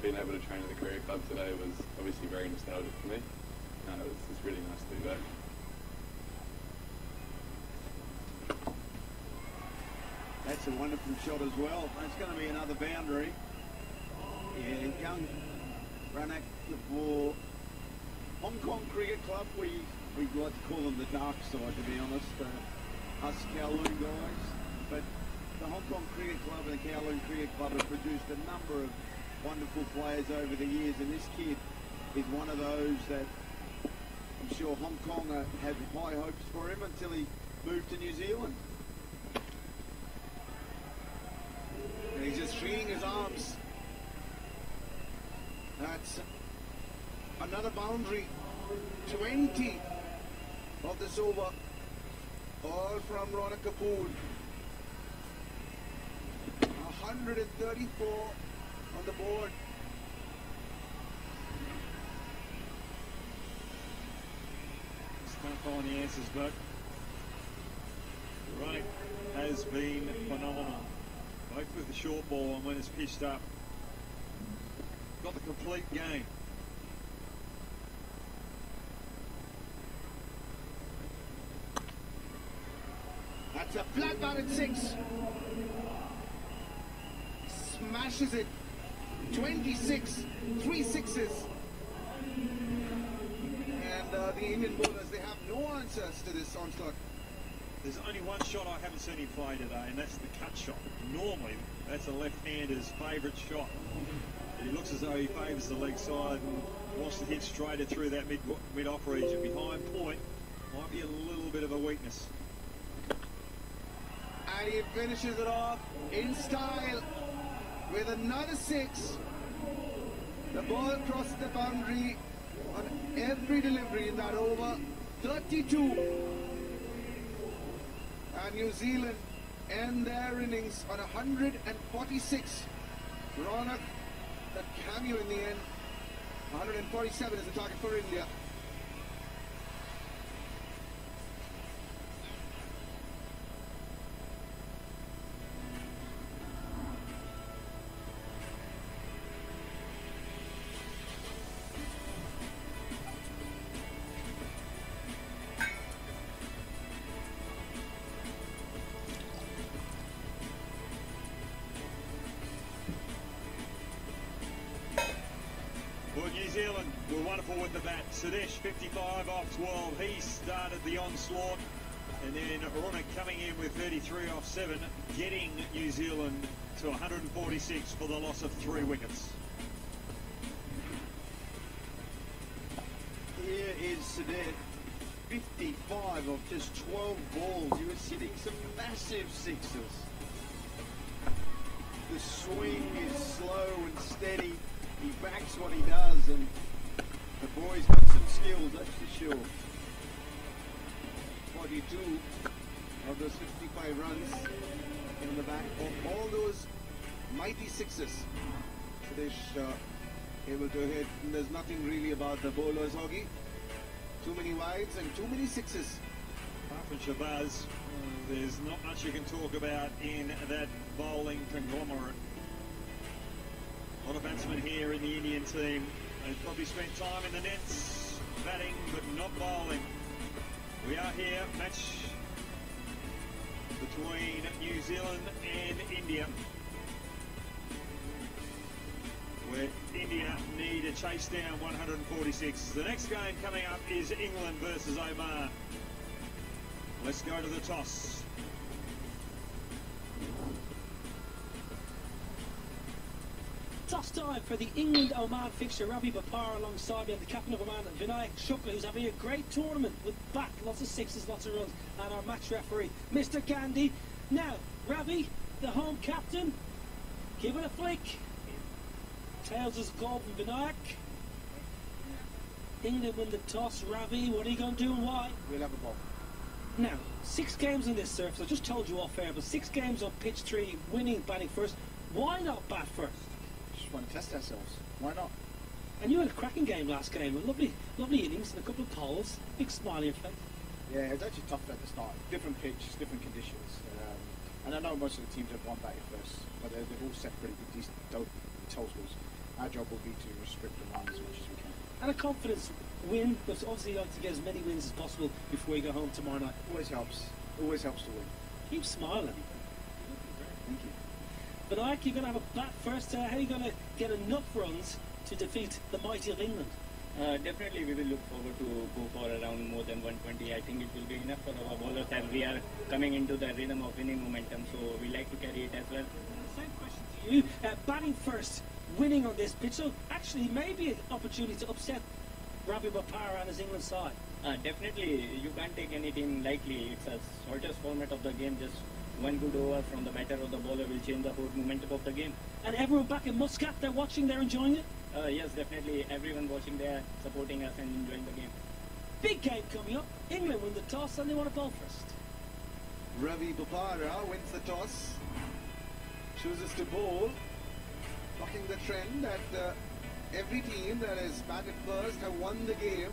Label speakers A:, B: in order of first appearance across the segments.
A: being able to train at the career club today was obviously very nostalgic for me. It's really nice to be back.
B: That's a wonderful shot as well. That's going to be another boundary. Yeah, young Ranak for Hong Kong Cricket Club. We like to call them the dark side, to be honest. Us Kowloon guys. But the Hong Kong Cricket Club and the Kowloon Cricket Club have produced a number of wonderful players over the years, and this kid is one of those that I'm sure Hong Kong had high hopes for him until he moved to New Zealand. And he's just freeing his arms. That's another boundary. 20 of this over. All from Rana Kapoor. 134 on the board.
C: Can't find the answers, but the run has been phenomenal. Both with the short ball and when it's pitched up. Got the complete game.
B: That's a flat batted 6. Smashes it. 26, 3 sixes. And the Indian bowlers, they have no answers to this onslaught.
C: There's only one shot I haven't seen him play today, and that's the cut shot. Normally, that's a left-hander's favourite shot. But he looks as though he favours the leg side and wants to hit straighter through that mid-off region. Behind point might be a little bit of a weakness.
B: And he finishes it off in style with another 6. The ball crosses the boundary on every delivery in that over. 32. And New Zealand end their innings on 146. Ronak, the cameo in the end. 147 is the target for India.
C: New Zealand were wonderful with the bat. Sudesh, 55 off 12. He started the onslaught. And then Ronak coming in with 33 off 7, getting New Zealand to 146 for the loss of 3 wickets.
B: Here is Sudesh, 55 of just 12 balls. He was hitting some massive 6s. The swing is slow and steady. He backs what he does, and the boy's got some skills, that's for sure. 42 of those 55 runs in the back of all those mighty 6s. Sudesh able to hit, and there's nothing really about the bowlers, Hoggy. Too many wides and too many 6s.
C: Apart from Shabazz, there's not much you can talk about in that bowling conglomerate. A lot of batsmen here in the Indian team. They've probably spent time in the nets, batting but not bowling. We are here, match between New Zealand and India, where India need to chase down 146. The next game coming up is England versus Oman. Let's go to the toss.
D: Toss time for the England-Oman fixture. Ravi Bapar alongside me, and the captain of Oman, Vinayak Shukla, who's having a great tournament with bat, lots of 6s, lots of runs, and our match referee, Mr. Gandhi. Now, Ravi, the home captain, give it a flick. Tails is goal from Vinayak. England win the toss. Ravi, what are you going to do and why?
B: We'll have a ball.
D: Now, 6 games on this surface. I just told you off air, but 6 games on pitch 3, winning, batting first. Why not bat first?
B: Just want to test ourselves. Why not?
D: And you had a cracking game last game. A lovely innings and a couple of poles. Big smile on your face.
B: Yeah, it was actually tough at the start. Different pitch, different conditions. And I know most of the teams have won batting first, but they've all set pretty good, decent toe scores. our job will be to restrict the run as much as we can.
D: And a confidence win, because obviously you like to get as many wins as possible before you go home tomorrow night.
B: Always helps. Always helps to win.
D: Keep smiling.
B: Thank you.
D: Vinayak, you're going to have a bat first. How are you going to get enough runs to defeat the mighty of England?
E: Definitely we will look forward to go for around more than 120. I think it will be enough for our bowlers as we are coming into the rhythm of winning momentum, so we like to carry it as well.
D: Same question to you. Batting first, winning on this pitch, so actually maybe an opportunity to upset Ravi Bopara and his England side.
E: Definitely, you can't take any team lightly. It's a shortest format of the game. Just one good over from the batter or the bowler will change the whole momentum of the game.
D: And everyone back in Muscat, they're watching, they're enjoying it?
E: Yes, definitely. Everyone watching there, supporting us and enjoying the game.
D: Big game coming up. England win the toss and they want to bowl first.
B: Ravi Bopara wins the toss, chooses to bowl, bucking the trend that every team that has batted first have won the game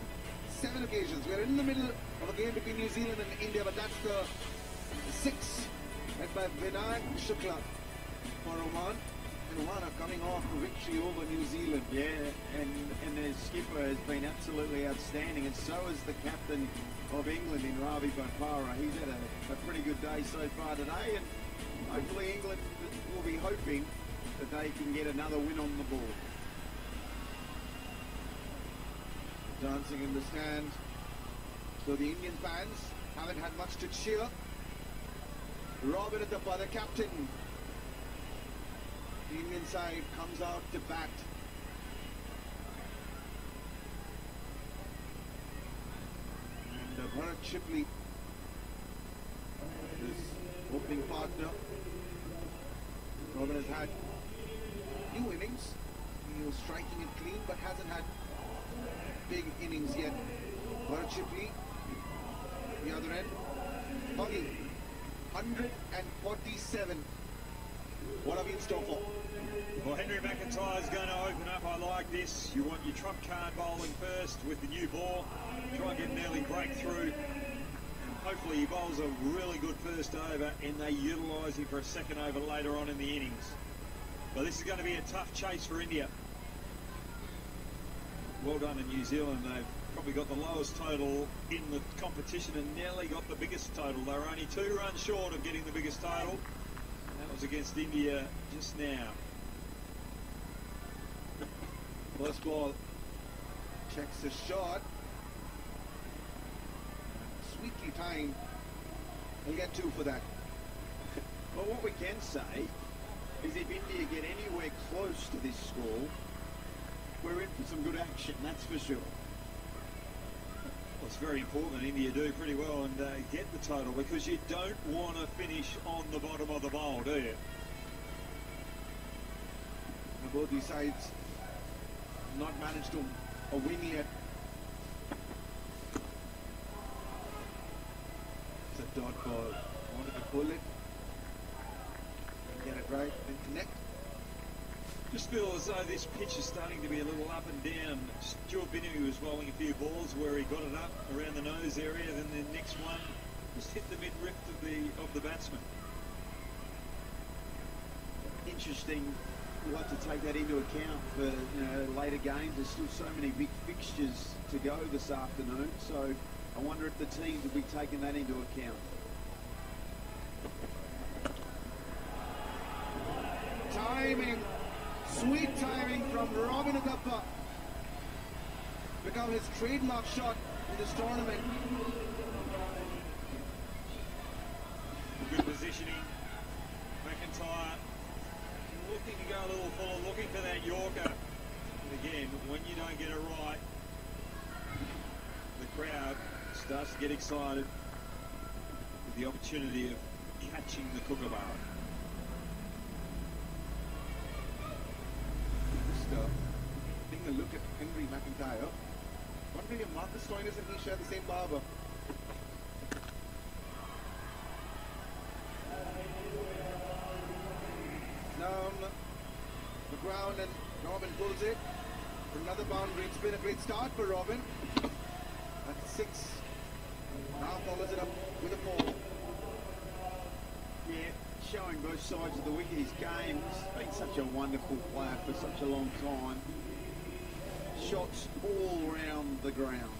B: 7 occasions. We're in the middle of a game between New Zealand and India, but that's the 6th led by Vinayak Shukla for Oman. And Oman are coming off a victory over New Zealand.
F: Yeah, and their skipper has been absolutely outstanding, and so is the captain of England in Ravi Bopara. He's had a pretty good day so far today, and hopefully England will be hoping that they can get another win on the board.
B: Dancing in the stand. So the Indian fans haven't had much to cheer. Robin Athappa, the captain. The Indian side comes out to bat. And Bharat Shipley, his opening partner. Robin has had new innings. He was striking it clean, but hasn't had big innings yet. Bharat Shipley, the other end. Buggy, 147. What are we in store for?
C: Well, Henry McIntyre's going to open up. I like this. You want your trump card bowling first with the new ball. Try and get an early breakthrough. And hopefully he bowls a really good first over and they utilise him for a second over later on in the innings. But this is going to be a tough chase for India. Well done in New Zealand. They've probably got the lowest total in the competition and nearly got the biggest total. They were only 2 runs short of getting the biggest total. And that was against India just now.
B: First ball, checks the shot. Sweetly timed. He'll get 2 for that.
F: Well, what we can say is if India get anywhere close to this score, we're in for some good action, that's for sure.
C: Well, it's very important that India do pretty well and get the total, because you don't want to finish on the bottom of the bowl, do you?
B: And both these sides not managed to win yet. It's a dot ball. Wanted to pull it. Get it right and connect.
C: Just feel as though this pitch is starting to be a little up and down. Stuart Binnie was bowling a few balls where he got it up around the nose area, then the next one just hit the mid-rift of the batsman.
F: Interesting. We'll have to take that into account for later games. There's still so many big fixtures to go this afternoon, so I wonder if the teams will be taking that into account.
B: Timing, sweet timing from Robin Athappa. Become his trademark shot in this tournament.
C: Good positioning. McIntyre looking to go a little fuller, looking for that Yorker. But again, when you don't get it right, the crowd starts to get excited with the opportunity of catching the kookaburra.
B: Just taking a look at Henry McIntyre. Wondering if Marcus Stoinis and he share the same barber. Down the ground and Robin pulls it. Another boundary. It's been a great start for Robin. That's 6. Now follows it up with a 4.
F: Yeah, showing both both sides of the wicket. His game's been such a wonderful player for such a long time. Shots all round the ground.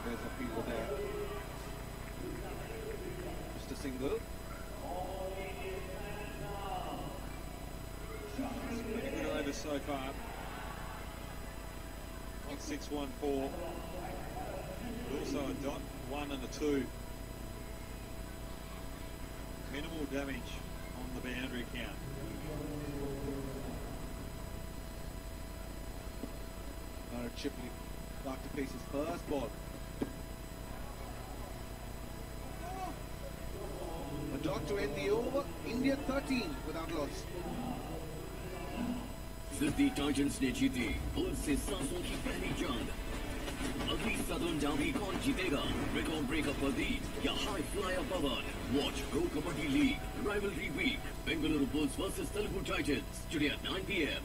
F: There's a field there. Just a single.
C: Pretty good over so far. On 6-1-4. Also a dot, 1 and a 2. Minimal damage on the boundary count.
F: Chipley back to pace his first ball. A dot to end the over. India 13 without loss.
G: Siddhi Titans ने जीती bulls से सांसों की पहली जंग। अगली southern derby कौन जीतेगा? रिकॉर्ड ब्रेकअप पर लीड या high flyer Pawan? Watch Pro Kabaddi League rivalry week Bengaluru Bulls versus Telugu Titans today at 9 p.m.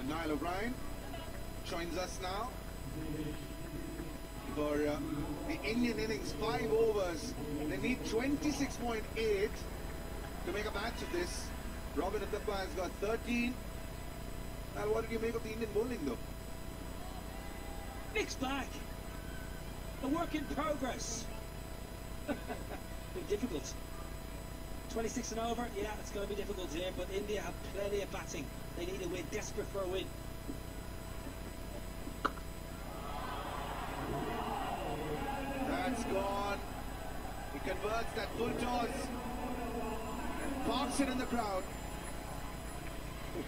F: Niall O'Brien joins us now for the Indian innings, 5 overs. They need 26.8 to make a match of this. Robin Athappa has got 13. Now, what did you make of the Indian bowling though?
D: Mixed bag. A work in progress. Been difficult. 26 and over, yeah, it's going to be difficult here, but India have plenty of batting. They need a win, desperate for a win.
F: That's gone. He converts that full toss. Parks it in the crowd.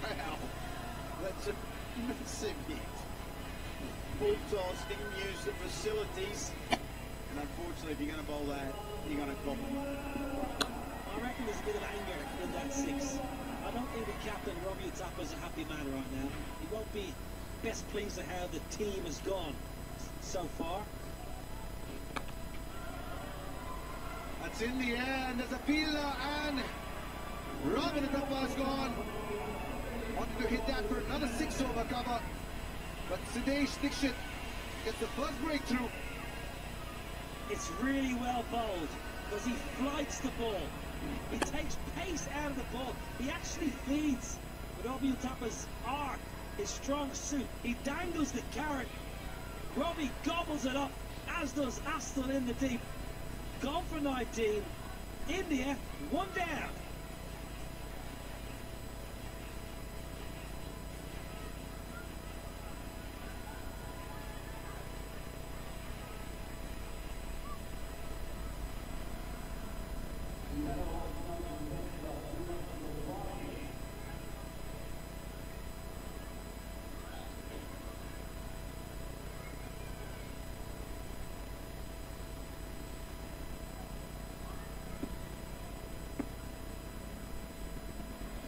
F: Wow, that's a massive hit. Full toss, didn't use the facilities. And unfortunately, if you're going to bowl that, you're going to cop it.
D: I reckon there's a bit of anger in that 6. I don't think the captain, Robbie Athappa's a happy man right now. He won't be best pleased at how the team has gone so far.
F: That's in the air, and there's a fielder, and Robin Athappa's gone. Wanted to hit that for another 6 over cover, but Sidesh Dixit gets the first breakthrough.
D: It's really well bowled because he flights the ball. He takes pace out of the ball. He actually feeds with Robbie Athappa's arc, his strong suit. He dangles the carrot. Robbie gobbles it up, as does Aston in the deep. Gone for 19. India, 1 down.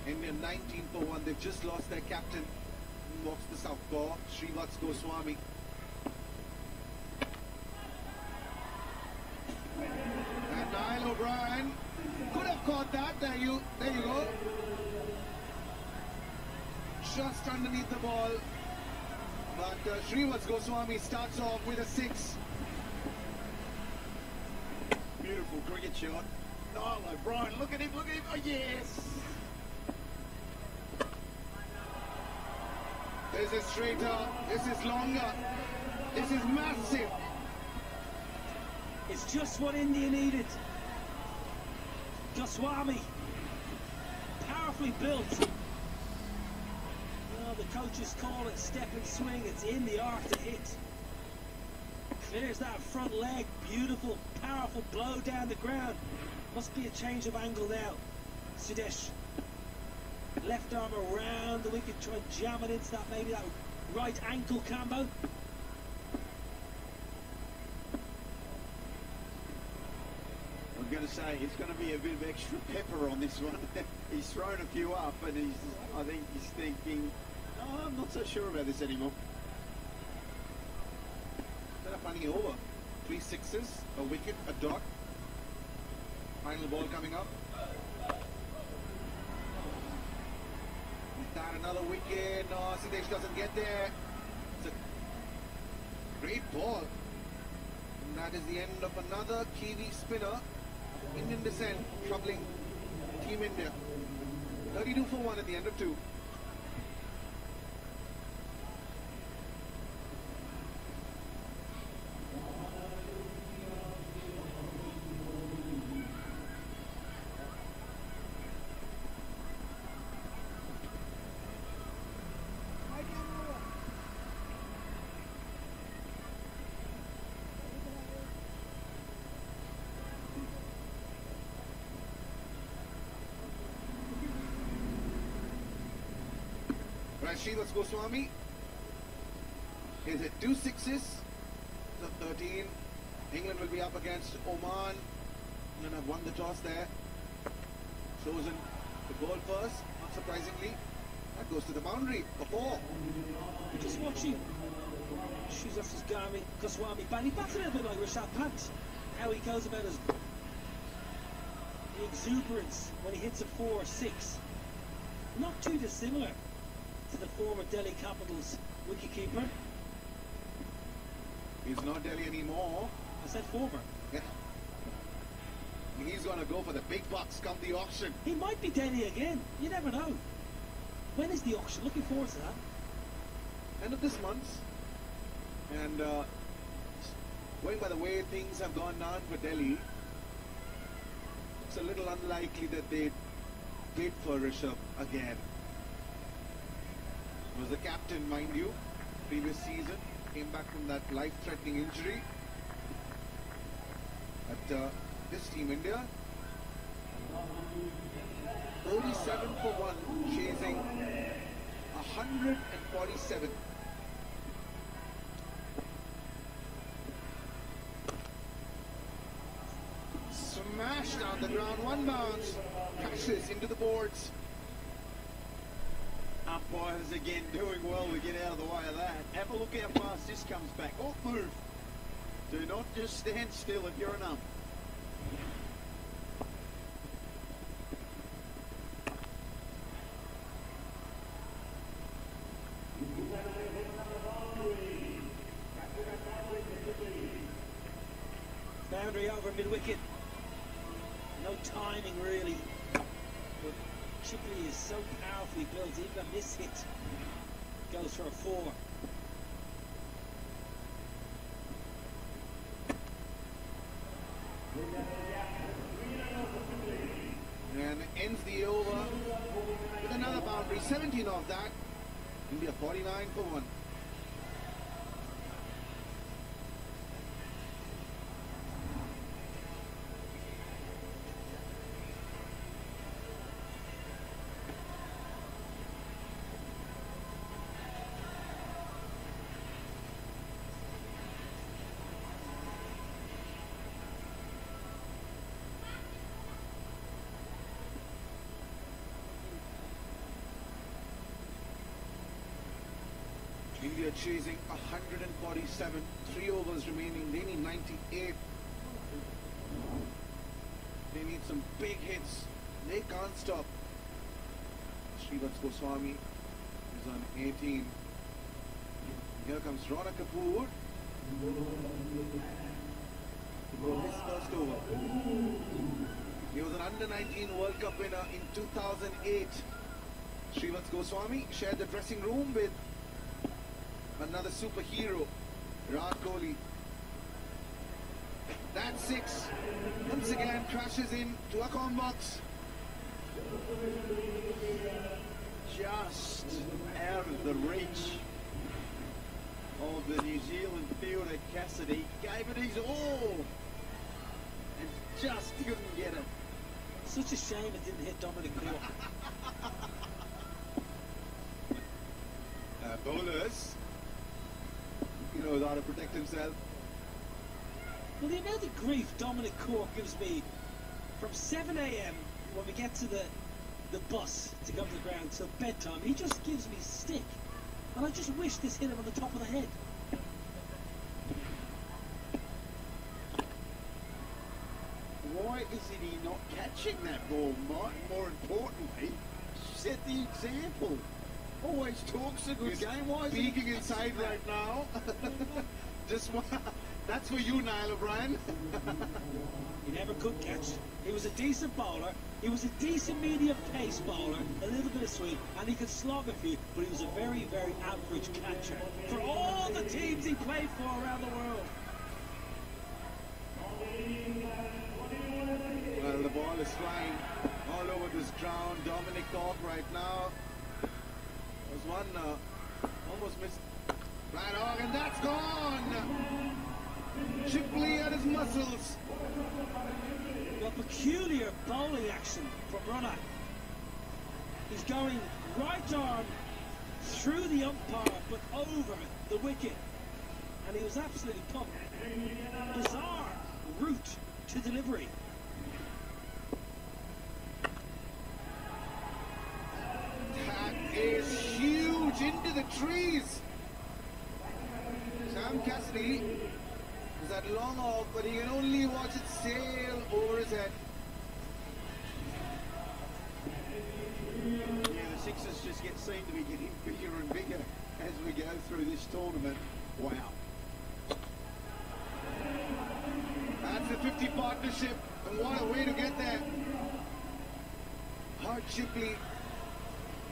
F: India 19 for 1. They've just lost their captain. Walks the southpaw, Srivats Goswami. And Niall O'Brien could have caught that. There you go. Just underneath the ball. But Srivats Goswami starts off with a 6. Beautiful cricket shot. Niall O'Brien, look at him, look at him. Oh, yes. This is straighter, this is longer, this is massive.
D: It's just what India needed. Goswami, powerfully built. Well, the coaches call it step and swing. It's in the arc to hit. Clears that front leg. Beautiful, powerful blow down the ground. Must be a change of angle now. Sidesh. Left arm around the wicket, try and jam it into that, maybe that right ankle combo.
F: I'm going to say it's going to be a bit of extra pepper on this one. He's thrown a few up, and I think he's thinking,
B: Oh, I'm not so sure about this anymore. They're running it over. 3 sixes, a wicket, a dot. Final ball coming up. Is that another wicket? No, Siddesh doesn't get there. It's a great ball. And that is the end of another Kiwi spinner. Indian descent, troubling Team India. 32 for 1 at the end of 2. Srivas Goswami is at 2 sixes, so 13. England will be up against Oman. England have won the toss there. Chosen the goal first, not surprisingly. That goes to the boundary for 4.
D: Just watching Srivas Goswami bat. He bats a little bit like Rashad Pant. How he goes about his the exuberance when he hits a 4 or 6. Not too dissimilar to the former Delhi Capitals wicketkeeper.
B: He's not Delhi anymore.
D: I said former.
B: Yeah. He's going to go for the big bucks come the auction.
D: He might be Delhi again. You never know. When is the auction? Looking forward to that.
B: End of this month. And going by the way things have gone down for Delhi, it's a little unlikely that they bid for Rishabh again. Was the captain, mind you, previous season, came back from that life-threatening injury. But this Team India, 37 for 1, chasing 147. Smashed down the ground, 1 bounce, crashes into the boards.
F: Umpires again doing well to get out of the way of that. Have a look how fast this comes back. Oh, move. Do not just stand still if you're an ump.
D: Boundary over mid-wicket. No timing really. But Chipley is so powerfully built, even a miss hit goes for a 4.
B: And ends the over with another boundary, 17 of that. India 49 for 1. India chasing 147, 3 overs remaining, they need 98. They need some big hits, they can't stop. Srivas Goswami is on 18. Here comes Rana Kapoor to go his first over. He was an under-19 World Cup winner in 2008. Srivas Goswami shared the dressing room with another superhero, Virat Kohli. That 6 once again crashes in to a con box.
F: Just out of the reach of the New Zealand fielder Cassidy. Gave it his all and just couldn't get it.
D: Such a shame it didn't hit Dominic Cork.
B: Bowlers, he knows how to protect himself.
D: Well, the amount of grief Dominic Cork gives me from 7 a.m. when we get to the bus to go to the ground till bedtime, he just gives me stick. And I just wish this hit him on the top of the head.
B: Why isn't he not catching that ball, Mike? More importantly, set the example. Always talks a good game. Why is he
F: Peeking inside right now. Just one. That's for you, Niall O'Brien.
D: He never could catch. He was a decent bowler. He was a decent medium pace bowler, a little bit of sweep, and he could slog a few, but he was a very, very average catcher for all the teams he played for around the world.
F: Well, the ball is flying all over this ground. Dominic Cork right now. There's one almost missed. Right on, and that's gone. Shipley at his muscles.
D: Well, peculiar bowling action from Ronak. He's going right arm through the umpire, but over the wicket. And he was absolutely pumped. Bizarre route to delivery.
F: That is huge into the trees. Sam Cassidy is that long off, but he can only watch it sail over his head.
B: Yeah, the sixes just seem to be getting bigger and bigger as we go through this tournament. Wow.
F: That's the 50 partnership, and what a way to get there. Hart Shipley,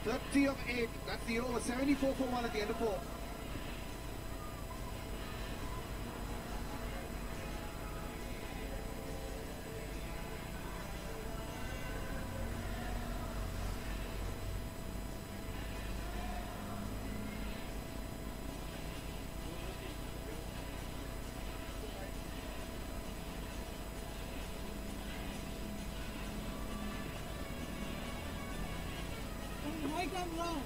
F: 30 of 8. That's the over. 74 for 1 at the end of 4.
H: Right and wrong.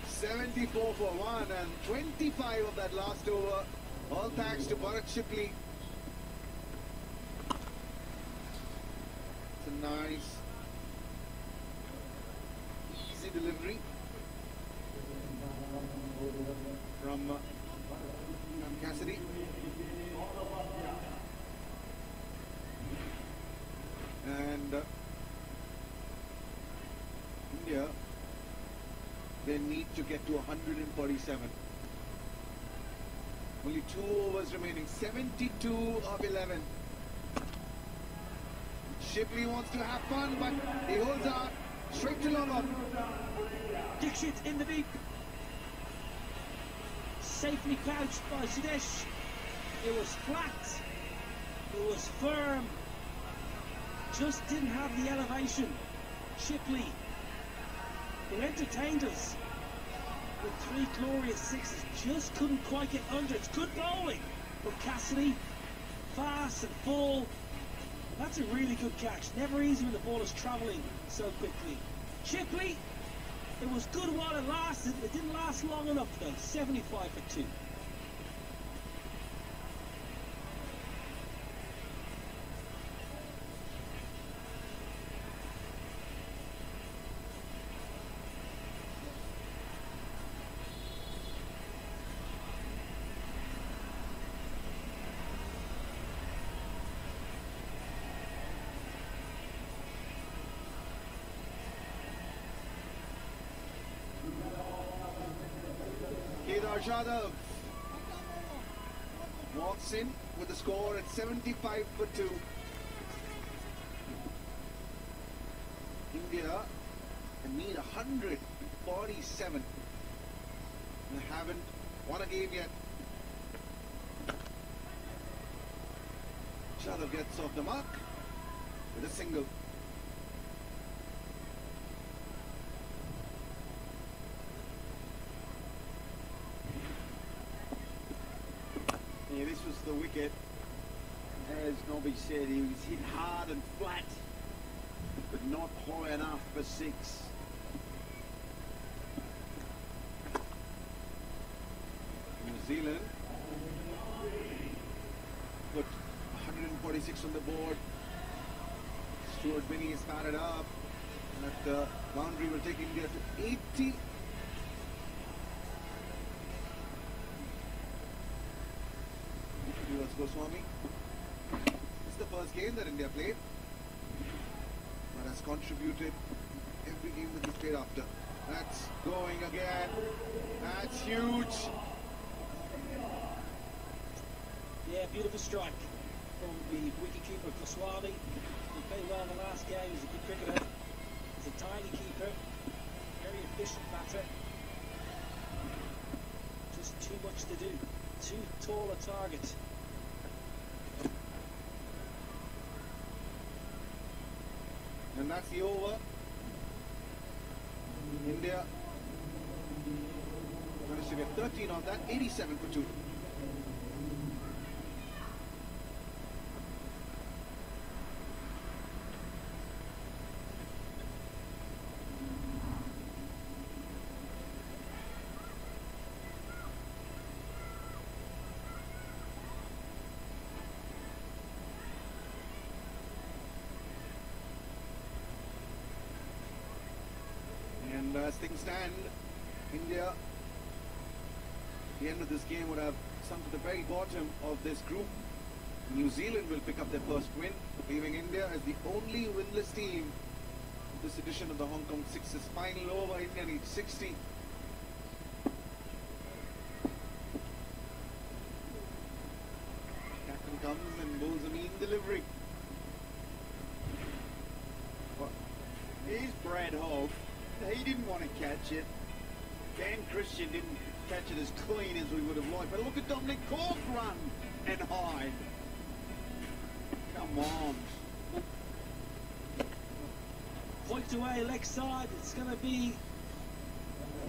F: 74 for 1 and 25 of that last over. All thanks to Bharat Shipley. It's a nice, easy delivery from Cassidy. And India, they need to get to 147. Only 2 overs remaining. 72 of 11. Shipley wants to have fun, but he holds out straight to long on.
D: Dixit in the deep. Safely crouched by Sudesh. It was flat. It was firm. Just didn't have the elevation. Shipley, who entertained us with 3 glorious sixes, just couldn't quite get under. It's good bowling from Cassidy. Fast and full. That's a really good catch. Never easy when the ball is travelling so quickly. Shipley, it was good while it lasted. It didn't last long enough though. 75 for 2.
F: Kedar Jadhav walks in with the score at 75 for 2. India need 147. They haven't won a game yet. Jadhav gets off the mark with a single.
B: Yeah, this was the wicket. As Nobby said, he was hit hard and flat, but not high enough for 6.
F: New Zealand put 146 on the board Stuart Binney has started up. That boundary will take India to 80. Let's go, Swami. This is the first game that India played, but has contributed every game that he's played after. That's going again. That's huge.
D: Yeah, beautiful strike from the wicketkeeper Goswami. He played well in the last game. He's a good cricketer. He's a tiny keeper, very efficient batter. Just too much to do. Too tall a target.
F: And that's the over. India managed to get 13 on that, 87 for 2. And as things stand, India, at the end of this game, would have sunk to the very bottom of this group. New Zealand will pick up their first win, leaving India as the only winless team of this edition of the Hong Kong Sixers. Final over, India needs 60. Captain comes and bowls a mean delivery.
B: Here's Brad Hogg. He didn't want to catch it. Dan Christian didn't catch it as clean as we would have liked. But look at Dominic Cork run and hide. Come on.
D: Point away, leg side. It's going to be...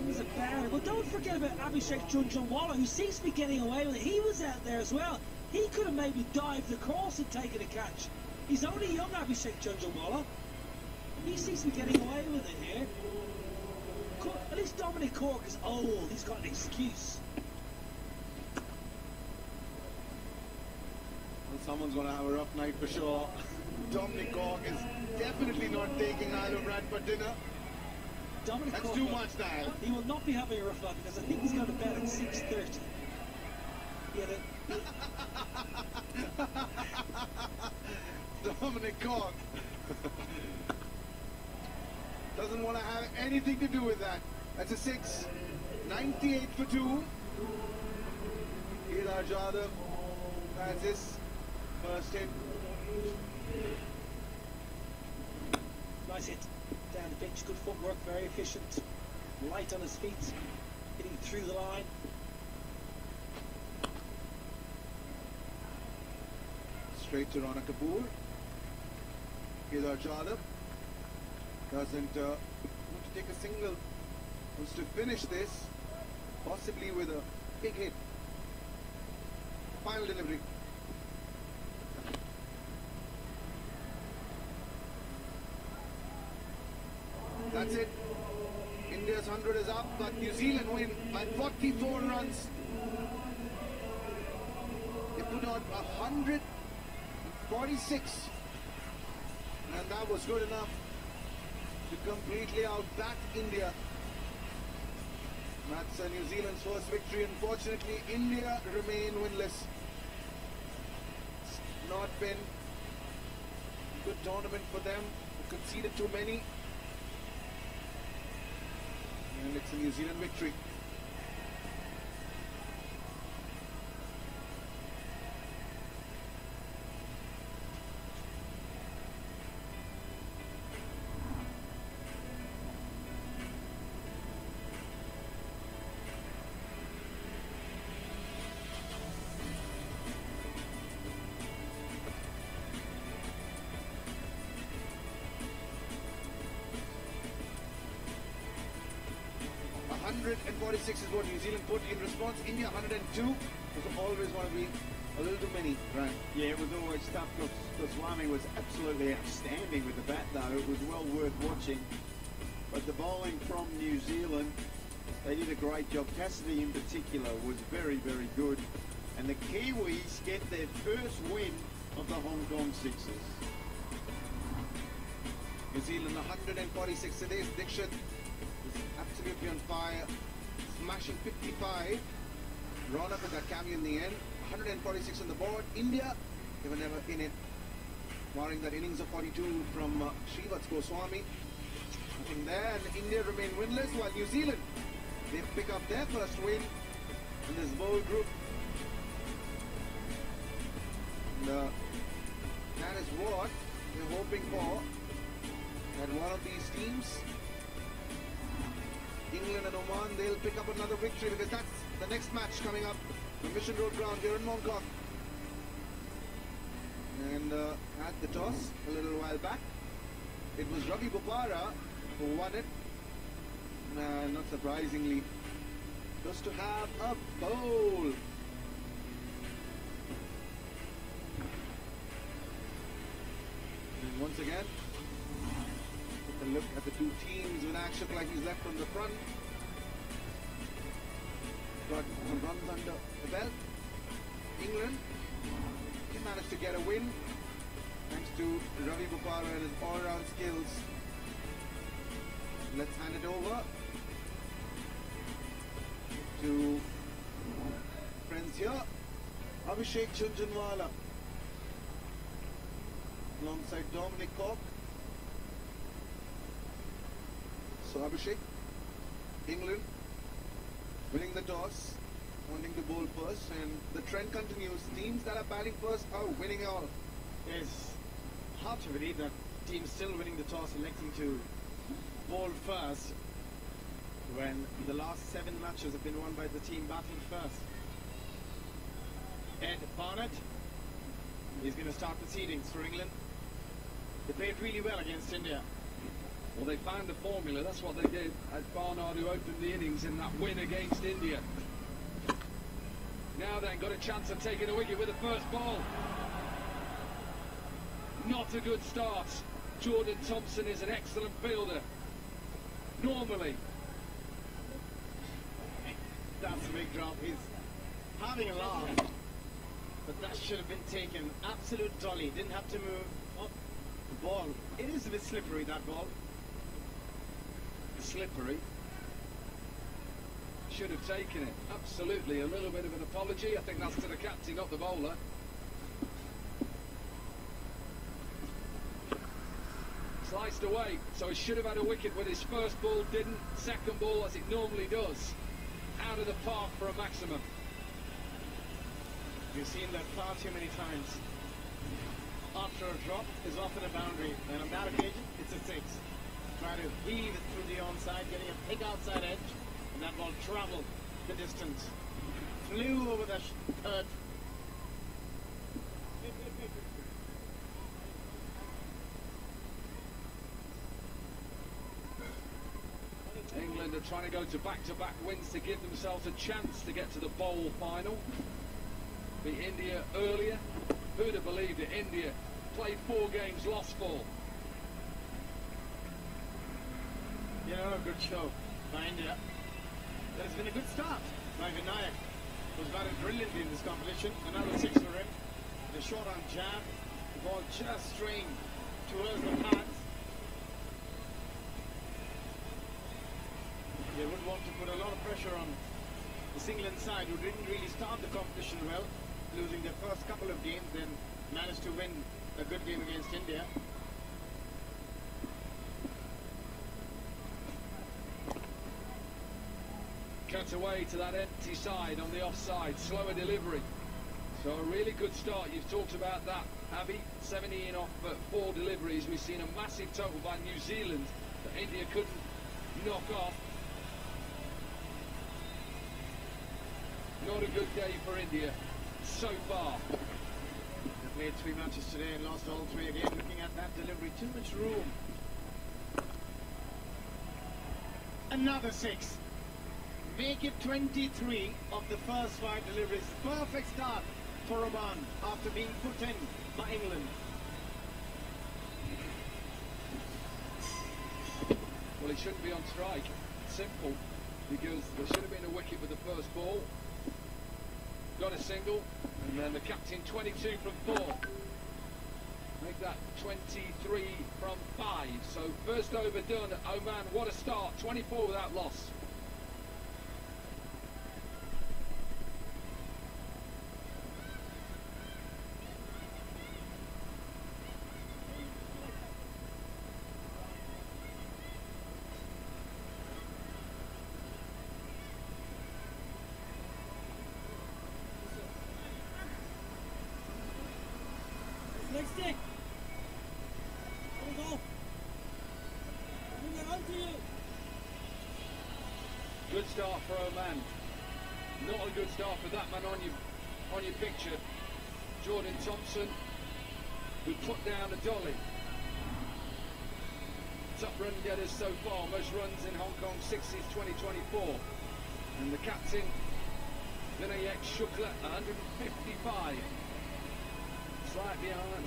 D: It's a boundary. But don't forget about Abhishek Junjunwala, who seems to be getting away with it. He was out there as well. He could have maybe dived across and taken a catch. He's only young, Abhishek Junjunwala. He seems to be getting away with it here. At least Dominic Cork is old. He's got an excuse.
F: Well, someone's going to have a rough night for sure. Dominic Cork is definitely not taking Isle of Rat for dinner.
D: Dominic
F: That's
D: Cork,
F: too much now.
D: He will not be having a rough night because I think he's going to bed at 6:30.
F: Dominic Cork doesn't want to have anything to do with that. That's a 6. 98 for 2. Kedar Jadhav has his first hit.
D: Nice hit down the pitch. Good footwork, very efficient. Light on his feet, hitting through the line.
F: Straight to Rana Kapoor. Kedar Jadhav doesn't want to take a single. Wants to finish this, possibly with a big hit. Final delivery. That's it. India's 100 is up, but New Zealand win by 44 runs. They put out 146. And that was good enough to completely outbat India. That's New Zealand's first victory. Unfortunately, India remain winless. It's not been a good tournament for them. They conceded too many. And it's a New Zealand victory. .146 is what New Zealand put in response. India 102. Was always want to be a little too many, right?
B: Yeah, it was always tough. Goswami was absolutely outstanding with the bat, though. It was well worth watching. But the bowling from New Zealand, they did a great job. Cassidy in particular was very, very good. And the Kiwis get their first win of the Hong Kong Sixers.
F: New Zealand 146. Today's Dixit is absolutely on fire, smashing 55. Rana with that cameo in the end. 146 on the board. India, they were never in it, barring that innings of 42 from Srivats Goswami. Nothing there, and India remain winless, while New Zealand, they pick up their first win in this bowl group. And, that is what they're hoping for, that one of these teams, England and Oman, they'll pick up another victory, because that's the next match coming up, the Mission Road ground here in Mongkok. And at the toss a little while back, it was Ravi Bopara who won it. Not surprisingly, just to have a bowl. And once again, take a look at the two teams. Vinayak Shukla, he's left from the front. Got some runs under the belt. England, he managed to get a win thanks to Ravi Bopara and his all-round skills. Let's hand it over to friends here. Abhishek Chunjunwala alongside Dominic Cork. So Abhishek, England winning the toss, wanting to bowl first, and the trend continues. Teams that are batting first are winning all.
B: It's hard to believe that teams still winning the toss, electing to bowl first, when the last 7 matches have been won by the team batting first. Ed Barnett, he's going to start proceedings for England. They played really well against India.
I: Well, they found the formula. That's what they did at Barnard, who opened the innings in that win against India. Now then, got a chance of taking a wicket with the first ball. Not a good start. Jordan Thompson is an excellent fielder. Normally.
B: That's a big drop. He's having a laugh. But that should have been taken. Absolute dolly. Didn't have to move up the ball. It is a bit slippery, that ball.
I: Slippery. Should have taken it. Absolutely. A little bit of an apology. I think that's to the captain, not the bowler. Sliced away. So he should have had a wicket with his first ball. Didn't. Second ball, as it normally does, out of the park for a maximum.
B: We've seen that far too many times. After a drop is often a boundary, and on that occasion, it's a 6. Try to heave it through the onside, getting a big outside edge, and that ball traveled the distance. Flew over the third.
I: England are trying to go to back-to-back wins to give themselves a chance to get to the bowl final. Beat India earlier. Who'd have believed it? India played 4 games, lost 4.
B: You know, a good show by India. That has been a good start by Vinayak, who's batted brilliantly in this competition. Another 6 for him. The short on jab, the ball just straying towards the pads. They would want to put a lot of pressure on this England side, who didn't really start the competition well, losing their first couple of games, then managed to win a good game against India.
I: Cut away to that empty side on the offside, slower delivery. So a really good start. You've talked about that, Abby. 17 off 4 deliveries. We've seen a massive total by New Zealand that India couldn't knock off. Not a good day for India so far.
B: They played 3 matches today and lost all 3 again. Looking at that delivery, too much room. Another 6. Make it 23 of the first 5 deliveries. Perfect start for Oman after being put in by England.
I: Well, he shouldn't be on strike. Simple. Because there should have been a wicket with the first ball. Got a single. And then the captain 22 from 4. Make that 23 from 5. So first over done. Oman, what a start. 24 without loss.
H: Next stick. Go. Moving on to you.
I: Good start for Oman. Not a good start for that man on your picture. Jordan Thompson, who put down a dolly. Top run getters so far, most runs in Hong Kong 60s 2024. And the captain, Vinayak Shukla, 155.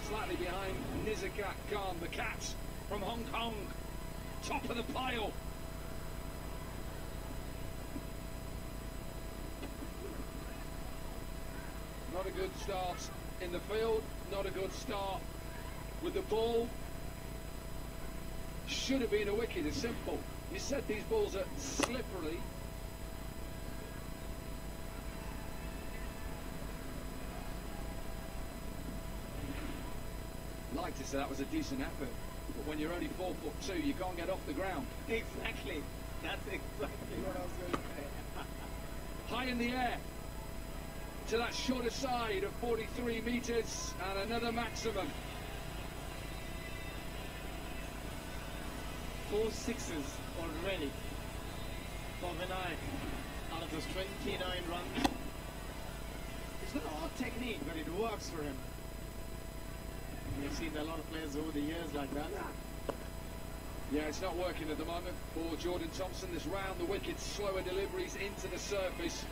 I: Slightly behind Nizakat Khan, the cat from Hong Kong. Top of the pile. Not a good start in the field, not a good start with the ball. Should have been a wicket, it's simple. You said these balls are slippery. Like to say that was a decent effort, but when you're only 4'2", you can't get off the ground.
F: Exactly. That's exactly what I was going to say.
I: High in the air to that shorter side of 43 metres and another maximum.
F: 4 sixes already for Vinay out of those 29 runs. It's not all technique, but it works for him. We've seen a lot of players over the years like that.
I: Yeah, it's not working at the moment for Jordan Thompson. This round the wickets, slower deliveries into the surface.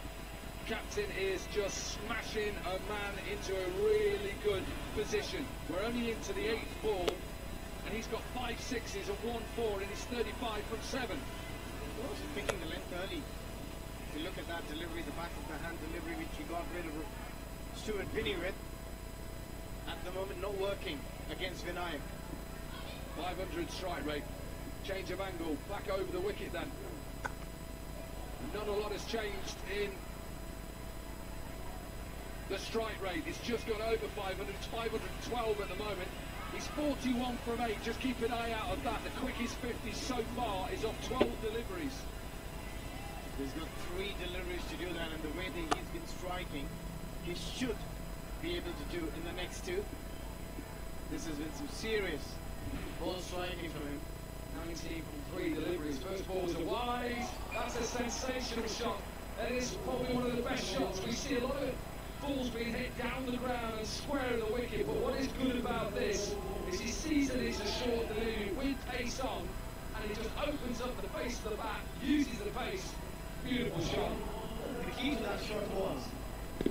I: Captain is just smashing a man into a really good position. We're only into the 8th ball, and he's got 5 sixes and 1 4 in his 35 from 7.
F: He's also picking the length early. If you look at that delivery, the back of the hand delivery, which he got rid of Stuart Binney with, at the moment not working against Vinayak.
I: 500 strike rate. Change of angle, back over the wicket then. Not a lot has changed in the strike rate. It's just gone over 500, it's 512 at the moment. He's 41 from 8, just keep an eye out of that. The quickest 50 so far is off 12 deliveries.
F: He's got 3 deliveries to do that, and the way that he's been striking, he should be able to do in the next 2. This has been some serious ball striking from him.
I: 19 from 3 deliveries. First ball's a wide. That's a sensational shot. That is probably one of the best shots. We see a lot of balls being hit down the ground and square of the wicket, but what is good about this is he sees that it's a short delivery with pace on, and he just opens up the face of the bat, uses the pace. Beautiful shot.
F: The key to that shot was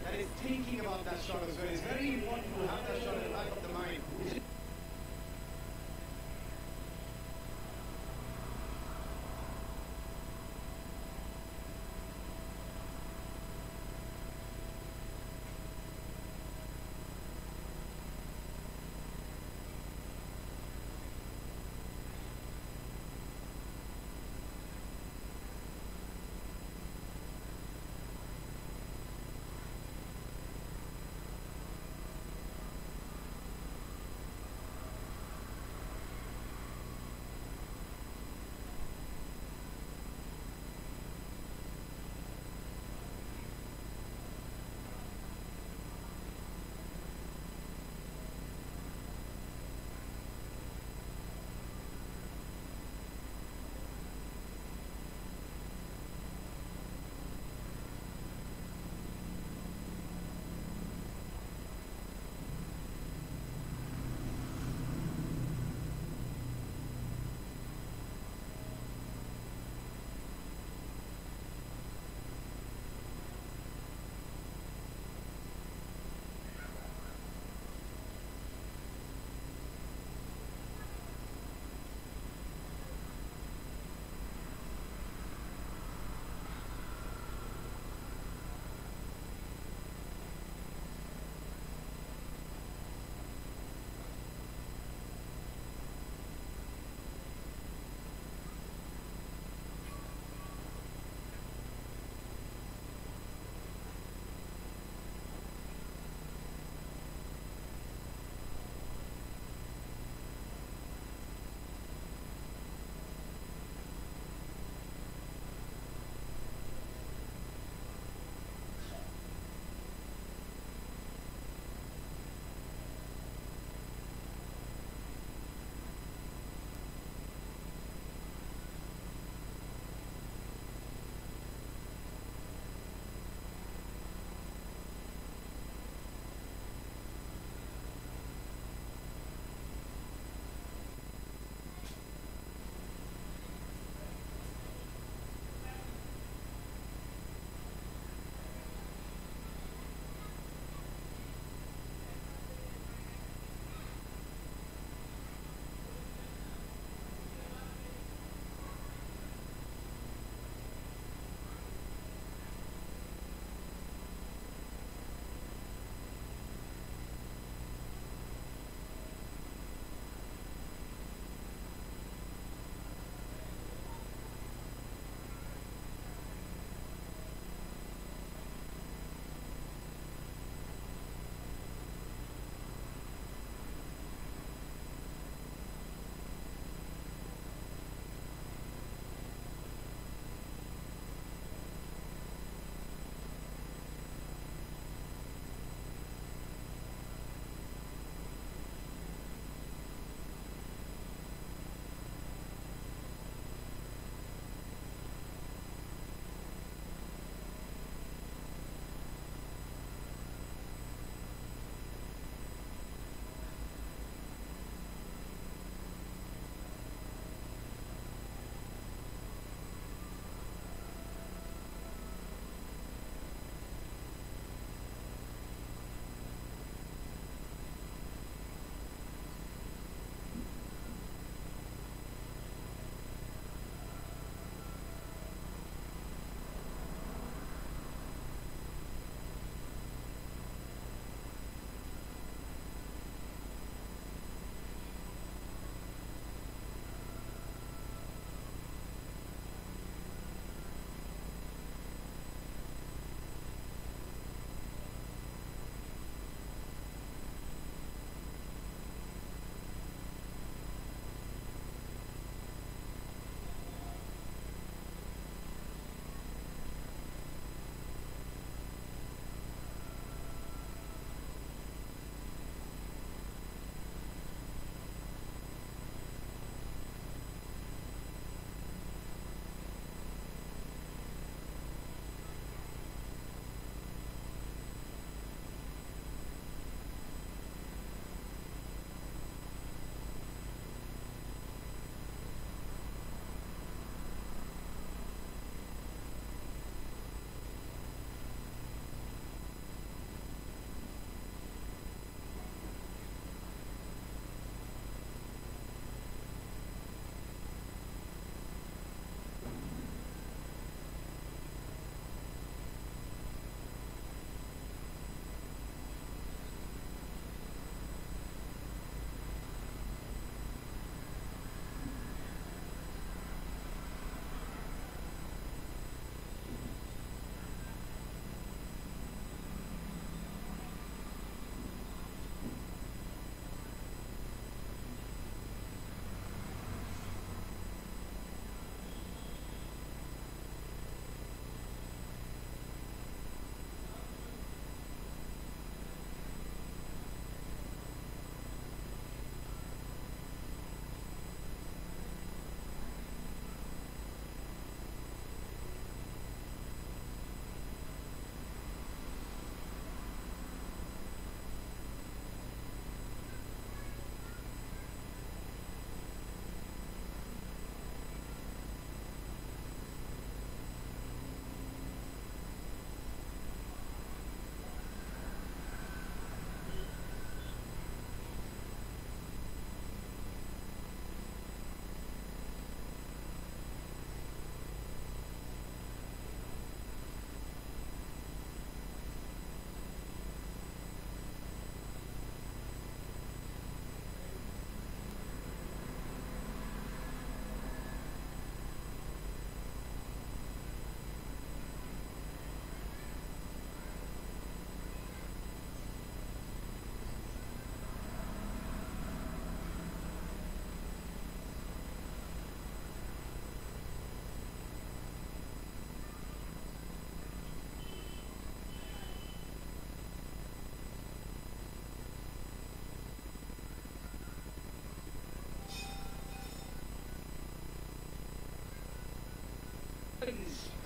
F: that is thinking about that shot as well. It's very important to have that shot in the back of the mind.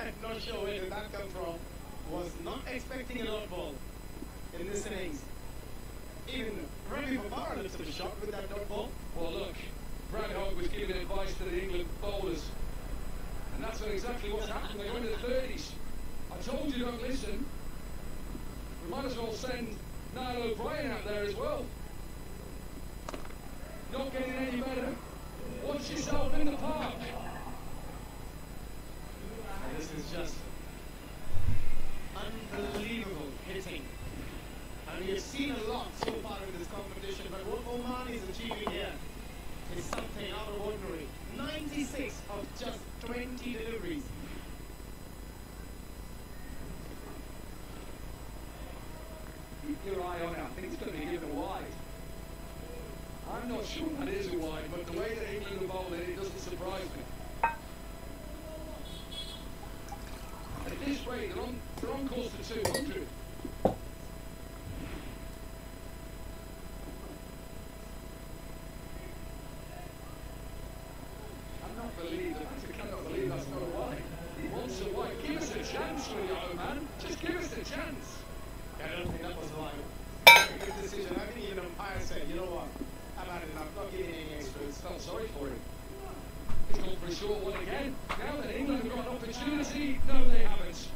J: I'm not sure where did that come from. Was not expecting an odd ball in this innings. Even Ravi Babara looks a bit shocked with that dot ball.
I: Well, look, Brad Hogg was giving advice to the England bowlers, and that's exactly what's happened. They go into the 30s. I told you don't listen. We might as well send Niall O'Brien out there as well. Not getting any better. Watch yourself in the park.
J: And this is just unbelievable hitting. And we have seen a lot so far in this competition, but what Oman is achieving here is something out of ordinary. 96 of just 20 deliveries.
I: Keep your eye on it. I think it's going to be given wide. I'm not sure that is a wide, but the way that England are bowling, it doesn't surprise me. At this rate, they're on course to 200. I cannot believe that's not a wide. He wants a wide. Give us a chance, Leo, man. Just give us a chance.
J: I don't think that was wide. Good decision. I think even umpire said, you know what? I've had enough. Not giving any extras.
I: Felt sorry for him. He's gone for a short one again. Now that England have got an opportunity, no, they haven't.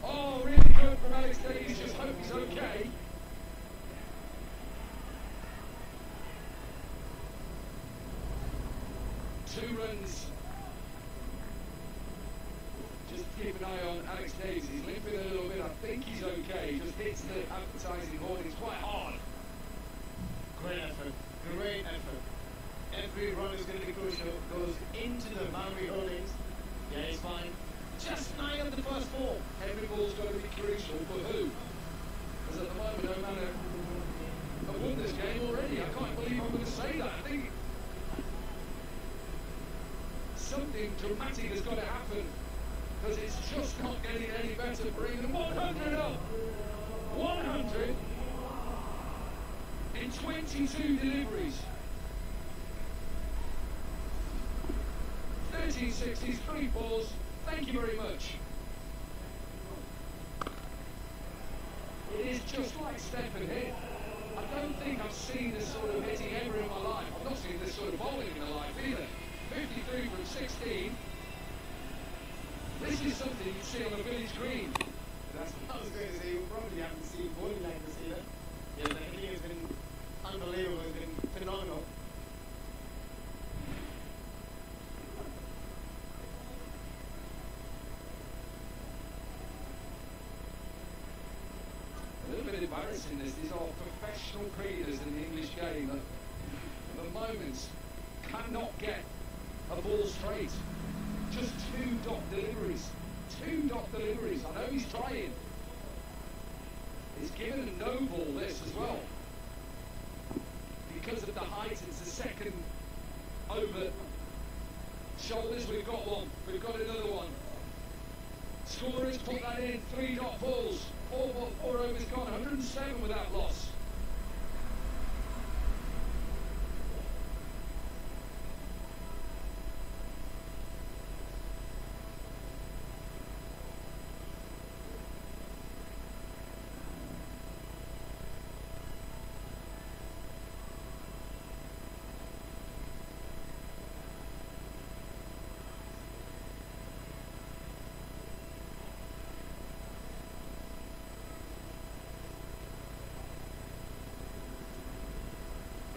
I: Oh, really good from Alex Davies. Just hope he's okay. Two runs. Just keep an eye on Alex Davies. He's limping a little bit. I think he's okay. Just hits the advertising board. It's quite hard.
J: Great effort. Great effort. Every run is going to be crucial. Goes into the boundary holdings. Yeah, he's fine. Just 9 of the first 4.
I: Every ball's got to be crucial for who? Because at the moment, no matter have won this game already. I can't believe I'm going to say that. I think something dramatic has got to happen because it's just not getting any better for England. 100 up! 100 in 22 deliveries. 13 60s, 3 balls. Thank you very much. It is just like Stephen hit. I don't think I've seen this sort of hitting ever in my life. I've not seen this sort of bowling in my life either. 53 from 16. This is something you see on a village green.
J: That's what I was going to say. You probably haven't seen bowling like this either. Yeah, the hitting has been unbelievable. It's been phenomenal.
I: A little bit embarrassing this. These are professional cricketers in the English game that at the moment cannot get a ball straight. Just 2 dot deliveries. 2 dot deliveries. I know he's trying. He's given a no ball this as well. Because of the height, it's the second over shoulders. We've got one. We've got another one. Scorers put that in. 3 dot balls. 4 overs gone. 107 without loss.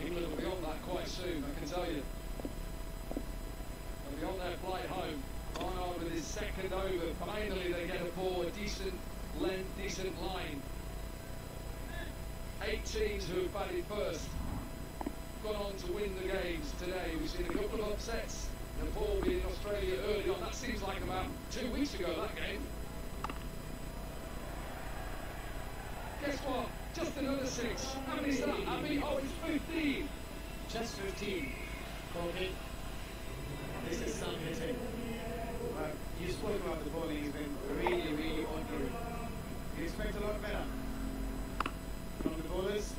I: England will be on that quite soon, I can tell you. They'll be on their flight home. Barnard with his second over. Finally they get a ball, a decent length, decent line. 8 teams who have batted first gone on to win the games today. We've seen a couple of upsets. Nepal being Australia early on. That seems like about 2 weeks ago, that game. Guess what? Just another 6. How many is that? I mean, oh, it's 15.
J: Just 15. Okay. This is some hitting. You spoke about the bowling. It's been really, really ordinary. You expect a lot better from the bowlers.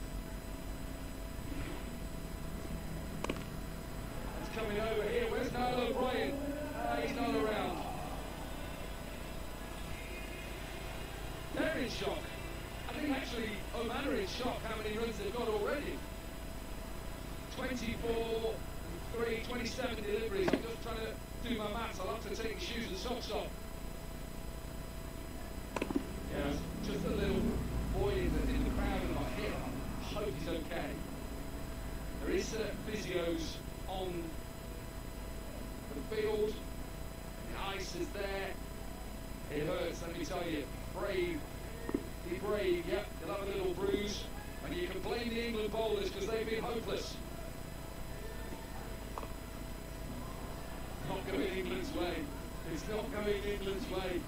I: It's coming over here. Where's Niall O'Brien? He's not around. in shock. I think actually Oman are in shock how many runs they've got already. 24, 3, 27 deliveries. I'm just trying to do my maths. I'll have to take the shoes and socks off. Yeah, just a little boy in the crowd in my hip. I hope he's okay. There is physios on the field. The ice is there. It hurts, let me tell you. Brave. Be brave, yep. You'll have a little bruise. And you can blame the England bowlers because they've been hopeless. Not going England's way. It's not going England's way.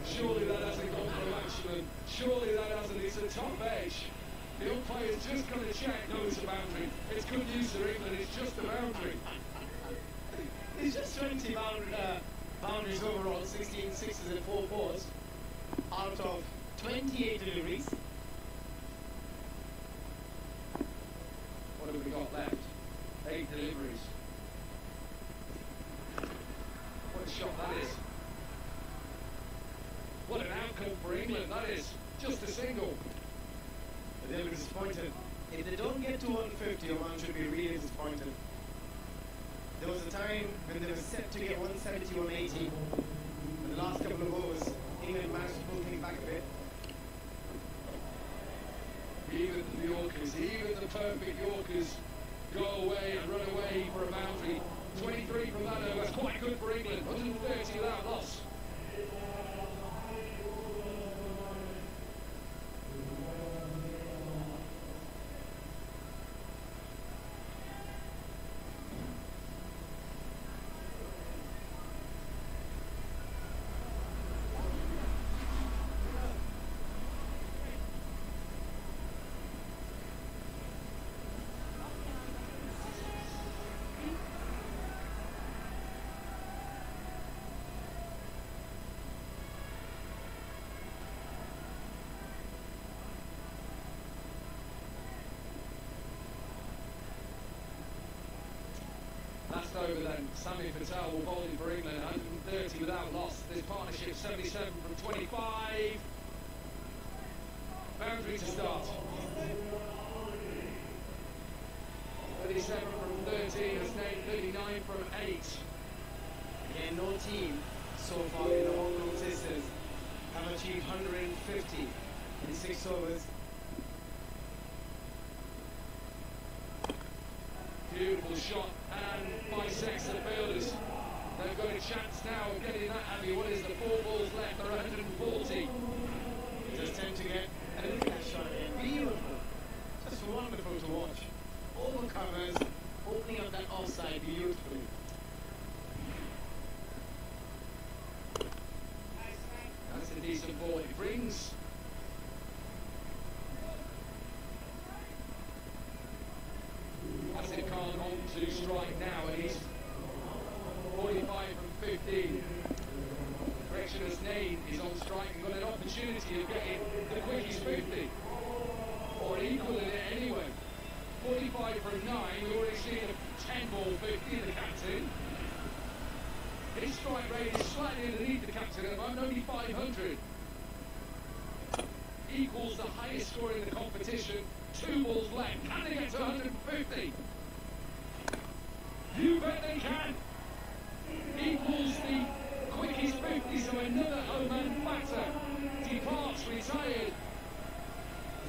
I: Surely that hasn't gone for a maximum. Surely that hasn't. It's a top edge. The umpire's just going to check. No, it's a boundary. It's good news for England. It's just a boundary.
J: It's just 20 boundaries overall, 16 sixes and 4 fours out of 28 deliveries.
I: What have we got left? 8 deliveries. What a shot that is. What an outcome for England that is. Just a single.
J: But they'll be disappointed. If they don't get to 150, Oman should be really disappointed. There was a time when they were set to get 170, 180. In the last couple of overs, England managed to pull things back a bit.
I: Even the Yorkers, even the perfect Yorkers go away and run away for a boundary. 23 from that over, that's quite good for England. 130 without loss. Last over then, Sami Patel will bowl in for England, 130 without loss. This partnership 77 from 25. Boundary to start. 37 from 13, has named 39 from 8.
J: Again, no team so far in the Hong Kong sisters have achieved 150 in 6 overs.
I: Beautiful shot, and bisects the fielders. They've got a chance now of getting that happy. What is the 4 balls left? They're 140.
J: Just tend to get a look at that shot again. Beautiful. Just wonderful to watch. All the covers, opening up that offside beautifully.
I: That's a decent ball. It brings Asif Khan on to strike now, and he's 45 from 15. Correctioner's name is on strike and got an opportunity of getting the quickies 50. Or equaling it anyway. 45 from 9, we've already seen a 10 ball 50 in the captain. His strike rate is slightly underneath the captain at the moment, only 500. Equals the highest score in the competition. 2 balls left. Can they get to 150? You bet they can. Equals the quickest 50, so another Oman batter departs retired.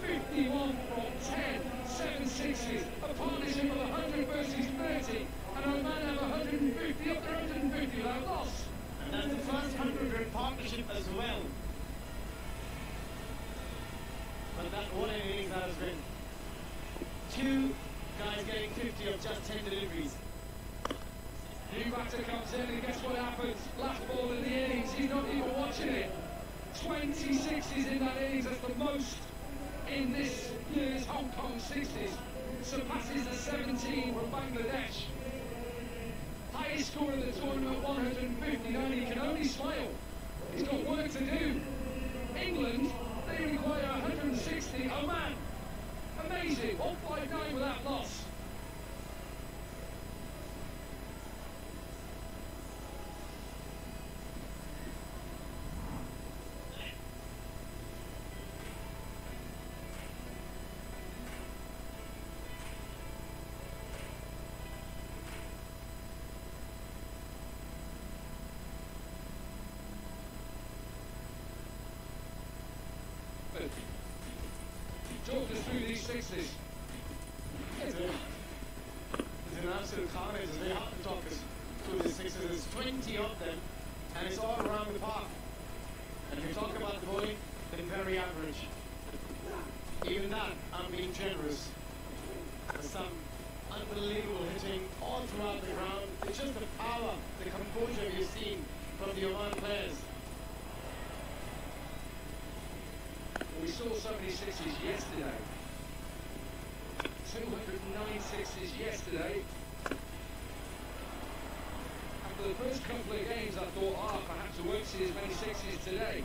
I: 51 from 10, 7 sixes, a partnership of 100 versus 30, and Oman have 150 up to 150 without loss.
J: And that's the first 100 partnership as well. But that what an innings that has been. 2 guys getting 50 of just 10 deliveries.
I: New batter comes in and guess what happens? Last ball in the innings, he's not even watching it. 26s in that innings, that's the most in this year's Hong Kong 60s. Surpasses the 17 from Bangladesh. Highest score in the tournament, 159. He can only smile. He's got work to do. England, they require 160. Oman, amazing. 159 without loss. effort. Talk us through these sixes.
J: It's an absolute carnage. It's very hard to talk us through the sixes. There's 20 of them, and it's all around the park. And if you talk about the bowling, then very average. Even that, I'm being generous. There's some unbelievable hitting all throughout the ground. It's just the power, the composure you've seen from the Oman players.
I: We saw so many sixes yesterday. 209 sixes yesterday. After the first couple of games, I thought, perhaps we won't see as many sixes today.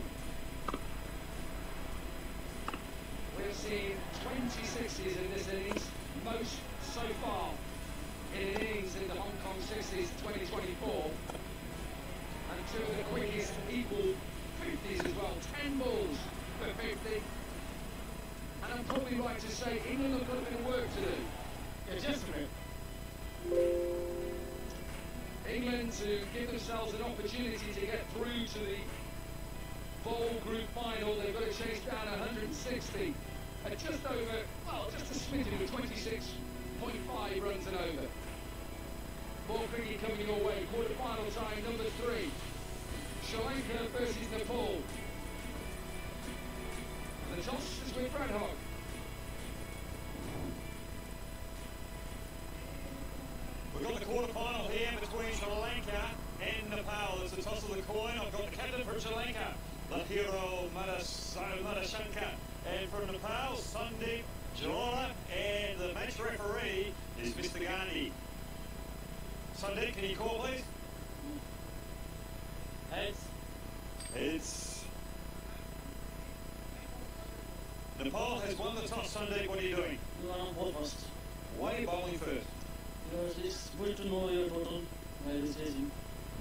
I: We've seen 20 sixes in this innings, most so far in an innings in the Hong Kong Sixes 2024. And two of the quickest equal 50s as well, 10 balls for 50. And I'm probably right to say England have got a bit of work to do.
J: Yeah, just a minute.
I: England to give themselves an opportunity to get through to the bowl group final, they've got to chase down 160 at just over, well, just a smidgen of 26.5 runs and over. More cricket coming your way, quarter-final time, number 3. Sri Lanka versus Nepal. The toss is with Brad Hogg.
C: We've got the quarter-final here between Sri Lanka and Nepal. It's a toss of the coin. I've got the captain from Sri Lanka, Lahiro Madashankar. And from Nepal, Sandeep Jalala. And the match referee is Mr. Gandhi. Sandeep, can you call, please? It's Nepal has won the toss. Sandeep, what are you doing?
K: You are on ball first.
C: Why are you bowling first?
K: Because it's good to know your total while it's chasing.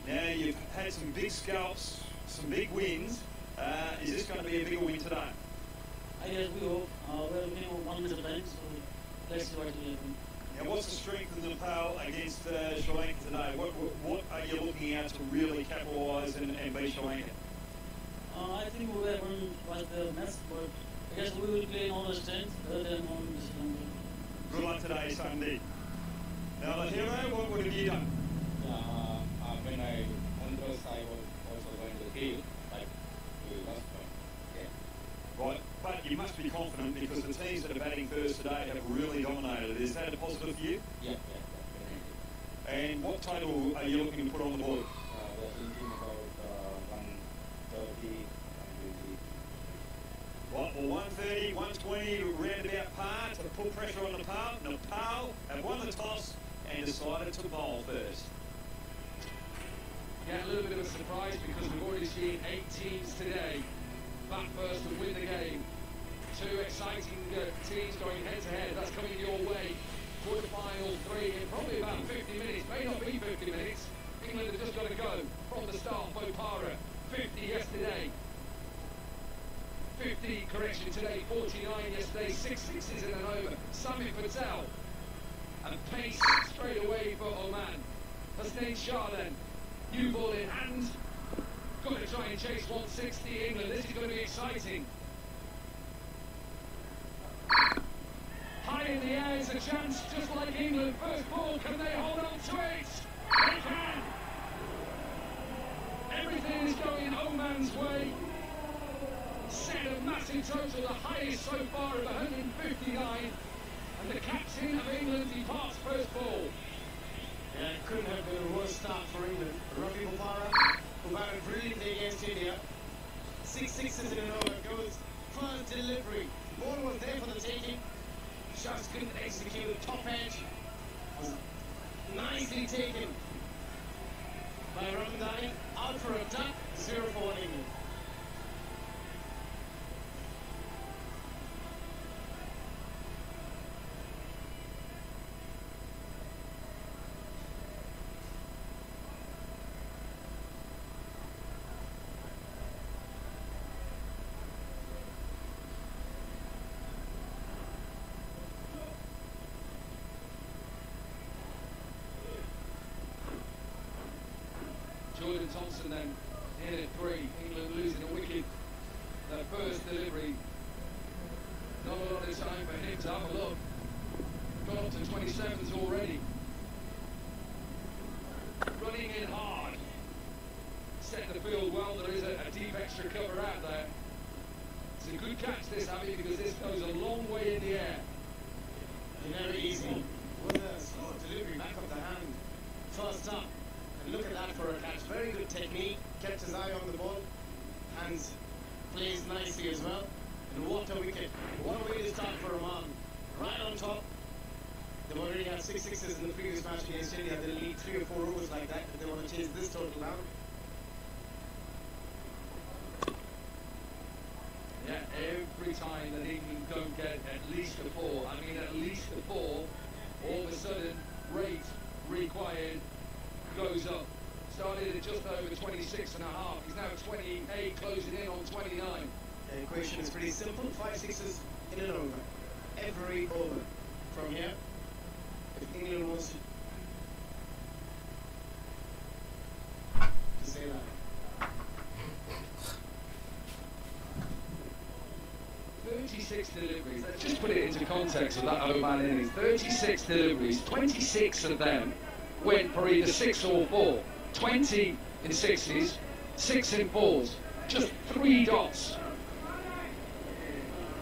C: Now, you've had some big scalps, some big wins. Is this going to be a bigger win today?
K: I guess we hope. We're looking at 1 minute of time, so let's see what will happen.
C: Now, what's the strength of Nepal against Sri Lanka today? What are you looking at to really capitalise and beat Sri Lanka?
K: I think we were going to watch the match, but I guess we will play on the strength rather than on this one.
C: Good luck today, Sandeep. Now, the hero, what have you done?
E: When I won toss, I was also going to field, but we lost one. Yeah.
C: Right, but you must be confident because the teams that are batting first today have really dominated. Is that a positive for you?
E: Yeah.
C: And what total are you looking to put on the board?
E: We're thinking about 130, 120.
C: Well, 130, 120, roundabout par to put pressure on Nepal. Nepal have won the toss and decided to bowl first.
I: Yeah, a little bit of a surprise because we've already seen 8 teams today bat first and win the game. 2 exciting teams going head-to-head. That's coming your way. Quarter-final 3 in probably about 50 minutes. May not be 50 minutes. England have just got to go from the start. Bopara, 50 yesterday. 50, correction, today. 49 yesterday. 6 sixes in an over. Sami Patel. And pace straight away for Oman. Hasnain Shah then. New ball in hand. Got to try and chase 160 England. This is going to be exciting. High in the air is a chance, just like England. First ball, can they hold on to it? They can. Everything is going Oman's way. Set a massive total, the highest so far of 159. And the captain of England departs first ball.
J: Yeah, it couldn't have been a worse start for England. Ravi Bopara, who batted brilliantly against India. 6 sixes in an over, goes first delivery. Ball was there for the taking. Shots couldn't execute. Top edge was nicely taken by Ramadani. Out for a duck, 0 for 1 England.
I: Jordan Thompson then in at 3. England losing a wicket. Their first delivery Not a lot of time for him to have a look. Got up to 27s already. Running in hard. Set the field well. There is a deep extra cover out there. It's a good catch this, Abby, because this goes a long way in the air.
J: Never easy. Was a slow delivery back of the hand. First up. And look at that for a catch. Very good technique. Kept his eye on the ball. Hands plays nicely as well. And what a wicket. What a way to start for Oman. Right on top. They've already had 6 sixes in the previous match against India. They'll need 3 or 4 overs like that if they want to chase this total down.
I: Yeah, every time that England don't get at least a 4, I mean at least a 4, all of a sudden rate required goes up. Started at just over 26 and a half. He's now 28, closing in on 29.
J: The equation is pretty simple. 5 sixes in and over. Every over. From here, if England wants to say that.
I: 36 deliveries. Let's just put it into context of that Oman innings. 36 deliveries. 26 of them went for either 6 or 4. 20 in 60s, 6 in 4s. Just 3 dots.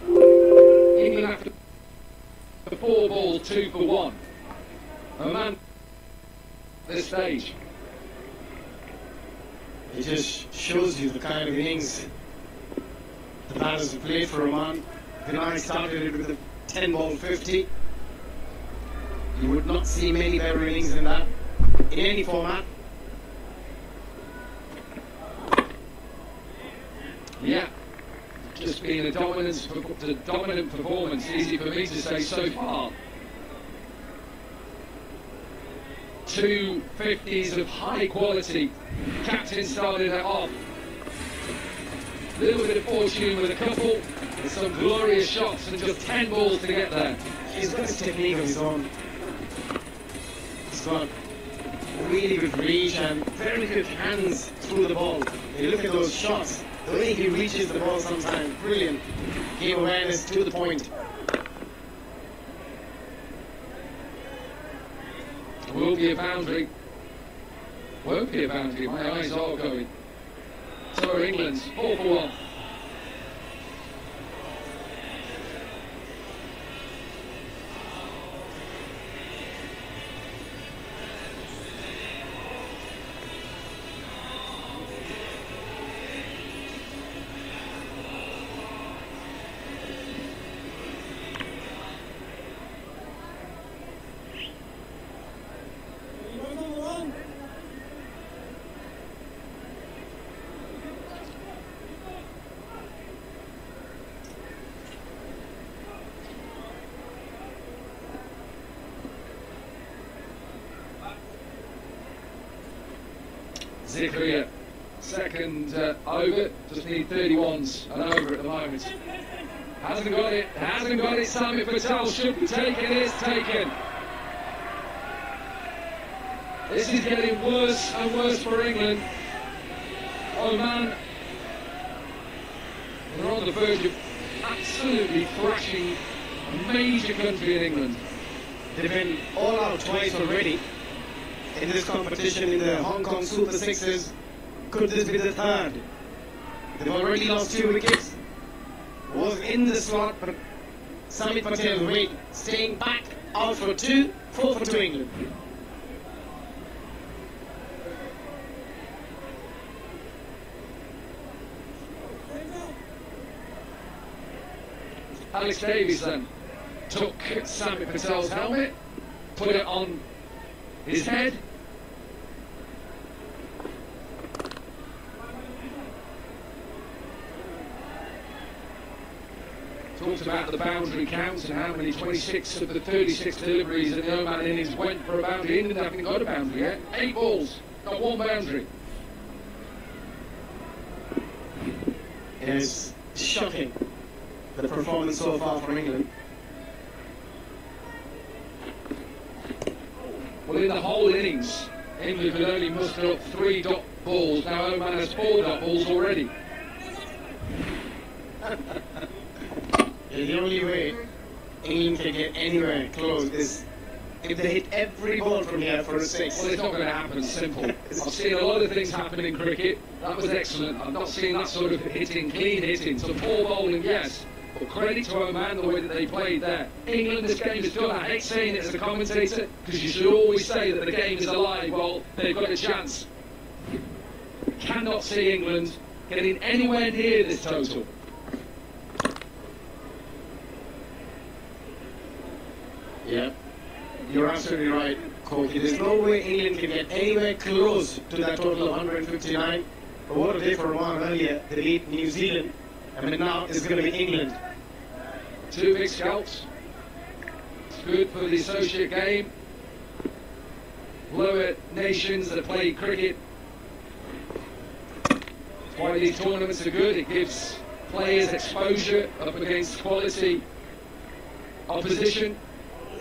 I: England after 4 balls, 2 for 1. Oman this stage.
J: It just shows you the kind of innings the batters have played for Oman. Vinay started it with a 10-ball 50. You would not see many better innings than that in any format.
I: Yeah, just been a dominant performance, easy for me to say so far. 2 50s of high quality. Captain started it off. A little bit of fortune with a couple, and some glorious shots, and just 10 balls to get there.
J: He's got his technique of his own. He's got really good reach and very good hands through the ball. You look at those shots, the way he reaches the ball sometimes, brilliant. Game awareness to the point.
I: Will be a boundary. Won't be a boundary. My eyes are going. So are England's 4 for 1. Zikria, second over, just need 31s and over at the moment. Hasn't got it, Sami Patel should be taken, is taken. This is getting worse and worse for England. Oman, they're on the verge of absolutely thrashing a major country in England.
J: They've been all out twice already in this competition in the Hong Kong Super Sixes. Could this be the third? They've already lost 2 wickets. Was in the slot, but Sami Patel wait, staying back, out for 2, 4 for 2 England.
I: Alex Davies then took Sami Patel's helmet, put it on his head. Talked about the boundary counts and how many 26 of the 36 deliveries in the Oman innings went for a boundary. England haven't got a boundary yet. 8 balls, not 1 boundary.
J: It's shocking, the performance so far from England.
I: Well, in the whole innings, England had only mustered up 3 dot balls. Now Oman has 4 dot balls already.
J: It the only way England can get anywhere close is if they hit every ball from here for a 6.
I: Well, it's not going to happen, simple. I've seen a lot of things happen in cricket. That was excellent. I've not seen that sort of hitting, clean hitting. So poor bowling, yes. But credit to Oman, the way that they played there. England, this game is done. I hate saying it as a commentator, because you should always say that the game is alive. Well, they've got a chance. Cannot see England getting anywhere near this total.
J: Yeah, you're absolutely right, Corky. There's no way England can get anywhere close to that total of 159. But what a day for Oman earlier. They beat New Zealand. I mean, now it's going to be England.
I: 2 big scalps. It's good for the associate game. Lower nations that play cricket. That's why these tournaments are good. It gives players exposure up against quality opposition.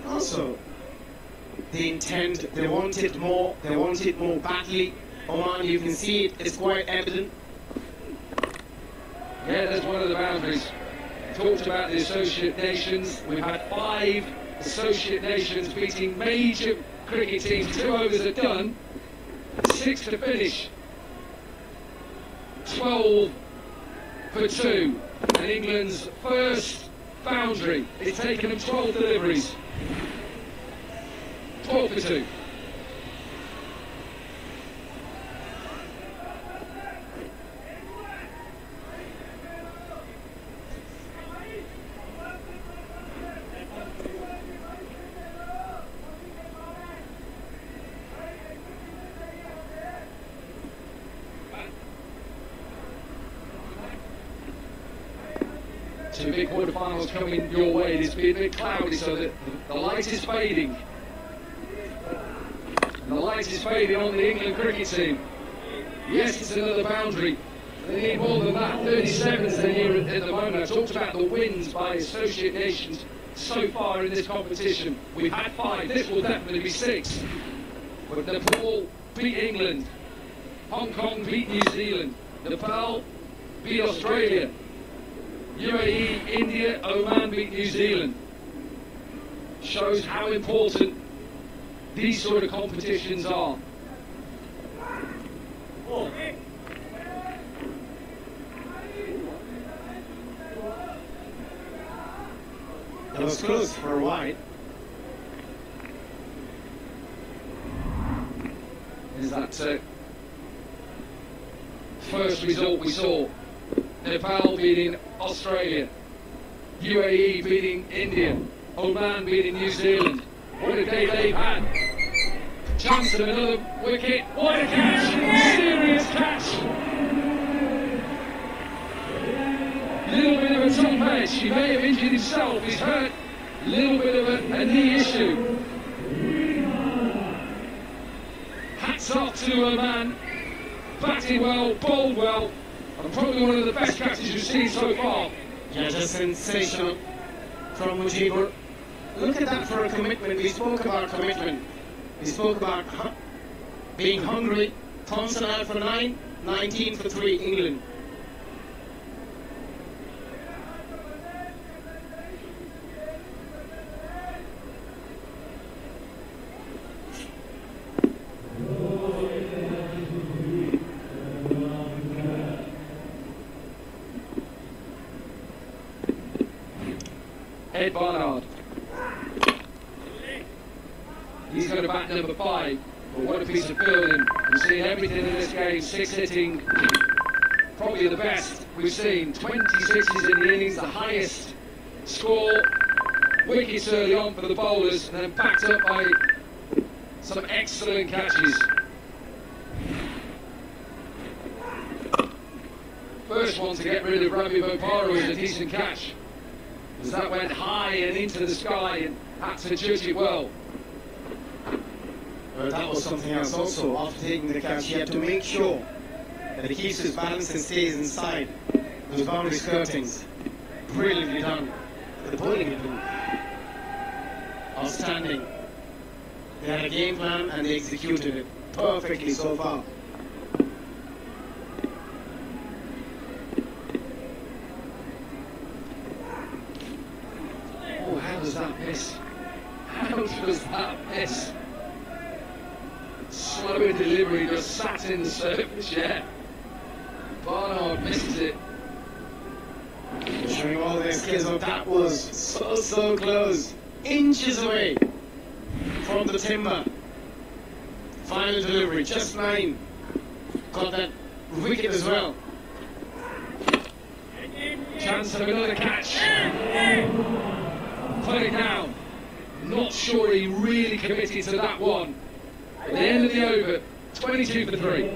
J: Also, the intent, they want it more badly. Oman, you can see it, it's quite evident.
I: Yeah, that's one of the boundaries. Talked about the associate nations. We've had 5 associate nations beating major cricket teams. 2 overs are done, 6 to finish. 12 for 2. And England's first boundary. It's taken them 12 deliveries. 12 for 2. Two big quarterfinals coming your way. It's been a bit cloudy, so that the light is fading. And the light is fading on the England cricket team. Yes, it's another boundary. They need more than that. 37's the year at the moment. I talked about the wins by associate nations so far in this competition. We've had 5. This will definitely be 6. But Nepal beat England. Hong Kong beat New Zealand. Nepal beat Australia. UAE, India, Oman beat New Zealand. Shows how important these sort of competitions are.
J: That was close for a wide.
I: Is that first result we saw? Nepal beating Australia, UAE beating India, Oman beating New Zealand. What a day they've had. Chance of another wicket. What a catch! Serious catch! Little bit of a top edge. He may have injured himself. He's hurt. Little bit of a knee issue. Hats off to Oman. Batted well, bowled well. And probably one of the best catches you've seen so far.
J: Yeah, just sensational from Mujibur. Look at that for a commitment. We spoke about commitment. We spoke about being hungry. Thompson out for 9, 19 for 3, England.
I: Ed Barnard. He's going to bat number 5. But what a piece of fielding. We've seen everything in this game. 6 hitting. Probably the best we've seen. 26s in the innings, the highest score. Wickets early on for the bowlers, and then backed up by some excellent catches. First one to get rid of Ravi Bopara was a decent catch, as that went high and into the sky and had to judge it well.
J: That was something else also. After taking the catch, he had to make sure that he keeps his balance and stays inside those boundary skirtings. Brilliantly done. The bowling had been outstanding. They had a game plan and they executed it perfectly so far.
I: this. Slower delivery, just sat in the surface, yeah. Barnard misses it.
J: Showing all their skills, but that was so close. Inches away from the timber. Final delivery, just 9. Got that wicket as well.
I: Chance of another catch. Put it down. Not sure he really committed to that one. At the end of the over, 22 for 3.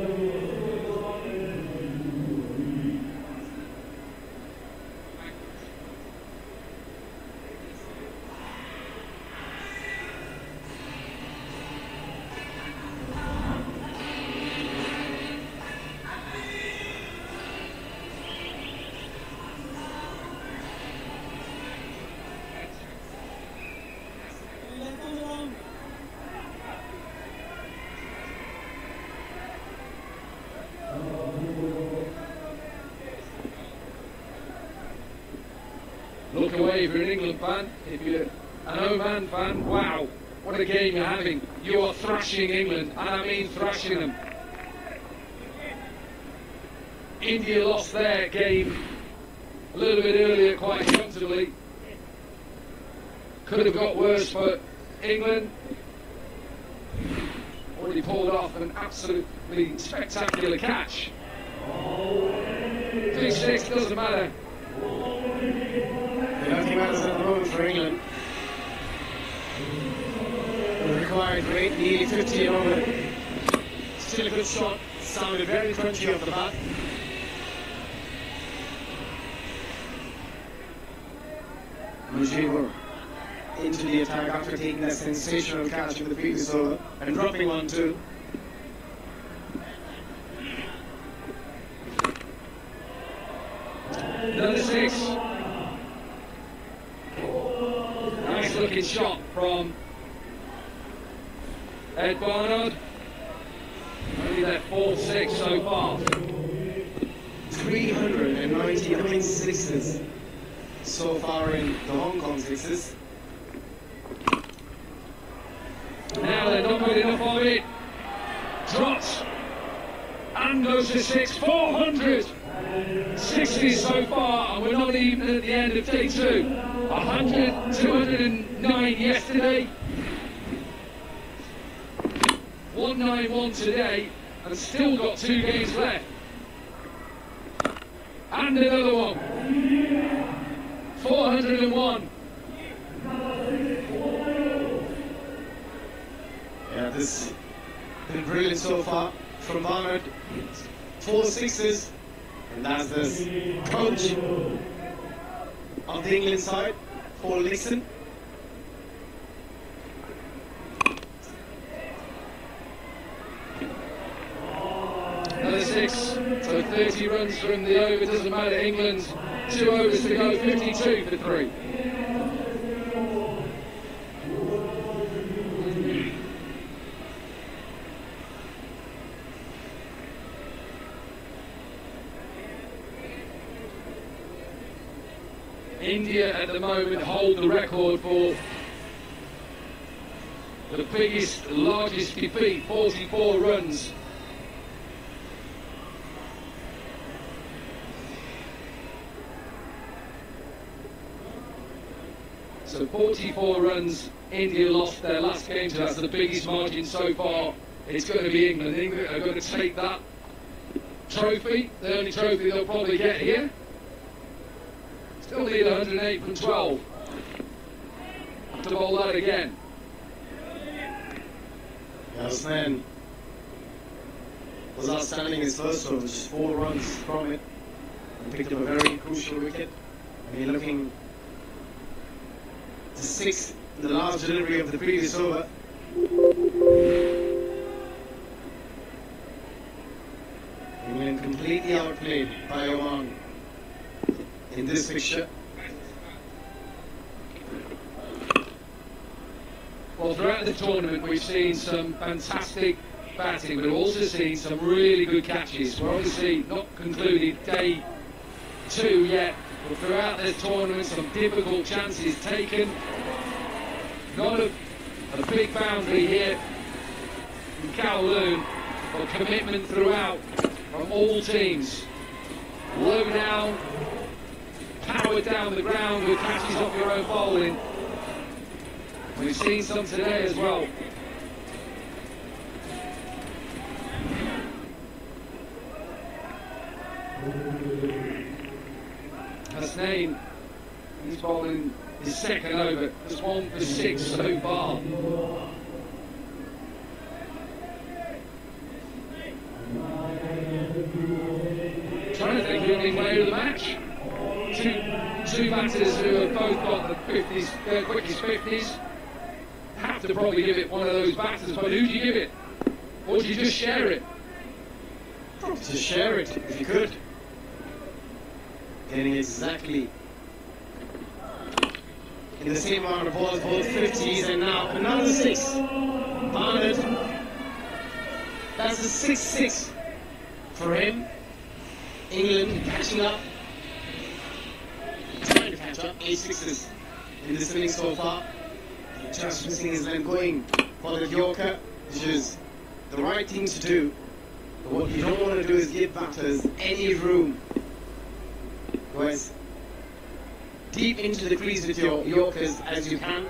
I: Look away if you're an England fan. If you're an Oman fan, wow, what a game you're having. You are thrashing England, and I mean thrashing them. India lost their game a little bit earlier, quite comfortably. Could have got worse for England. Already pulled off an absolutely spectacular catch. 3-6, doesn't matter.
J: Nothing matters at the moment for England. The required rate, nearly 50 over. Still a good shot, sounded very crunchy off the bat. Mujibur into the attack after taking that sensational catch in the previous over and dropping one too.
I: Another 6. Nice looking shot from Ed Barnard. Only their 4th 6 so far.
J: 399 sixes so far in the Hong Kong sixes.
I: Now they're not good enough of it. Drops and goes to 6. 400 60s so far, and we're not even at the end of day 2. 100, 209 yesterday. 191 today, and still got 2 games left. And another one. 401.
J: Yeah, this has been brilliant so far from Barnard. 4 6s, and that's the coach of the England side, Paul Nixon.
I: Another 6, so 30 runs from the over, doesn't matter. England, 2 overs to go, 52 for 3. India at the moment hold the record for the biggest, largest defeat, 44 runs. So 44 runs, India lost their last game, so that's the biggest margin so far. It's going to be England. England are going to take that trophy, the only trophy they'll probably get here. Still need 108 from 12. Have to bowl that again.
J: Yasmin was outstanding his first over, just 4 runs from it, and picked up a very crucial wicket. I mean, looking to 6th, the last delivery of the previous over. England completely outplayed by Oman in this fixture.
I: Well, throughout the tournament we've seen some fantastic batting, but we've also seen some really good catches. We're obviously not concluded day 2 yet, but throughout the tournament some difficult chances taken. Not a A big boundary here in Kowloon, but commitment throughout from all teams. Low down, powered down the ground with catches off your own bowling. We've seen some today as well. Hasnain, he's bowling his second over, just 1 for 6 so far. Trying to think who the player of the match. Two batters who have both got the 50s, quickest 50s. Have to probably give it one of those batters, but who do you give it? Or do you just share it?
J: Probably just share it if you could. Getting exactly in the same amount of balls, both 50s, and now another 6. Barnett. That's a 6-6 for him. England catching up. Trying to catch up. 8 6s in this inning so far. Just missing his length, going for the Yorker, which is the right thing to do. But what you don't want to do is give batters any room. Go as deep into the crease with your Yorkers as you can.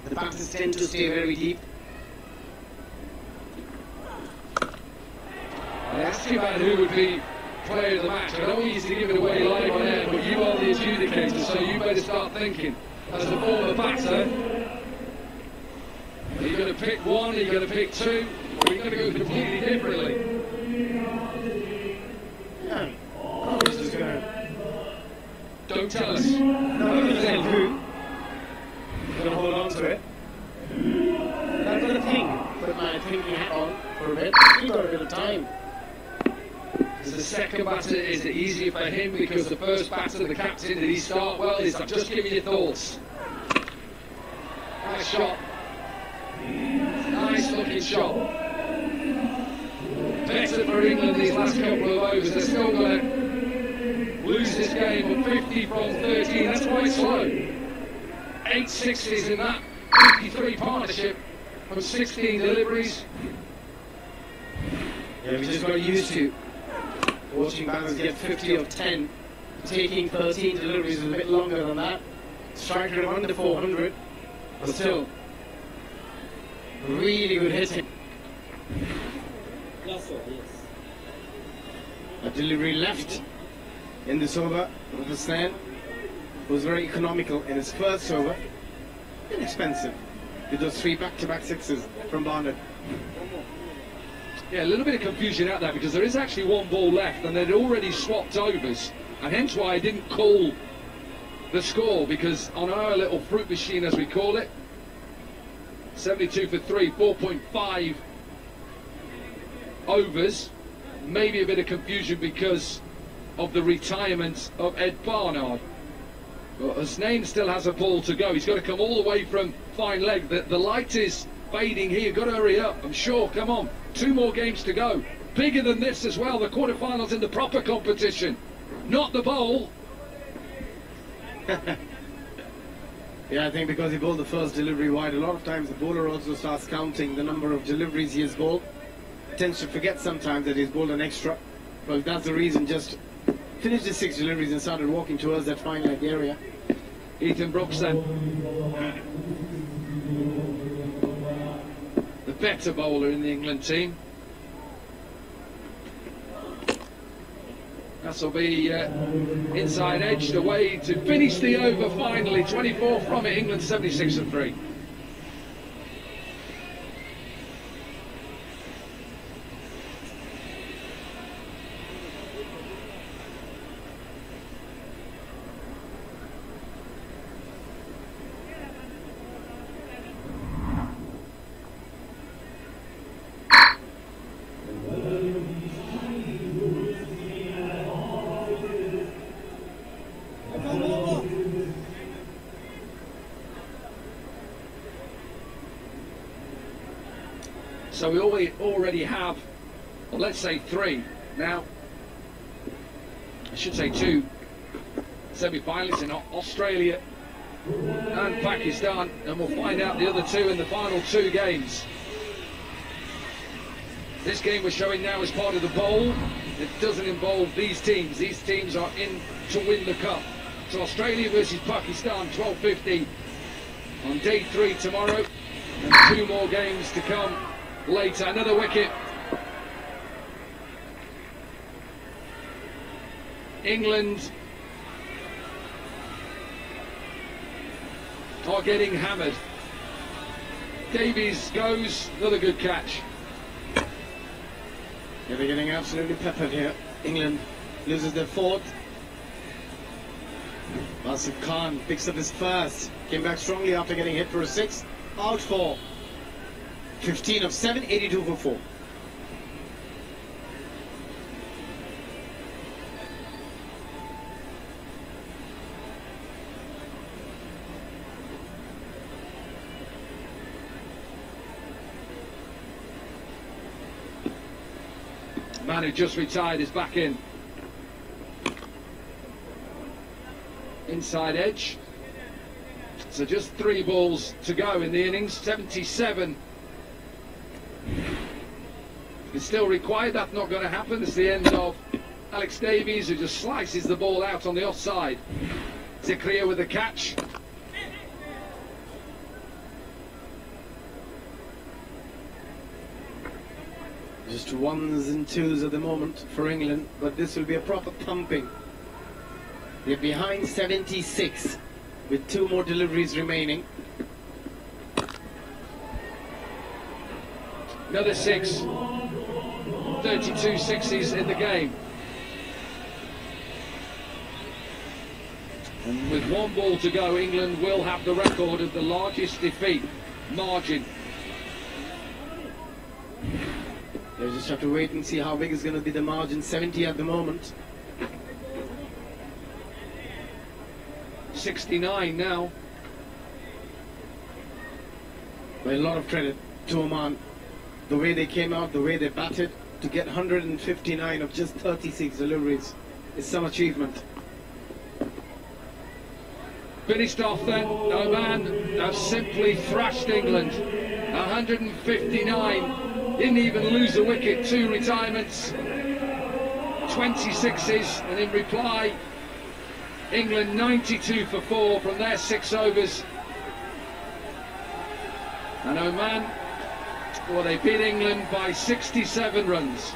J: The batters tend to stay very deep.
I: I asked you about who would be player of the match. I don't want you to give it away live on air, but you are the adjudicator, so you better start thinking. As a former batter, are you going to pick one, are you going to pick two, or are you going to go completely differently?
J: Yeah, I'm just going to...
I: Don't tell us.
J: No, I'm going to tell who. I'm going to hold on to it. I'm going to think, put my thinking hat on for a bit. We've got a bit of time.
I: As the second batter, is it easier for him because the first batter, the captain, did he start well? Is that just give me your thoughts? Nice shot. Nice looking shot. Better for England these last couple of overs. They're still going to lose this game, but 50 from 13, that's quite slow. 8 6s in that 53 partnership from 16 deliveries.
J: Yeah, we just got used to watching batters get 50 of 10, taking 13 deliveries is a bit longer than that. Strike rate of under 400, but still really good hitting. A delivery left in this over of Hasnain was very economical in his first over. Inexpensive with those 3 back-to-back 6s from Barnett.
I: Yeah, a little bit of confusion out there because there is actually 1 ball left and they'd already swapped overs, and hence why I didn't call the score, because on our little fruit machine, as we call it, 72 for 3, 4.5 overs, maybe a bit of confusion because of the retirement of Ed Barnard. But Hasnain still has a ball to go. He's got to come all the way from fine leg. The light is fading here. Got to hurry up, I'm sure. Come on. 2 more games to go. Bigger than this as well, the quarterfinals in the proper competition, not the bowl.
J: Yeah, I think because he bowled the first delivery wide, a lot of times the bowler also starts counting the number of deliveries he has bowled. Tends to forget sometimes that he's bowled an extra. But that's the reason, just finished the 6 deliveries and started walking towards that fine leg area.
I: Ethan Brooks then, the better bowler in the England team. That'll be inside edged away to finish the over finally. 24 from it, England 76 and 3. So we already have, well, let's say 3 now. I should say 2 semi-finalists in Australia and Pakistan, and we'll find out the other two in the final two games. This game we're showing now is part of the bowl. It doesn't involve these teams. These teams are in to win the cup. So Australia versus Pakistan, 12:50 on day 3 tomorrow, and 2 more games to come later. Another wicket. England are getting hammered. Davies goes, another good catch.
J: Yeah, they're getting absolutely peppered here. England loses their 4th. Asif Khan picks up his 1st. Came back strongly after getting hit for a 6th. Out for 15 of 7, 82 for 4.
I: Man who just retired is back in. Inside edge. So just 3 balls to go in the innings. 77 is still required. That's not going to happen. It's the end of Alex Davies, who just slices the ball out on the offside. Zikria with the catch.
J: Just 1s and 2s at the moment for England, but this will be a proper pumping. They're behind 76 with 2 more deliveries remaining.
I: Another 6. 32 sixes in the game. And with 1 ball to go, England will have the record of the largest defeat margin.
J: They just have to wait and see how big is going to be the margin. 70 at the moment.
I: 69 now.
J: But a lot of credit to Oman. The way they came out, the way they batted, to get 159 of just 36 deliveries is some achievement.
I: Finished off then. Oman have simply thrashed England. 159. Didn't even lose a wicket. 2 retirements. 26s, and in reply, England 92 for 4 from their 6 overs. And Oman, well, they beat England by 67 runs.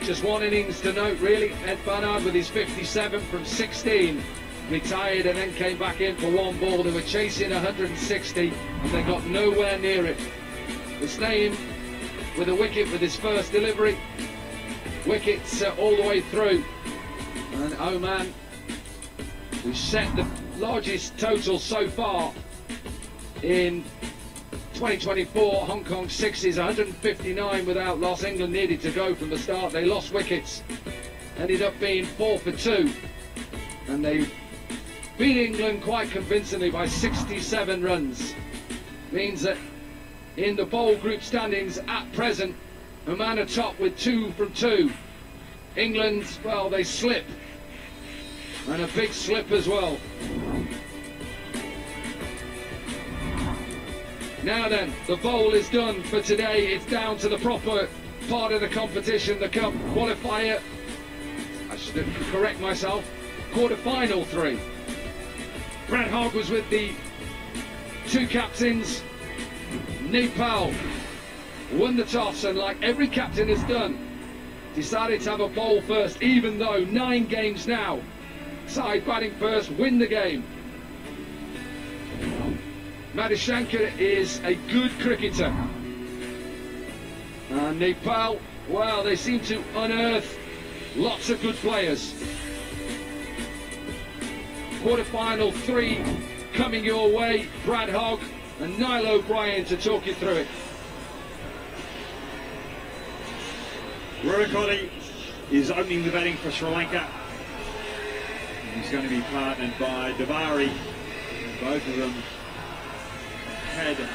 I: Just 1 innings to note, really. Ed Barnard with his 57 from 16, retired and then came back in for 1 ball. They were chasing 160 and they got nowhere near it. Hussain with a wicket with his first delivery. Wickets all the way through. And Oman, who set the largest total so far in 2024, Hong Kong 6s, 159 without loss. England needed to go from the start. They lost wickets, ended up being 4 for 2, and they beat England quite convincingly by 67 runs. Means that in the bowl group standings at present, Oman are top with 2 from 2. England, well, they slip, and a big slip as well. Now then, the bowl is done for today. It's down to the proper part of the competition, the cup qualifier. I should correct myself. Quarter-final 3. Brad Hogg was with the 2 captains. Nepal won the toss, and like every captain has done, decided to have a bowl first, even though 9 games now. Side batting first, win the game. Madhushankar is a good cricketer. And Nepal, well, they seem to unearth lots of good players. quarter-final 3 coming your way. Brad Hogg and Niall O'Brien to talk you through it.
C: Rurakoti is opening the batting for Sri Lanka. He's going to be partnered by Davari. And both of them had a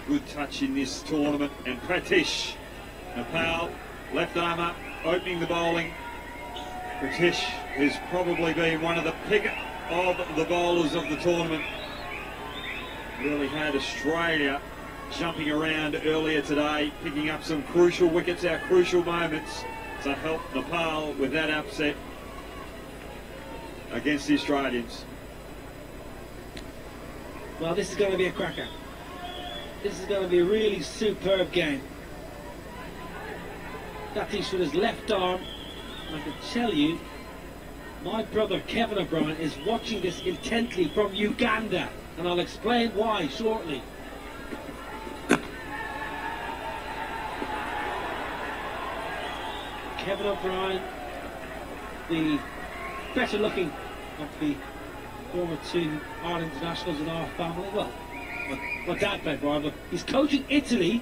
C: good touch in this tournament. And Pratish, Nepal, left arm up, opening the bowling. Pratish has probably been one of the pick of the bowlers of the tournament. Really had Australia jumping around earlier today, picking up some crucial wickets, our crucial moments to help Nepal with that upset against the Australians.
D: Well, this is going to be a cracker. This is going to be a really superb game. Satish with his left arm. I can tell you, my brother Kevin O'Brien is watching this intently from Uganda, and I'll explain why shortly. Kevin O'Brien, the better looking of the former 2 Ireland internationals in our family. Well, my dad played Brian, but he's coaching Italy.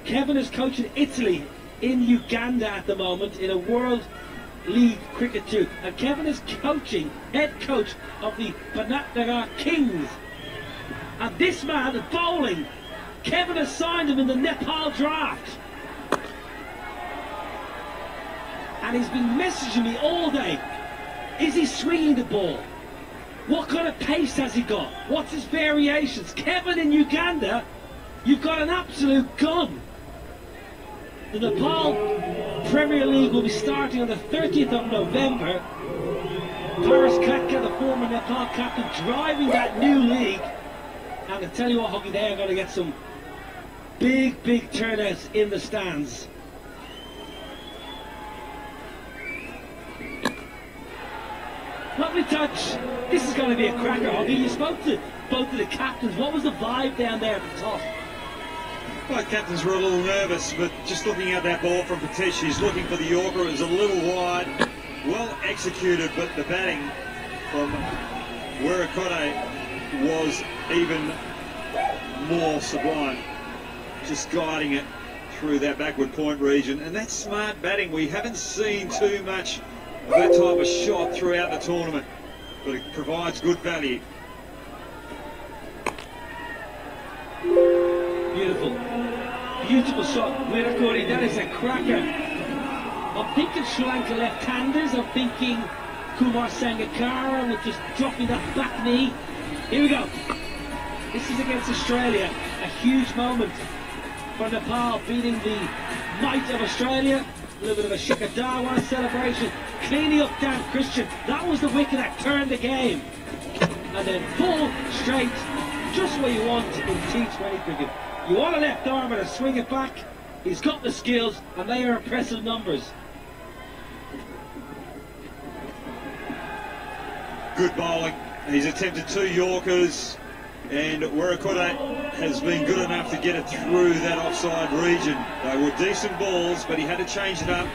D: Kevin is coaching Italy in Uganda at the moment in a World League Cricket 2. And Kevin is coaching, head coach of the Banatnagar Kings. And this man is bowling. Kevin has signed him in the Nepal draft. And he's been messaging me all day. Is he swinging the ball? What kind of pace has he got? What's his variations? Kevin in Uganda, you've got an absolute gun. The Nepal Premier League will be starting on the 30th of November. Paris Katka, the former Nepal captain, driving that new league. And I tell you what, Hoggy, they are going to get some big turnouts in the stands. Lovely touch. This is going to be a cracker, Hoggy. You spoke to both of the captains. What was the vibe down there at the top?
C: Both captains were a little nervous, but just looking at that ball from Patish, he's looking for the Yorker. It was a little wide, well executed, but the batting from Rurakoti was even more sublime, just guiding it through that backward point region. And that's smart batting. We haven't seen too much of that type of shot throughout the tournament, but it provides good value.
D: Beautiful shot, Rurakoti. That is a cracker. I'm thinking Sri Lanka left-handers. I'm thinking Kumar Sangakkara with just dropping that back knee. Here we go. This is against Australia. A huge moment for Nepal, beating the might of Australia. A little bit of a Shikhar Dhawan celebration. Cleaning up Dan Christian. That was the wicket that turned the game. And then full straight, just what you want in T20 cricket. You want a left armer to swing it back. He's got the skills, and they are impressive numbers.
C: Good bowling. He's attempted 2 Yorkers, and Rurakoti has been good enough to get it through that offside region. They were decent balls, but he had to change it up,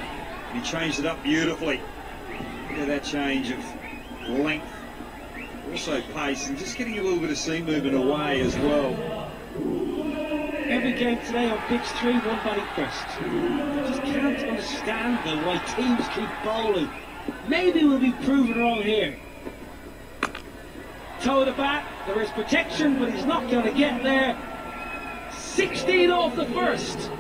C: and he changed it up beautifully. Look at that change of length, also pace, and just getting a little bit of seam movement away as well.
D: Every game today on pitch 3 won batting first. I just can't understand though why teams keep bowling. Maybe we'll be proven wrong here. Toe the bat, there is protection, but he's not going to get there. 16 off the first.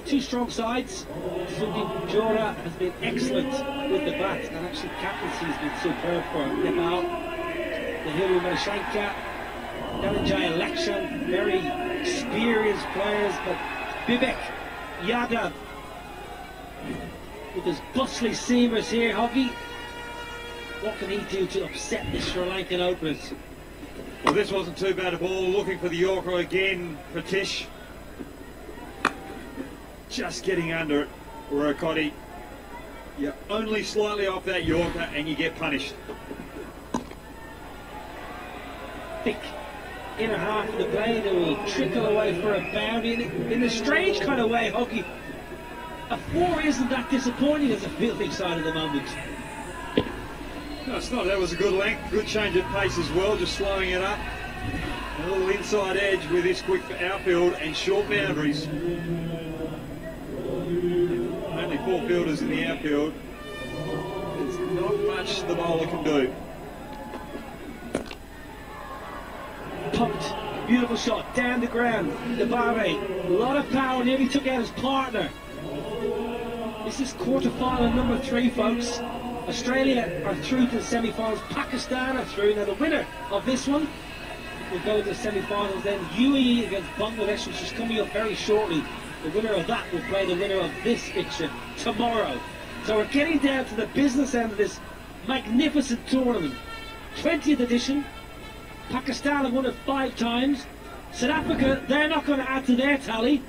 D: Two strong sides. Sudeep Jora has been excellent with the bat, and actually captaincy has been superb for Nepal. The Hiru Manishanka Dhananjay Lakshan, very experienced players, but Vivek Yadav with his bustly seamers here, Hoggy. What can he do to upset the Sri Lankan openers?
C: Well, this wasn't too bad a ball. Looking for the Yorker again, Pratish. Just getting under it, Rakoti. You're only slightly off that Yorker and you get punished.
D: Thick inner half of the blade, it will trickle away for a boundary in a strange kind of way, Hoggy. A 4 isn't that disappointing as a fielding side at the moment.
C: No, it's not. That was a good length, good change of pace as well, just slowing it up. A little inside edge with this quick outfield and short boundaries. Only 4 fielders in the outfield. There's not much the bowler can do.
D: Pumped, beautiful shot, down the ground, Devare, a lot of power, nearly took out his partner. This is quarter-final number 3, folks. Australia are through to the semi-finals, Pakistan are through. Now the winner of this one will go to the semi-finals, then UAE against Bangladesh, which is coming up very shortly. The winner of that will play the winner of this fixture tomorrow. So we're getting down to the business end of this magnificent tournament. 20th edition. Pakistan have won it 5 times. South Africa, they're not going to add to their tally.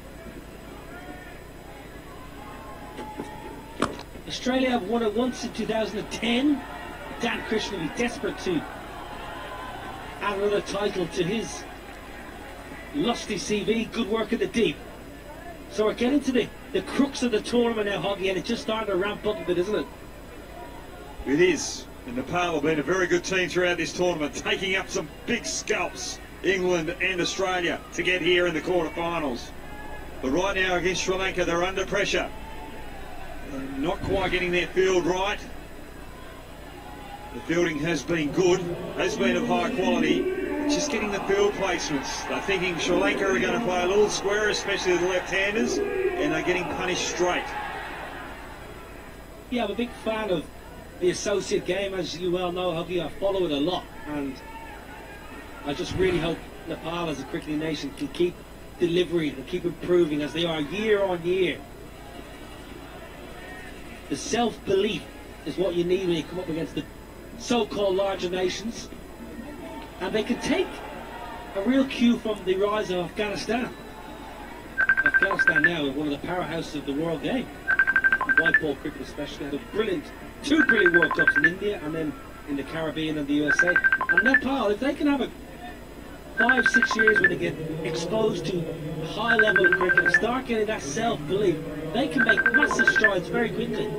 D: Australia have won it once in 2010. Dan Christian will be desperate to add another title to his lusty CV. Good work in the deep. So we're getting to the crux of the tournament now, Hoggy, and it's just starting to ramp up a bit, isn't it?
C: It is. And Nepal have been a very good team throughout this tournament, taking up some big scalps, England and Australia, to get here in the quarterfinals. But right now against Sri Lanka, they're under pressure. They're not quite getting their field right. The fielding has been good, has been of high quality. Just getting the field placements. They're thinking Sri Lanka are going to play a little square, especially the left-handers, and they're getting punished straight.
D: Yeah, I'm a big fan of the associate game, as you well know, Huggy. I follow it a lot, and I just really hope Nepal as a cricketing nation can keep delivering and keep improving as they are year on year. The self-belief is what you need when you come up against the so-called larger nations, and they can take a real cue from the rise of Afghanistan. Afghanistan now is one of the powerhouses of the world game, white ball cricket especially. Had a two brilliant World Cups in India and then in the Caribbean and the USA. And Nepal, if they can have a 5-6 years when they get exposed to high level of cricket and start getting that self-belief, they can make massive strides very quickly.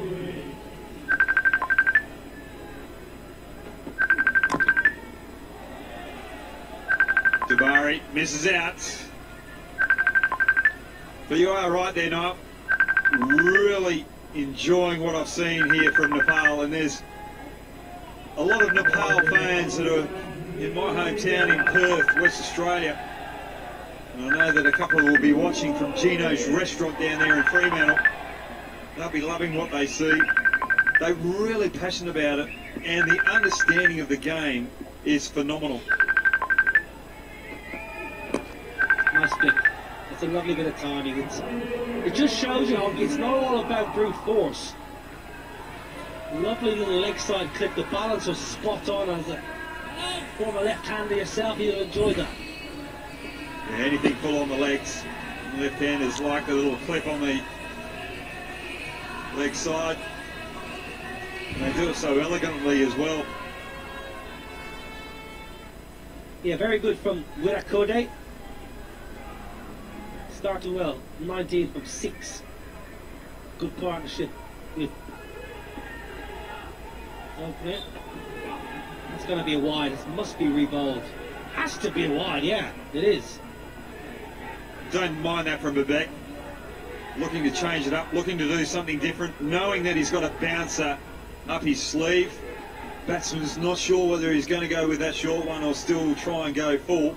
C: Jabari misses out. But you are right there, Noel. Really enjoying what I've seen here from Nepal, and there's a lot of Nepal fans that are in my hometown in Perth, West Australia. And I know that a couple will be watching from Gino's restaurant down there in Fremantle. They'll be loving what they see. They're really passionate about it, and the understanding of the game is phenomenal.
D: Nice flick. It's a lovely bit of timing. It just shows you how it's not all about brute force. Lovely little leg side clip. The balance was spot on. As a former left-hander yourself, you'll enjoy that.
C: Yeah, anything full on the legs. Left-handers like a little clip on the leg side. And they do it so elegantly as well.
D: Yeah, very good from Wirakode. Started well, 19 from 6. Good partnership with okay. That's going to be a wide. It must be rebowled. Has to be a wide, yeah, it is.
C: Don't mind that from Vivek. Looking to change it up, looking to do something different, knowing that he's got a bouncer up his sleeve. Batsman's not sure whether he's going to go with that short one or still try and go full.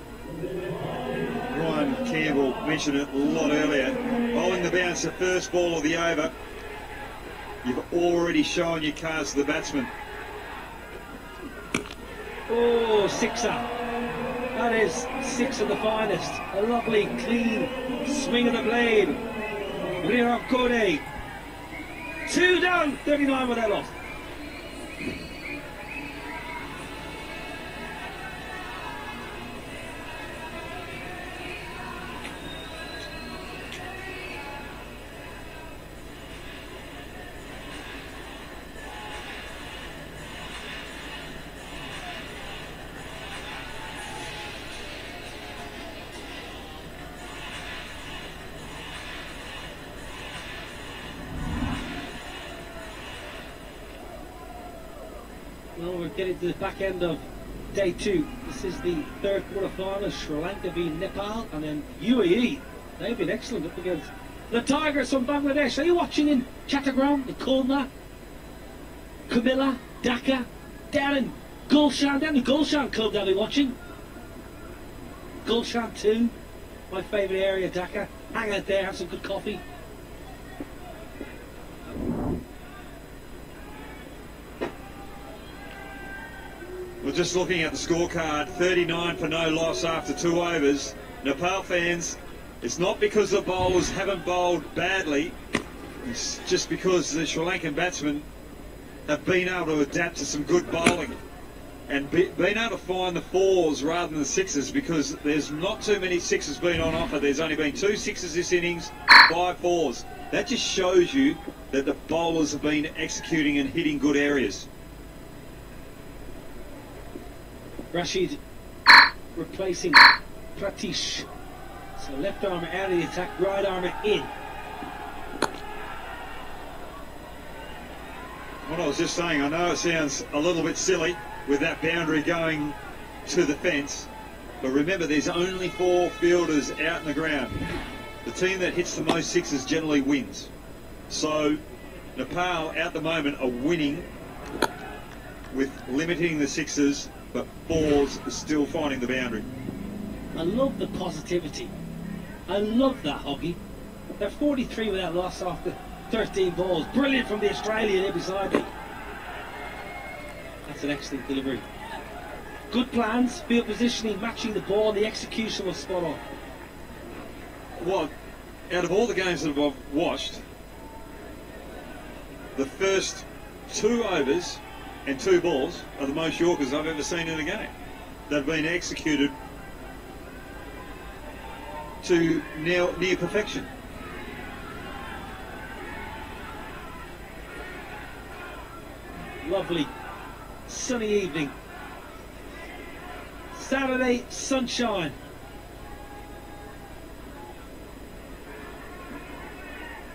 C: Ryan Campbell mentioned it a lot earlier. Bowling the bouncer first ball of the over. You've already shown your cards to the batsman.
D: Oh, sixer. That is 6 of the finest. A lovely, clean swing of the blade. Riram Kode. 2 down, 39 with that loss. Well, we're getting to the back end of day 2. This is the third quarter-final. Sri Lanka v Nepal, and then UAE. They've been excellent up against the Tigers from Bangladesh. Are you watching in Chattogram, in Khulna, Kumilla, Dhaka, down in Gulshan, down the Gulshan Club they'll be watching. Gulshan 2, my favourite area, Dhaka. Hang out there, have some good coffee.
C: Well, just looking at the scorecard, 39 for no loss after 2 overs. Nepal fans, it's not because the bowlers haven't bowled badly, it's just because the Sri Lankan batsmen have been able to adapt to some good bowling and been able to find the 4s rather than the 6s, because there's not too many 6s being on offer. There's only been 2 6s this innings, 5 4s. That just shows you that the bowlers have been executing and hitting good areas.
D: Rashid replacing Pratish. So left armour out of the attack, right armour in.
C: What I was just saying, I know it sounds a little bit silly with that boundary going to the fence, but remember there's only 4 fielders out in the ground. The team that hits the most 6s generally wins. So Nepal at the moment are winning with limiting the 6s, but 4s are still finding the boundary.
D: I love the positivity. I love that, Hoggy. They're 43 without loss after 13 balls. Brilliant from the Australian here beside me. That's an excellent delivery. Good plans, field positioning, matching the ball, and the execution was spot on.
C: Well, out of all the games that I've watched, the first 2 overs and 2 balls are the most Yorkers I've ever seen in a game. They've been executed to near perfection.
D: Lovely sunny evening. Saturday sunshine.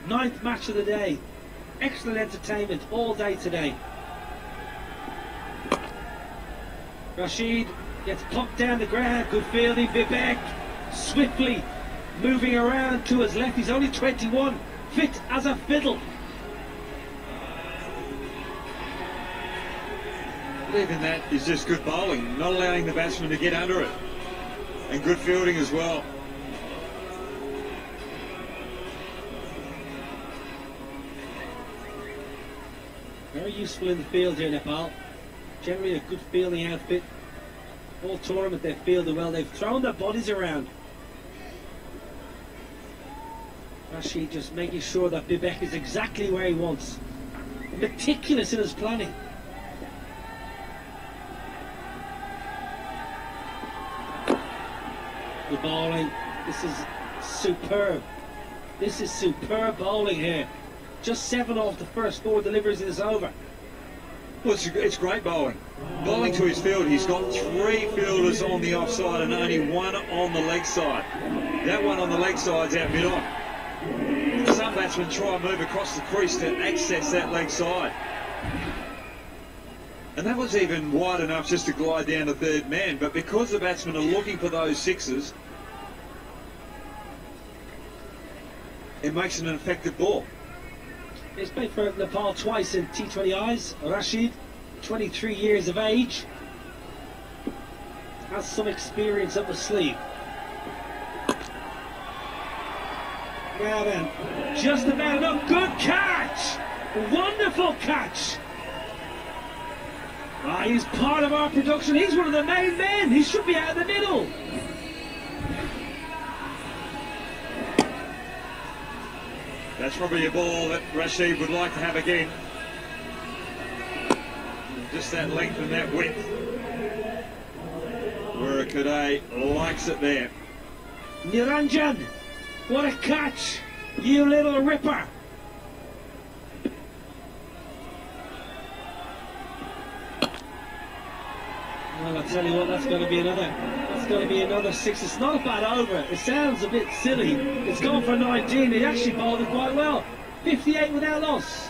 D: Ninth match of the day. Excellent entertainment all day today. Rashid gets pumped down the ground. Good fielding. Vivek swiftly moving around to his left. He's only 21. Fit as a fiddle.
C: Even that is just good bowling, not allowing the batsman to get under it. And good fielding as well.
D: Very useful in the field here, Nepal. Generally a good fielding outfit. All tournament they've fielded well. They've thrown their bodies around. Rashid just making sure that Vivek is exactly where he wants. Meticulous in his planning. The bowling. This is superb. This is superb bowling here. Just 7 off the first 4 deliveries and it's over.
C: Well, it's great bowling. Bowling to his field, he's got 3 fielders on the offside and only 1 on the leg side. That one on the leg side's out mid-on. Some batsmen try and move across the crease to access that leg side. And that was even wide enough just to glide down the 3rd man, but because the batsmen are looking for those 6s, it makes it an effective ball.
D: He's played for Nepal twice in T20Is. Rashid, 23 years of age, has some experience up the sleeve. Now then, just about enough. Good catch! Wonderful catch! He's part of our production. He's one of the main men. He should be out in the middle.
C: That's probably a ball that Rashid would like to have again. Just that length and that width. Wurakade likes it there.
D: Niranjan, what a catch, you little ripper. Well, I tell you what, that's going to be another six. It's not a bad over. It sounds a bit silly. It's gone for 19. He actually bowled it quite well. 58 without loss.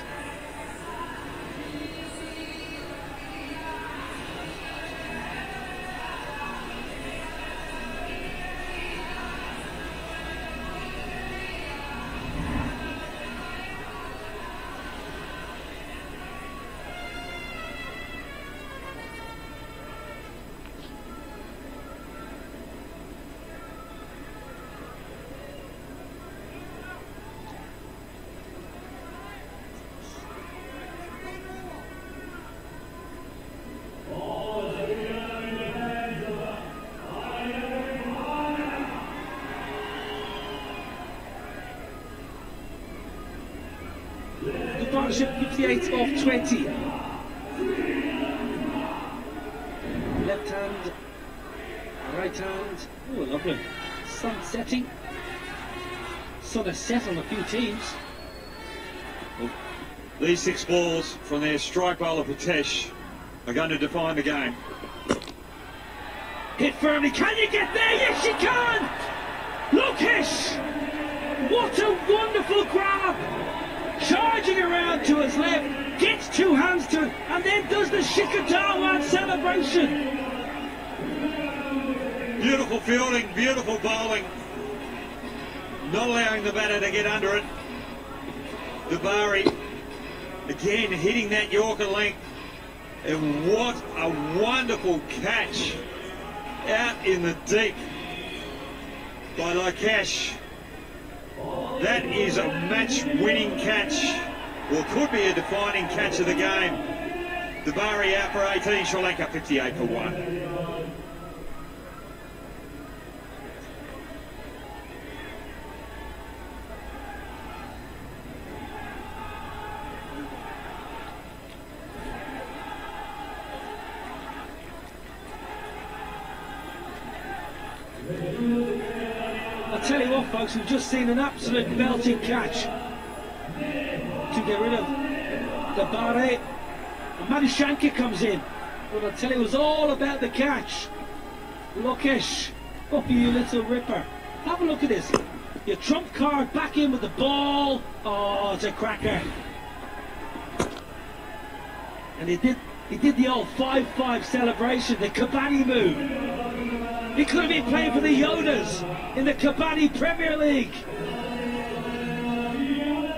D: Partnership 58 off 20. Left hand, right hand. Oh, lovely. Sun setting. Sun has set on a few teams.
C: Well, these 6 balls from their strike bowler Pritesh are going to define the game.
D: Hit firmly. Can you get there? Yes, you can! Lokesh! What a wonderful grab! Charging around to his left, gets 2 hands to it, and then does the Shikhar celebration.
C: Beautiful fielding, beautiful bowling. Not allowing the batter to get under it. Dubari again hitting that Yorker length. And what a wonderful catch out in the deep by Lokesh. That is a match-winning catch, or could be a defining catch of the game. Dubari out for 18, Sri Lanka 58 for 1.
D: I'll tell you what, folks, we've just seen an absolute belting catch to get rid of the Bare. And Manishanka comes in. But I'll tell you, it was all about the catch. Lokesh, up you little ripper. Have a look at this. Your trump card back in with the ball. Oh, it's a cracker. And he did the old 5-5 celebration, the Kabaddi move. He could have been playing for the Yodas in the Kabaddi Premier League.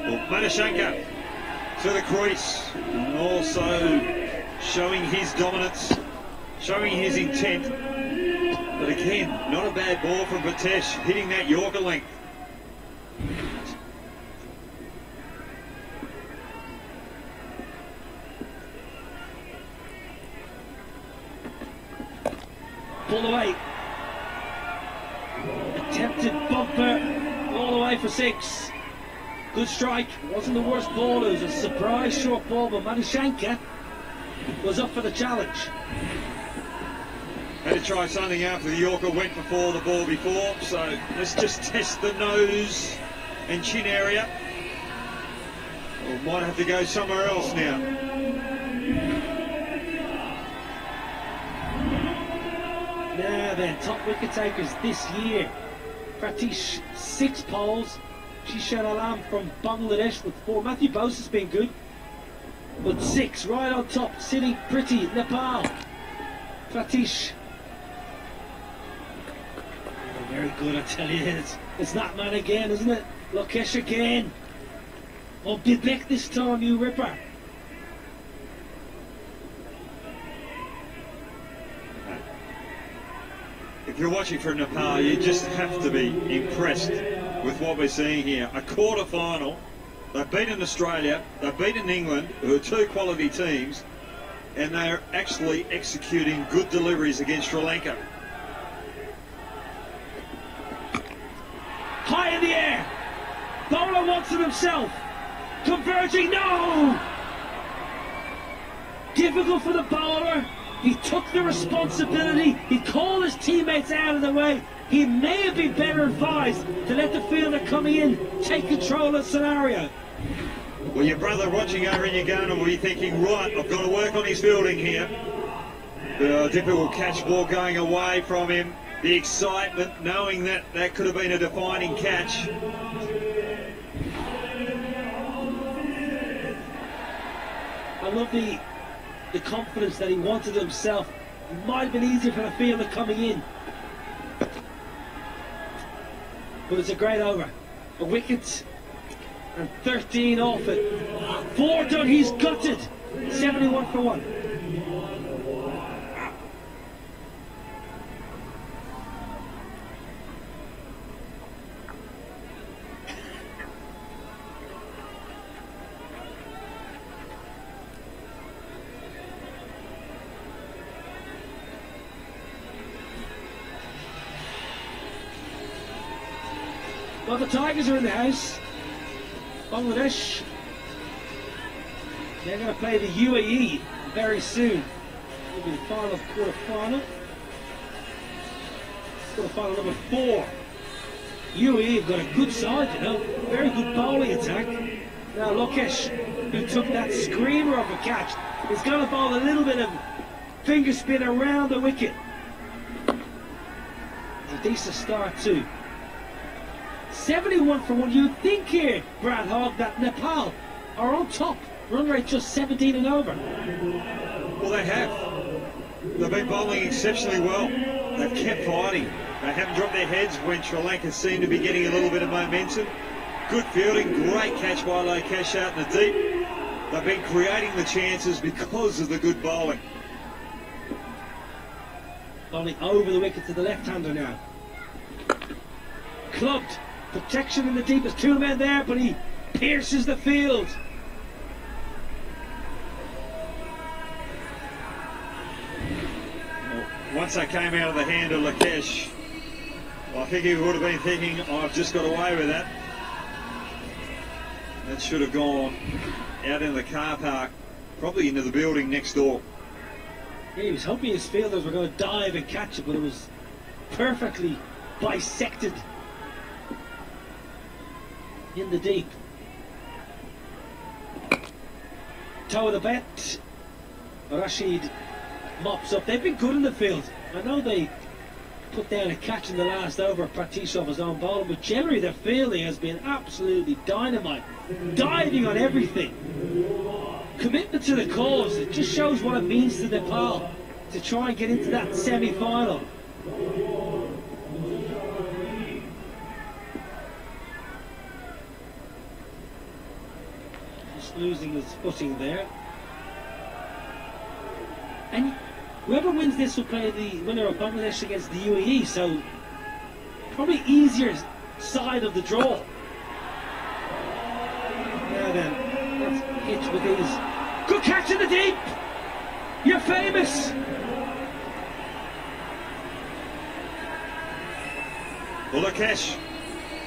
C: Well, Manishanka to the crease, and also showing his dominance, showing his intent. But again, not a bad ball from Pritesh, hitting that Yorker length.
D: Pulled away. Attempted bumper, all the way for 6. Good strike, wasn't the worst ball, it was a surprise short ball, but Manishanka was up for the challenge.
C: Had to try something after the Yorker went before the ball before, so let's just test the nose and chin area. Or might have to go somewhere else now.
D: Now then, top wicket takers this year. Pratish, 6 poles. Shishan Alam from Bangladesh with 4. Matthew Bose has been good, but 6 right on top, sitting pretty. Nepal. Pratish. Oh, very good, I tell you. It's that man again, isn't it? Lokesh again. Oh, Bibek this time, you ripper.
C: If you're watching from Nepal, you just have to be impressed with what we're seeing here. A quarter-final. They've beaten Australia, they've beaten England, who are 2 quality teams, and they're actually executing good deliveries against Sri Lanka.
D: High in the air. Bowler wants it himself. Converging, no! Difficult for the bowler. He took the responsibility. He called his teammates out of the way. He may have been better advised to let the fielder coming in take control of the scenario.
C: Well, your brother watching over in Uganda will be thinking, right, I've got to work on his fielding here. The difficult catch ball going away from him. The excitement, knowing that that could have been a defining catch.
D: I love the confidence that he wanted himself. It might have been easier for the fielder coming in. But it's a great over. A wicket and 13 off it. 4 done, he's gutted. 71 for 1. Well, the Tigers are in the house. Bangladesh. They're going to play the UAE very soon. It'll be the final quarter-final. Quarter-final number 4. UAE have got a good side, you know. Very good bowling attack. Now Lokesh, who took that screamer of a catch, is going to bowl a little bit of finger spin around the wicket. It's a decent start too. 71 for 1. You'd think here, Brad Hogg, that Nepal are on top. Run rate just 17 and over.
C: Well, they have. They've been bowling exceptionally well. They've kept fighting. They haven't dropped their heads when Sri Lanka seemed to be getting a little bit of momentum. Good fielding, great catch by Lokesh out in the deep. They've been creating the chances because of the good bowling.
D: Bowling over the wicket to the left-hander now. Clubbed. Protection in the deep. There's 2 men there, but he pierces the field.
C: Well, once they came out of the hand of Lokesh, I think he would have been thinking, oh, I've just got away with that. That should have gone out in the car park, probably into the building next door.
D: Yeah, he was hoping his fielders were going to dive and catch it, but it was perfectly bisected in the deep. Toe of the bat. Rashid mops up. They've been good in the field. I know they put down a catch in the last over. Pratishov's own ball, but generally their fielding has been absolutely dynamite. Diving on everything. Commitment to the cause. It just shows what it means to Nepal to try and get into that semi-final. Losing his footing there. And whoever wins this will play the winner of Bangladesh against the UAE, so probably easier side of the draw. Now then, let's hit with these. Good catch in the deep! You're famous!
C: Well, Lokesh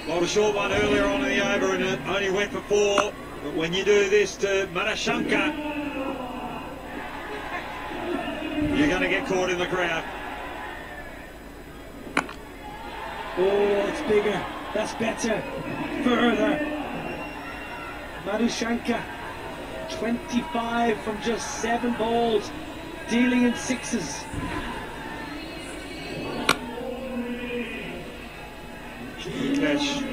C: bowled a short one earlier on in the over and it only went for 4. But when you do this to Marashanka, you're going to get caught in the crowd.
D: Oh, it's bigger. That's better. Further. Marashanka, 25 from just 7 balls, dealing in 6s.
C: Catch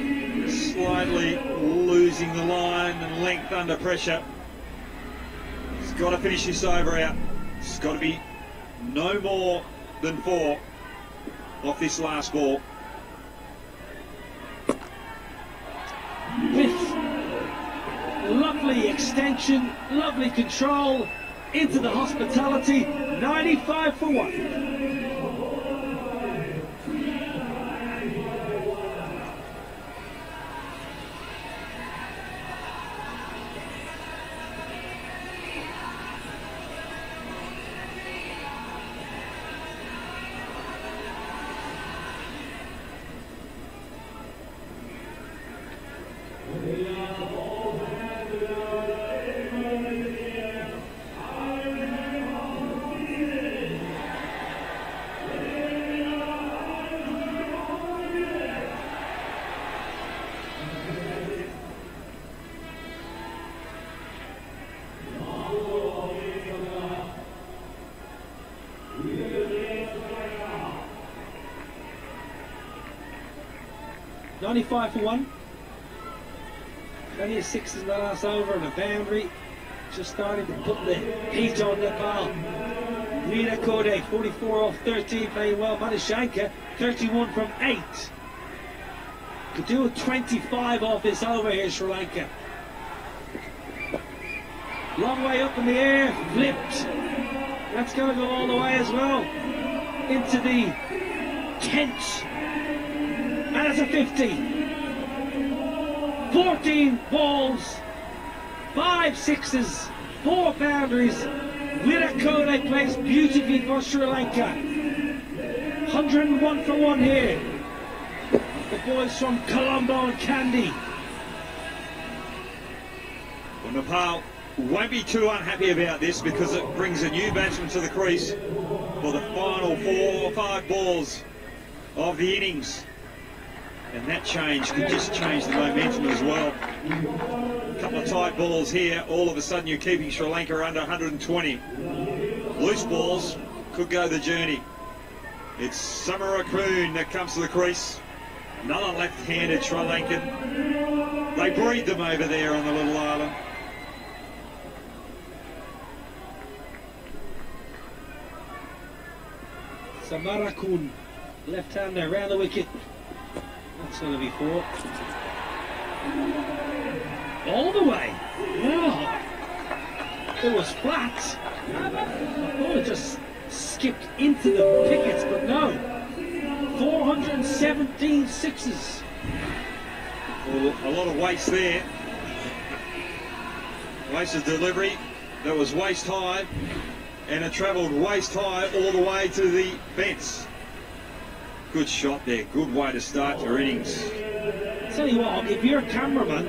C: slightly losing the line and length under pressure. He's got to finish this over out. It's got to be no more than 4 off this last ball.
D: With lovely extension, lovely control, into the hospitality, 95 for 1. 95 for 1. Plenty of sixes in the last over, and a boundary just starting to put the heat on Nepal. Rita Kode, 44 off 13, playing well. Manishanka, 31 from 8. Could do a 25 off this over here, Sri Lanka. Long way up in the air, flipped. That's going to go all the way as well. Into the 10th. And it's a 50. 14 balls, 5 sixes, 4 boundaries. Virakode plays beautifully for Sri Lanka. 101 for 1 here. The boys from Colombo and Kandy.
C: Well, Nepal won't be too unhappy about this because it brings a new batsman to the crease for the final 4 or 5 balls of the innings. And that change could just change the momentum as well. A couple of tight balls here, all of a sudden you're keeping Sri Lanka under 120. Loose balls could go the journey. It's Samarakun that comes to the crease. Another left-handed Sri Lankan. They breed them over there on the little island.
D: Samarakun, left-hander, round the wicket. That's going to be 4. All the way. Wow. It was flat. I thought it just skipped into the pickets, but no. 417 sixes.
C: Well, a lot of waste there. Wasted delivery. That was waist high. And it travelled waist high all the way to the fence. Good shot there, good way to start your innings.
D: Tell you what, if you're a cameraman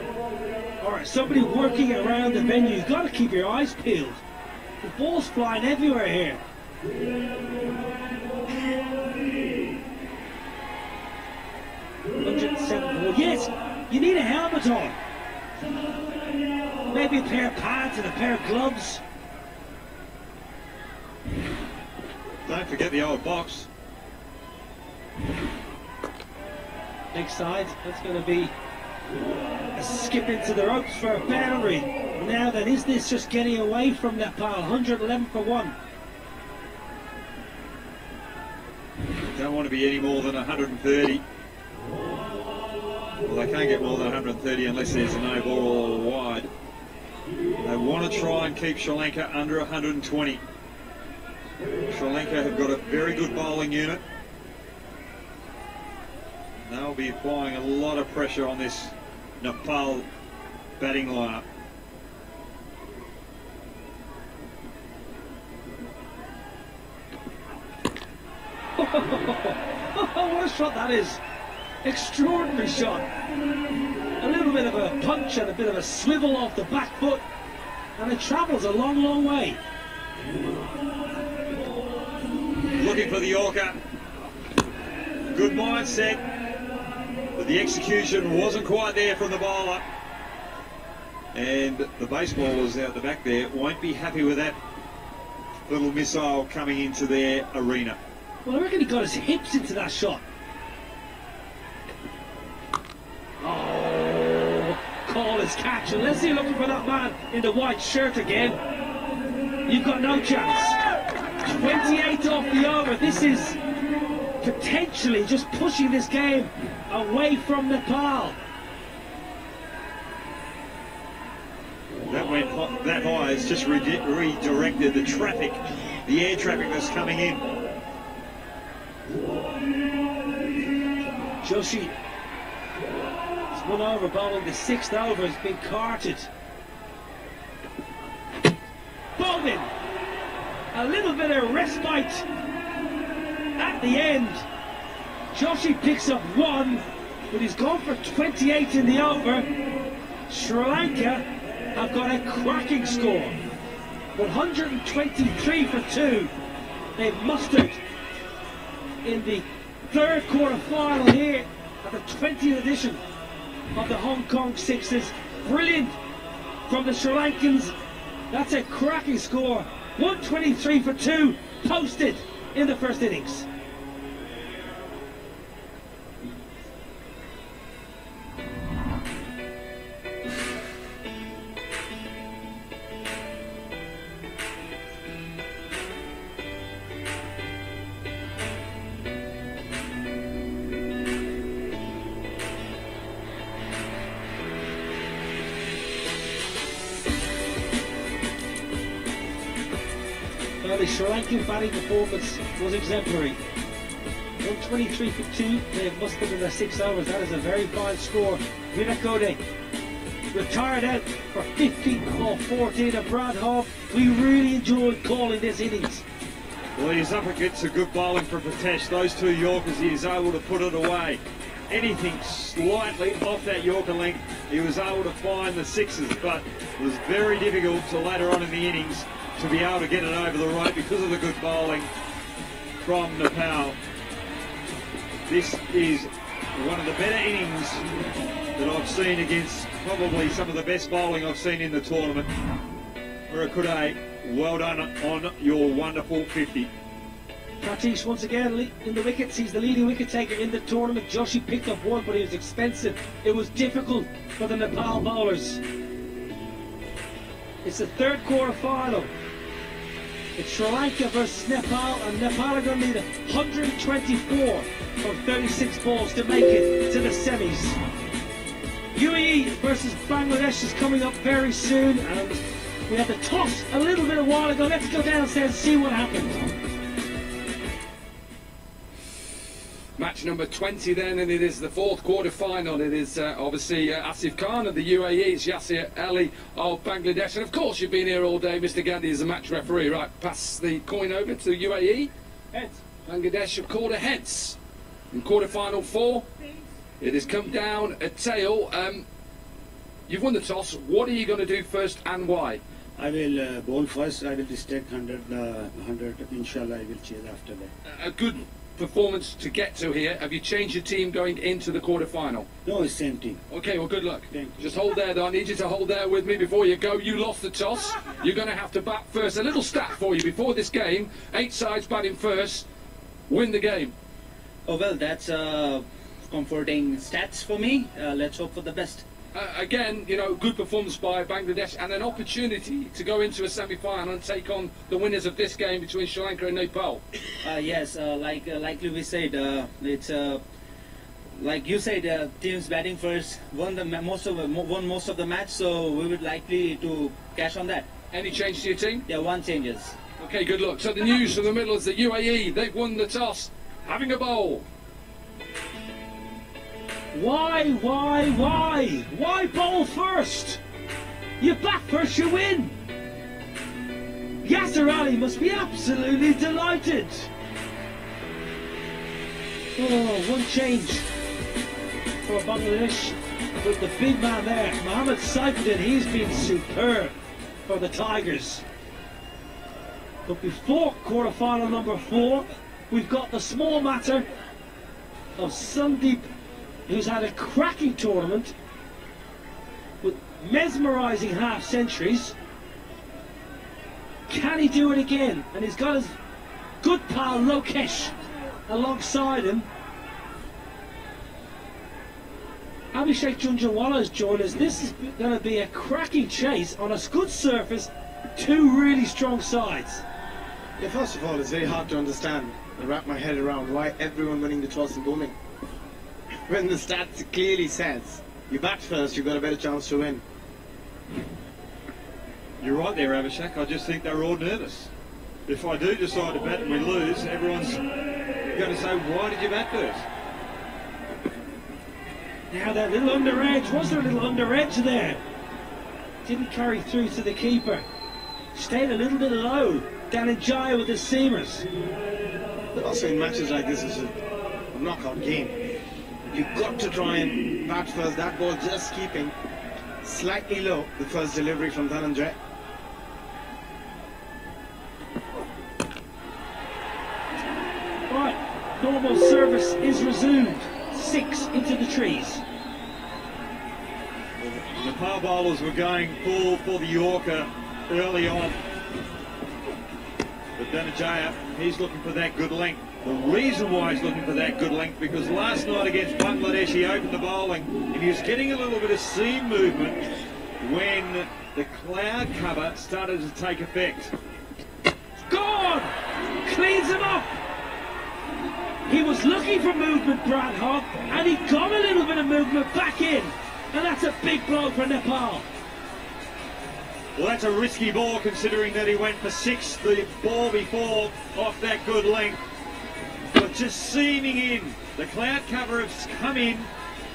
D: or somebody working around the venue, you've got to keep your eyes peeled. The ball's flying everywhere here. Yes, you need a helmet on. Maybe a pair of pads and a pair of gloves.
C: Don't forget the old box.
D: Next side, that's going to be a skip into the ropes for a boundary. Now then, is this just getting away from Nepal? 111 for 1.
C: Don't want to be any more than 130. Well, they can't get more than 130 unless there's a no ball wide. They want to try and keep Sri Lanka under 120. Sri Lanka have got a very good bowling unit. They'll be applying a lot of pressure on this Nepal batting lineup.
D: What a shot that is. Extraordinary shot. A little bit of a punch and a bit of a swivel off the back foot, and it travels a long, long way.
C: Looking for the Yorker. Good mindset, but the execution wasn't quite there from the bowler. And the baseballers out the back there won't be happy with that little missile coming into their arena.
D: Well, I reckon he got his hips into that shot. Oh, call his catch. Unless you're looking for that man in the white shirt again, you've got no chance. 28 off the over. This is potentially just pushing this game away from Nepal.
C: That went that high. It's just redirected the traffic, the air traffic that's coming in.
D: Joshi has one over bowling. The 6th over has been carted. Bowling. A little bit of respite at the end. Joshi picks up 1, but he's gone for 28 in the over. Sri Lanka have got a cracking score. 123 for 2. They've mustered in the 3rd quarter final here at the 20th edition of the Hong Kong Sixers. Brilliant from the Sri Lankans. That's a cracking score. 123 for 2 posted in the 1st innings. Well, the Sri Lankan batting performance was exemplary. 123 for 2, they have mustered in their 6 overs. That is a very fine score. Vinakode retired out for 50 off 14 of Brad Hogg. We really enjoyed calling this innings.
C: Well, he's up against a good bowling from Pritesh. Those 2 Yorkers, he is able to put it away. Anything slightly off that Yorker length, he was able to find the 6s, but it was very difficult to later on in the innings to be able to get it over the rope because of the good bowling from Nepal. This is one of the better innings that I've seen against probably some of the best bowling I've seen in the tournament. Murakude, well done on your wonderful 50.
D: Pratish once again in the wickets. He's the leading wicket taker in the tournament. Joshi picked up 1, but he was expensive. It was difficult for the Nepal bowlers. It's the 3rd quarter final. It's Sri Lanka versus Nepal, and Nepal are going to need 124 from 36 balls to make it to the semis. UAE versus Bangladesh is coming up very soon, and we had the toss a little bit a while ago. Let's go downstairs and see what happened.
I: Match number 20 then, and it is the 4th quarter final. It is obviously Asif Khan of the UAE, it's Yasir Ali of Bangladesh, and of course you've been here all day, Mr. Gandhi, as a match referee. Right, pass the coin over to UAE.
D: Heads.
I: Bangladesh have called a heads in quarter final 4. It has come down a tail. You've won the toss. What are you going to do first and why?
L: I will bowl first. I will take 100. Inshallah, I will chase after that.
I: A good performance to get to here. Have you changed your team going into the quarter final?
L: No, it's same team.
I: Okay, well, good luck.
L: Thank you.
I: Just hold there, though. I need you to hold there with me before you go. You lost the toss. You're going to have to bat first. A little stat for you before this game. 8 sides batting first. Win the game.
K: Oh, well, that's comforting stats for me. Let's hope for the best.
I: Again, you know, good performance by Bangladesh and an opportunity to go into a semi-final and take on the winners of this game between Sri Lanka and Nepal.
K: Yes, like Louis said, it's like you said, teams batting first won most of the match, so we would likely to cash on that.
I: Any change to your team?
K: Yeah, 1 changes.
I: Okay, good luck. So the news from the middle is the UAE, they've won the toss, having a bowl.
D: Why bowl first? You bat first, you win. Yasir Ali must be absolutely delighted. Oh, 1 change for Bangladesh with the big man there, Mohammad Saifuddin. He's been superb for the Tigers. But before quarter final number 4, we've got the small matter of Sandeep, who's had a cracking tournament with mesmerising half centuries. Can he do it again? And he's got his good pal Lokesh alongside him. Abhishek Junjunwala has joined us. This is going to be a cracking chase on a good surface. 2 really strong sides.
J: Yeah, first of all, it's very hard to understand and wrap my head around why everyone winning the toss and bowling. When the stats clearly says you bat first, you've got a better chance to win.
C: You're right there, Abhishek. I just think they're all nervous. If I do decide to bat and we lose, everyone's going to say, why did you bat first?
D: Now that little under edge, was there a little under edge there? Didn't carry through to the keeper. Stayed a little bit low. Dhananjaya with his seamers.
J: But also in matches like this, it's a knockout game. You've got to try and bat first. That ball just keeping slightly low, the first delivery from Dhananjaya.
D: Right, normal service is resumed. 6 into the trees.
C: The Nepal bowlers were going full for the Yorker early on. But Dhananjaya, he's looking for that good length. The reason why he's looking for that good length, because last night against Bangladesh he opened the bowling and he was getting a little bit of seam movement when the cloud cover started to take effect.
D: Gone! Cleans him up! He was looking for movement, Brad Hogg, and he got a little bit of movement back in. And that's a big blow for Nepal.
C: Well, that's a risky ball considering that he went for 6 the ball before off that good length. But just seaming in, the cloud cover has come in,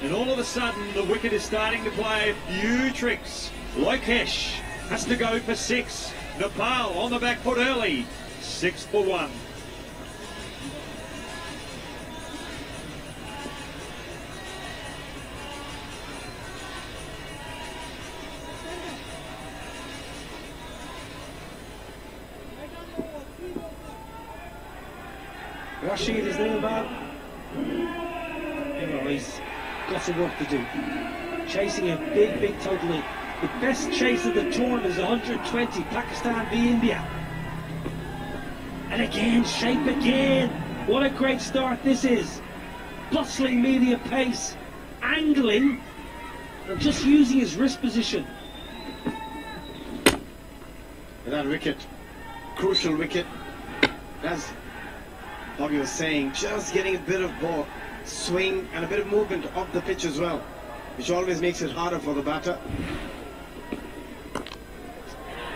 C: and all of a sudden the wicket is starting to play a few tricks. Lokesh has to go for 6. Nepal on the back foot early, 6 for 1.
D: Rashid is there, man. You know, he's got some work to do. Chasing a big total. The best chase of the tournament is 120. Pakistan v India. And again, shape again. What a great start this is. Bustling medium pace. Angling. And just using his wrist position.
F: That wicket. Crucial wicket. That's Bobby was saying, just getting a bit of ball swing and a bit of movement off the pitch as well, which always makes it harder for the batter.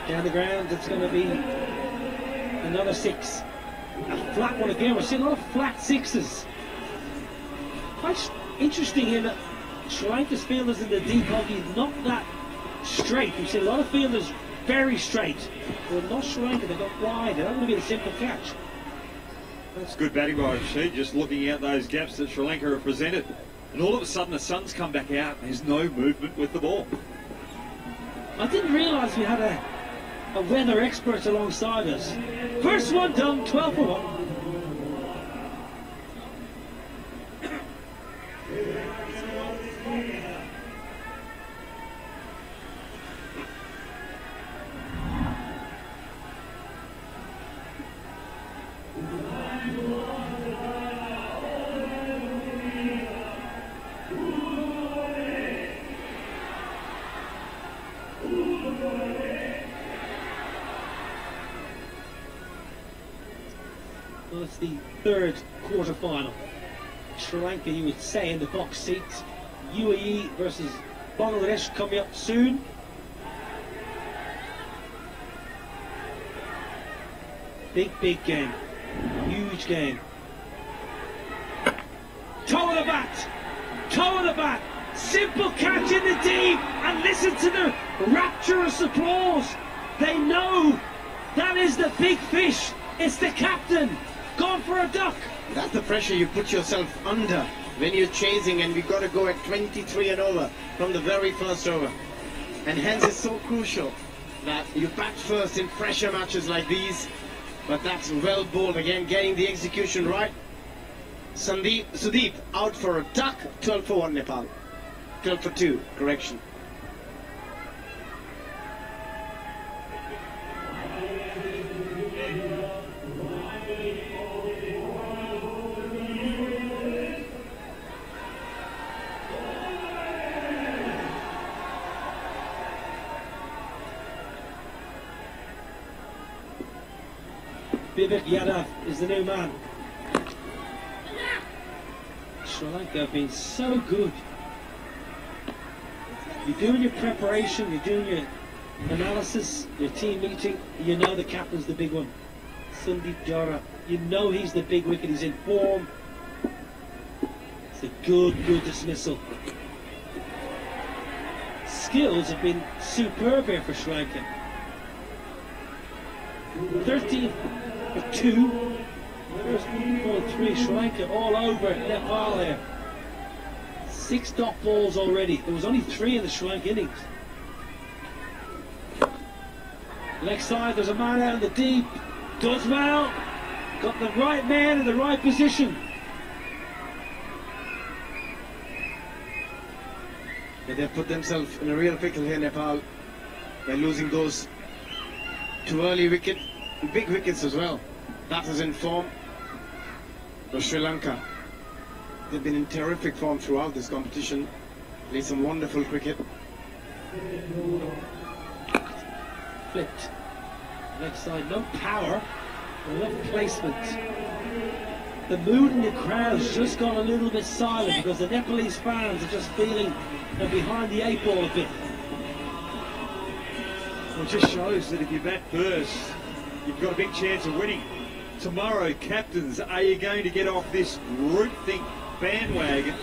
D: Down the ground, it's going to be another 6. A flat one again. We're seeing a lot of flat 6s. Quite interesting in that Sri Lanka's fielders in the deep hockey not that straight. We've seen a lot of fielders very straight. But not Sri Lanka, they got wide. They're not going to be a simple catch.
C: That's good batting by Rashid, just looking out those gaps that Sri Lanka have presented. And all of a sudden the sun's come back out and there's no movement with the ball.
D: I didn't realise we had a weather expert alongside us. First one done, 12 for 1. Well, it's the third quarter-final. Sri Lanka, you would say, in the box seat. UAE versus Bangladesh coming up soon. Big game. Huge game. Toe of the bat! Toe of the bat! Simple catch in the deep! And listen to the rapturous applause! They know that is the big fish! It's the captain! Gone for a duck!
F: That's the pressure you put yourself under when you're chasing, and we've got to go at 23 and over from the very first over. And hence it's so crucial that you bat first in pressure matches like these. But that's well bowled again, getting the execution right. Sudeep out for a duck, 12 for 1 Nepal. 12 for 2, correction.
D: Vivek Yadav is the new man. Sri Lanka have been so good. You're doing your preparation, you're doing your analysis, your team meeting, you know the captain's the big one. Sandeep Jara, you know he's the big wicket, he's in form. It's a good dismissal. Skills have been superb here for Sri Lanka. 13 for 2. First 3, Sri Lanka all over Nepal there. 6 dot balls already. There was only 3 in the Sri Lanka innings. Leg side, there's a man out in the deep. Does well. Got the right man in the right position.
F: Yeah, they've put themselves in a real pickle here, Nepal, by losing those 2 early wickets, big wickets as well. That is in form. For Sri Lanka, they've been in terrific form throughout this competition. Played some wonderful cricket.
D: Flipped. Leg side, no power, enough placement. The mood in the crowd's just gone a little bit silent because the Nepalese fans are just feeling they're behind the 8 ball a bit.
C: Well, it just shows that if you bat first, you've got a big chance of winning. Tomorrow, captains, are you going to get off this groupthink bandwagon?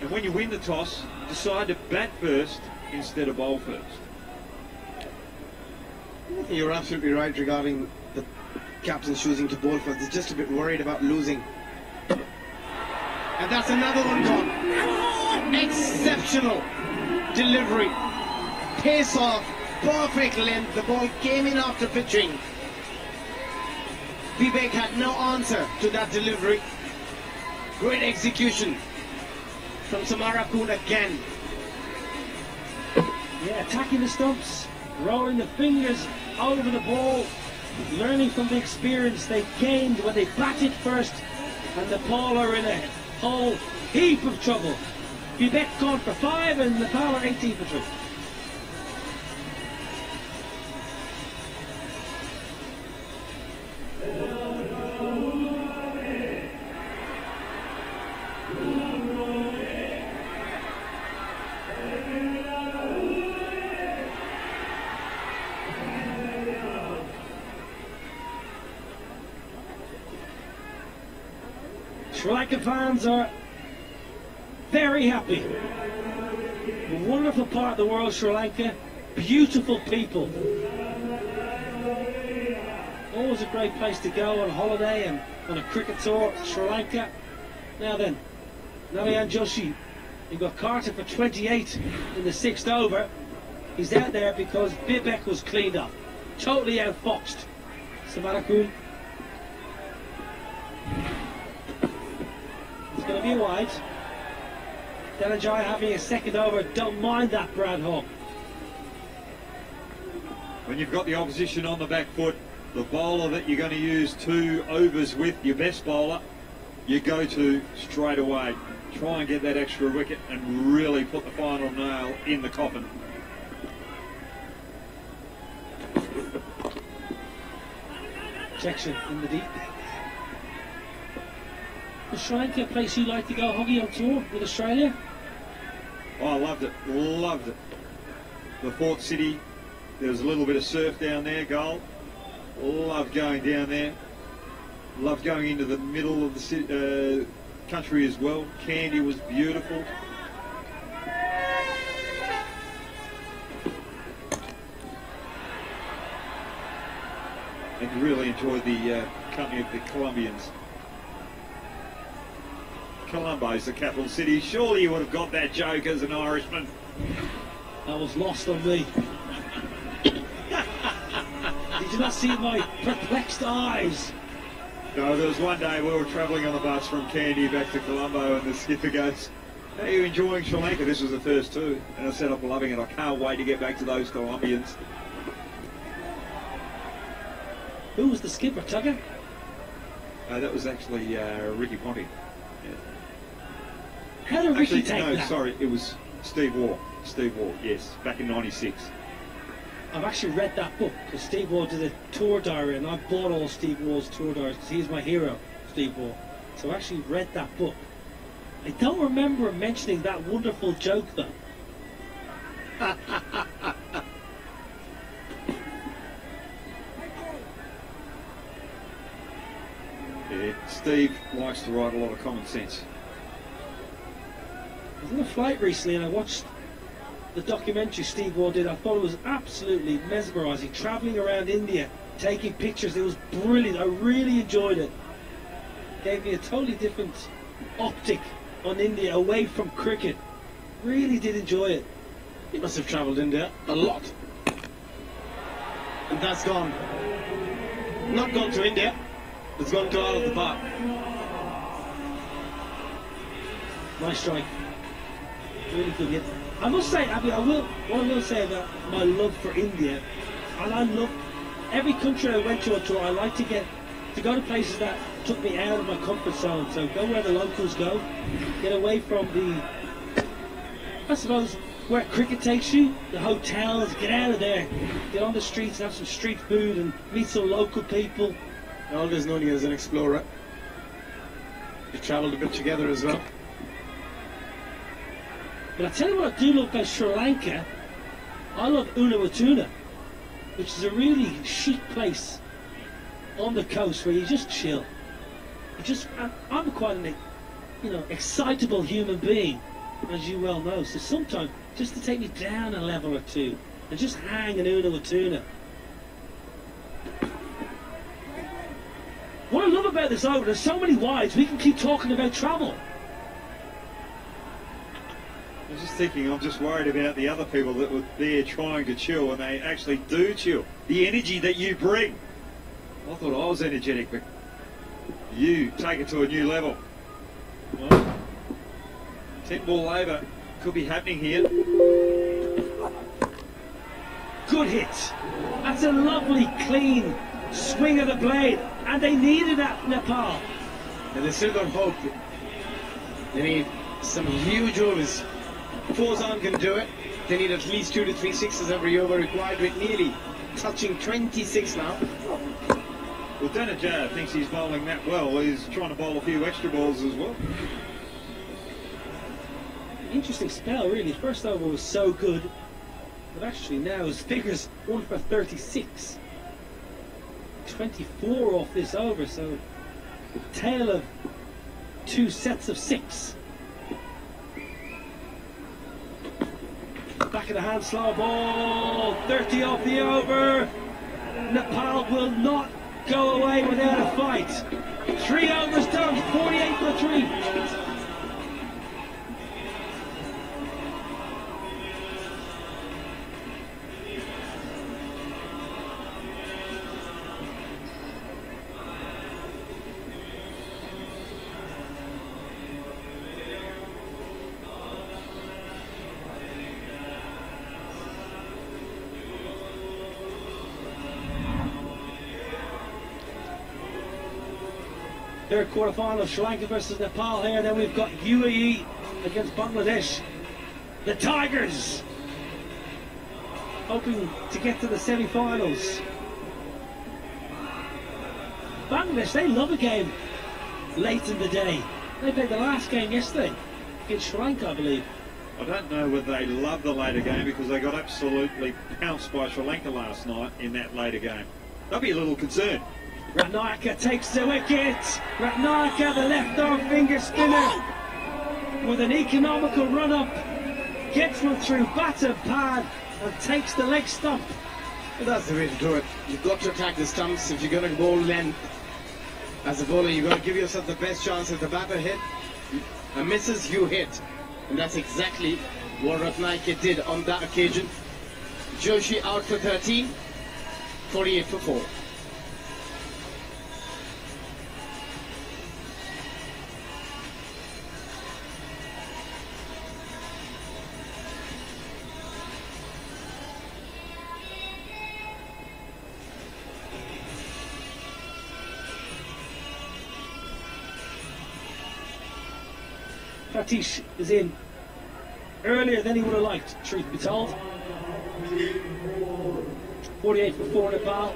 C: And when you win the toss, decide to bat first instead of bowl first?
J: You're absolutely right regarding the captains choosing to bowl first. They're just a bit worried about losing. And that's another one gone. Exceptional delivery. Pace off, perfect length. The ball came in after pitching. Vivek had no answer to that delivery. Great execution from Samarakun again.
D: Yeah, attacking the stumps, rolling the fingers over the ball, learning from the experience they gained when they batted first, and Nepal are in a whole heap of trouble. Vivek gone for 5 and Nepal are 18 for 3. Sri Lanka fans are very happy. A wonderful part of the world, Sri Lanka. Beautiful people. Always a great place to go on holiday and on a cricket tour, Sri Lanka. Now then, Narayan Joshi, he got Carter for 28 in the 6th over. He's out there because Vivek was cleaned up. Totally outfoxed. Samarakun. It's going to be wide. Dhananjay having a 2nd over. Don't mind that, Brad Hawk.
C: When you've got the opposition on the back foot, the bowler that you're going to use 2 overs with, your best bowler, you go to straight away. Try and get that extra wicket and really put the final nail in the coffin.
D: Protection in the deep. The Sri Lanka place you like to go, Hoggy, on tour with Australia?
C: Oh, I loved it, loved it. The Port City, there was a little bit of surf down there, Gold. Loved going down there. Loved going into the middle of the city, country as well. Kandy was beautiful. And really enjoyed the company of the Colombians. Colombo's the capital city. Surely you would have got that joke as an Irishman.
D: That was lost on me. Did you not see my perplexed eyes?
C: No, there was one day we were travelling on the bus from Kandy back to Colombo and the skipper goes, "How are you enjoying Sri Lanka?" This was the first 2. And I said, "I'm loving it. I can't wait to get back to those Colombians."
D: Who was the skipper, Tugger?
C: That was actually Ricky Ponting. Yeah.
D: How did Ricky take
C: no,
D: that?
C: Sorry, it was Steve Waugh. Steve Waugh, yes, back in '96.
D: I've actually read that book because Steve Waugh did a tour diary, and I bought all Steve Waugh's tour diaries because he's my hero, Steve Waugh. So I actually read that book. I don't remember him mentioning that wonderful joke though.
C: Yeah, Steve likes to write a lot of common sense.
D: I was on a flight recently and I watched the documentary Steve Waugh did. I thought it was absolutely mesmerising, travelling around India, taking pictures. It was brilliant. I really enjoyed it. Gave me a totally different optic on India, away from cricket. Really did enjoy it.
J: He must have travelled India a lot. And that's gone. Not gone to India. It's gone to out of the park.
D: Nice strike. Really good hit. I must say, what I will say about my love for India, and I love every country I went to on tour. I like to go to places that took me out of my comfort zone. So go where the locals go, get away from I suppose, where cricket takes you, the hotels. Get out of there, get on the streets and have some street food and meet some local people.
J: I always known you as an explorer. You travelled a bit together as well.
D: But I tell you what I do love about Sri Lanka. I love Unawatuna. which is a really chic place on the coast where you just chill. I'm quite an, excitable human being, as you well know. So sometimes just to take me down a level or two and just hang an Uno or tuna. What I love about this over, there's so many wides, we can keep talking about travel.
C: I was just thinking, I'm just worried about the other people that were there trying to chill, and they actually do chill. The energy that you bring. I thought I was energetic, but you take it to a new level. Well, 10 ball labour could be happening here.
D: Good hit. That's a lovely, clean swing of the blade, and they needed that, Nepal.
J: And they still got hope. They need some huge overs. Fozan can do it. They need at least 2 to 3 sixes every over required, with nearly touching 26 now.
C: Well, Danajah thinks he's bowling that well. He's trying to bowl a few extra balls as well.
D: Interesting spell, really. First over was so good, but actually now his figures 1 for 36. 24 off this over, so tail of 2 sets of 6. Back of the hand, slow ball, 30 off the over. Nepal will not go away without a fight. 3 overs done, 48 for 3. Third quarter-final of Sri Lanka versus Nepal here. Then we've got UAE against Bangladesh. The Tigers hoping to get to the semi-finals. Bangladesh, they love a game late in the day. They played the last game yesterday against Sri Lanka, I believe.
C: I don't know whether they love the later game because they got absolutely pounced by Sri Lanka last night in that later game. They'll be a little concerned.
D: Ratnayaka takes the wicket. Ratnayaka, the left arm finger spinner, with an economical run up, gets one through batter pad and takes the leg stump.
J: Well, that's the way to do it. You've got to attack the stumps. If you're going to bowl length as a bowler, you've got to give yourself the best chance. If the batter hit and misses, you hit, and that's exactly what Ratnayaka did on that occasion. Joshi out for 13, 48 for 4.
D: Satish is in earlier than he would have liked, truth be told. 48 for 4 Nepal.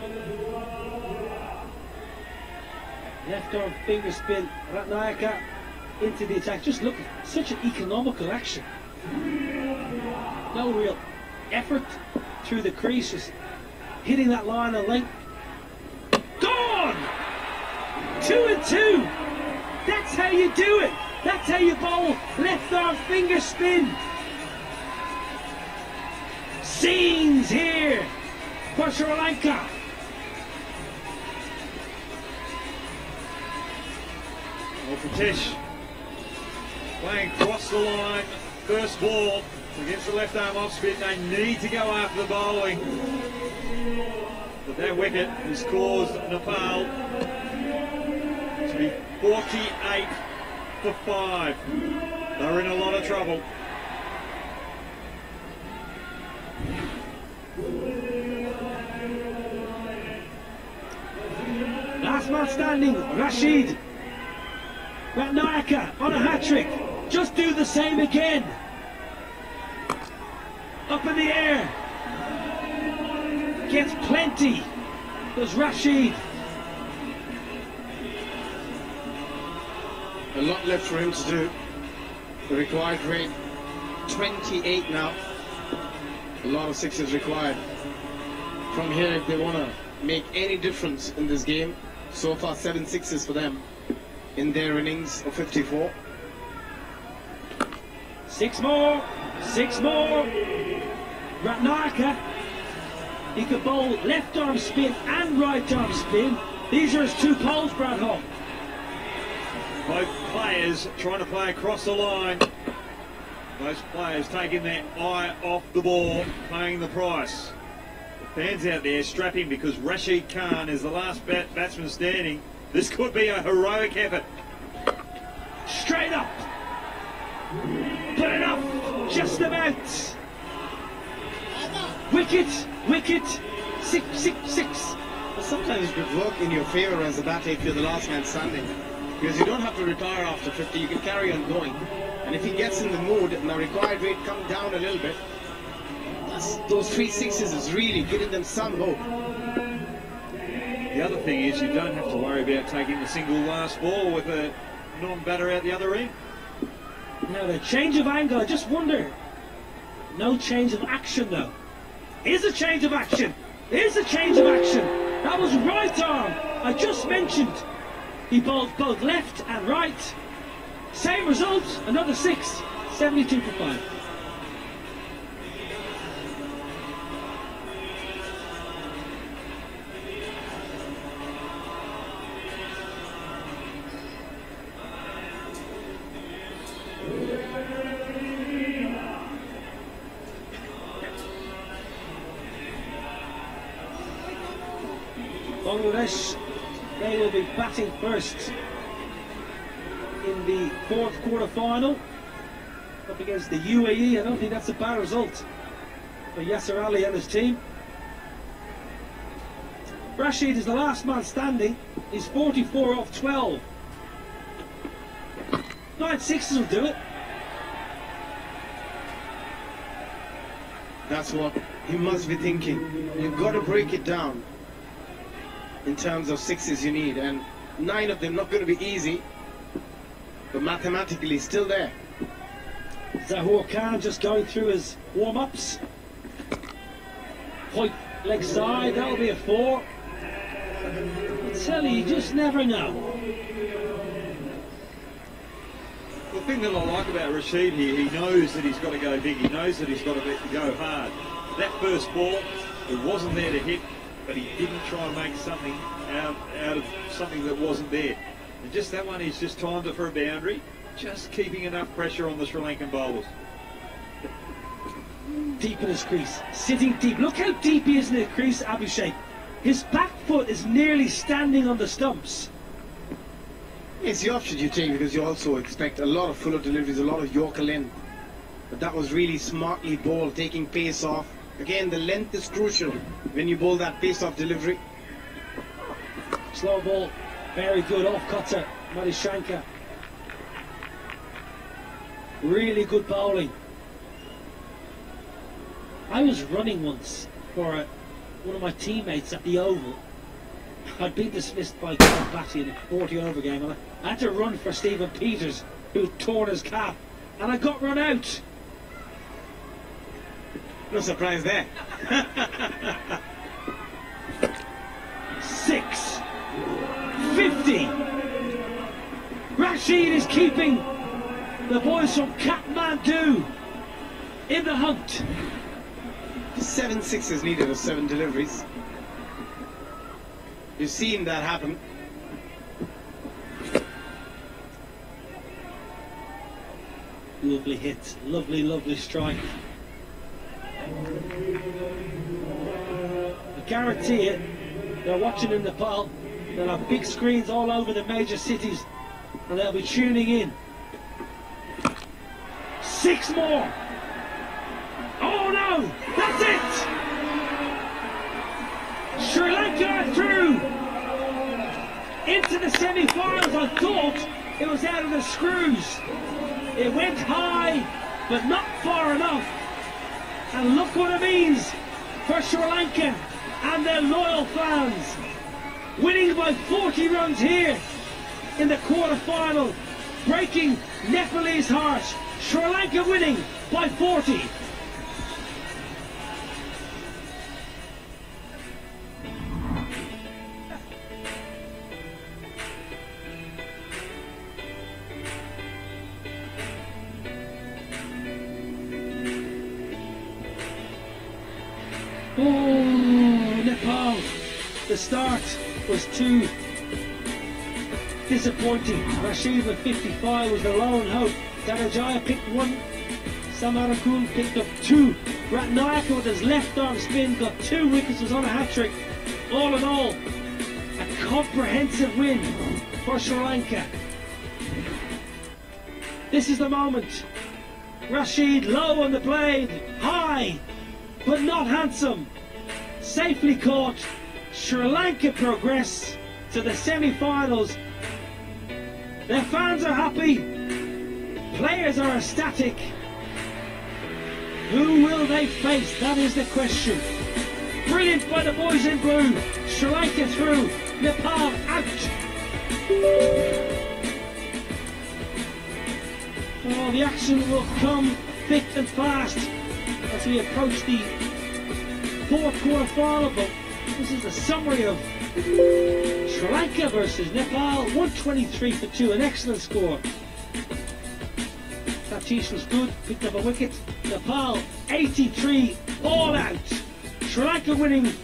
D: Left arm finger spin, Ratnayaka into the attack. Just look, such an economical action. No real effort through the creases. Hitting that line of length. Gone! 2 and 2. That's how you do it. That's how you bowl. Left arm finger spin. Scenes here for Sri Lanka.
C: Well, Pratish playing across the line. First ball against the left arm off spin. They need to go after the bowling. But that wicket has caused Nepal to be 48 for 5. They're in a lot of trouble.
D: Last man standing, Rashid. Ratnayaka on a hat-trick. Just do the same again. Up in the air. Gets plenty. There's Rashid.
J: A lot left for him to do. The required rate, 28 now. A lot of sixes required. from here if they want to make any difference in this game. So far 7 sixes for them in their innings of 54.
D: 6 more, 6 more. Ratnaka, he could bowl left arm spin and right arm spin. These are his 2 poles, Brad Hall.
C: Both players trying to play across the line. Those players taking their eye off the ball, paying the price. The fans out there strapping because Rashid Khan is the last batsman standing. This could be a heroic effort.
D: Straight up. Good enough. Just about. Wicket. Wicket. 6, 6, 6.
J: But sometimes it could work in your favour as a batter if you're the last man standing. Because you don't have to retire after 50, you can carry on going. And if he gets in the mood and the required rate comes down a little bit, those 3 sixes is really giving them some hope.
C: The other thing is you don't have to worry about taking the single last ball with a non-batter out the other end.
D: Now the change of angle, I just wonder. No change of action though. Is a change of action. Is a change of action. That was right arm. I just mentioned. He bowled both left and right. Same result, another 6, 72 for 5. Bangladesh, they will be batting first in the 4th quarter final up against the UAE. I don't think that's a bad result for Yasser Ali and his team. Rashid is the last man standing. He's 44 off 12. 9 sixes will do it.
J: That's what he must be thinking. You've got to break it down in terms of sixes you need, and 9 of them not going to be easy, but mathematically still there.
D: Zahoor Khan just going through his warm-ups. Point leg side, that'll be a 4. I tell you, you just never know.
C: The thing that I like about Rashid here, he knows that he's got to go big, he knows that he's got to go hard. That first ball, it wasn't there to hit, but he didn't try and make something out of something that wasn't there. And just that one, he's just timed it for a boundary, just keeping enough pressure on the Sri Lankan bowlers.
D: Deep in his crease, sitting deep. Look how deep he is in the crease, Abhishek. His back foot is nearly standing on the stumps.
J: It's the option you take because you also expect a lot of fuller deliveries, a lot of Yorker length. But that was really smartly bowled, taking pace off. Again, the length is crucial when you bowl that pace off delivery.
D: Slow ball, very good off cutter, Madishanka. Really good bowling. I was running once for one of my teammates at the Oval. I'd been dismissed by Gordon Batty in a 40-over game, and I had to run for Stephen Peters, who torn his calf, and I got run out.
J: No surprise there.
D: 6, 50. Rashid is keeping the boys from Kathmandu in the hunt.
J: 7 sixes needed of 7 deliveries. You've seen that happen.
D: Lovely hit, lovely, lovely strike. I guarantee it, they're watching in Nepal. They'll have big screens all over the major cities, and they'll be tuning in. 6 more. Oh no, that's it. Sri Lanka are through into the semi-finals. I thought it was out of the screws. It went high, but not far enough. And look what it means for Sri Lanka and their loyal fans. Winning by 40 runs here in the quarter-final, breaking Nepalese hearts. Sri Lanka winning by 40. The start was too disappointing. Rashid with 55 was the lone hope. Darajaya picked 1. Samarakul picked up 2. Ratnayaka with his left arm spin got 2 wickets, was on a hat-trick. All in all, a comprehensive win for Sri Lanka. This is the moment. Rashid low on the blade, high, but not handsome. Safely caught. Sri Lanka progress to the semi-finals. Their fans are happy. Players are ecstatic. Who will they face? That is the question. Brilliant by the boys in blue. Sri Lanka through. Nepal out. Oh, the action will come thick and fast as we approach the 4th quarter final. But this is the summary of Sri Lanka versus Nepal. 123 for 2, an excellent score. Satish was good, picked up a wicket. Nepal 83, all out. Sri Lanka winning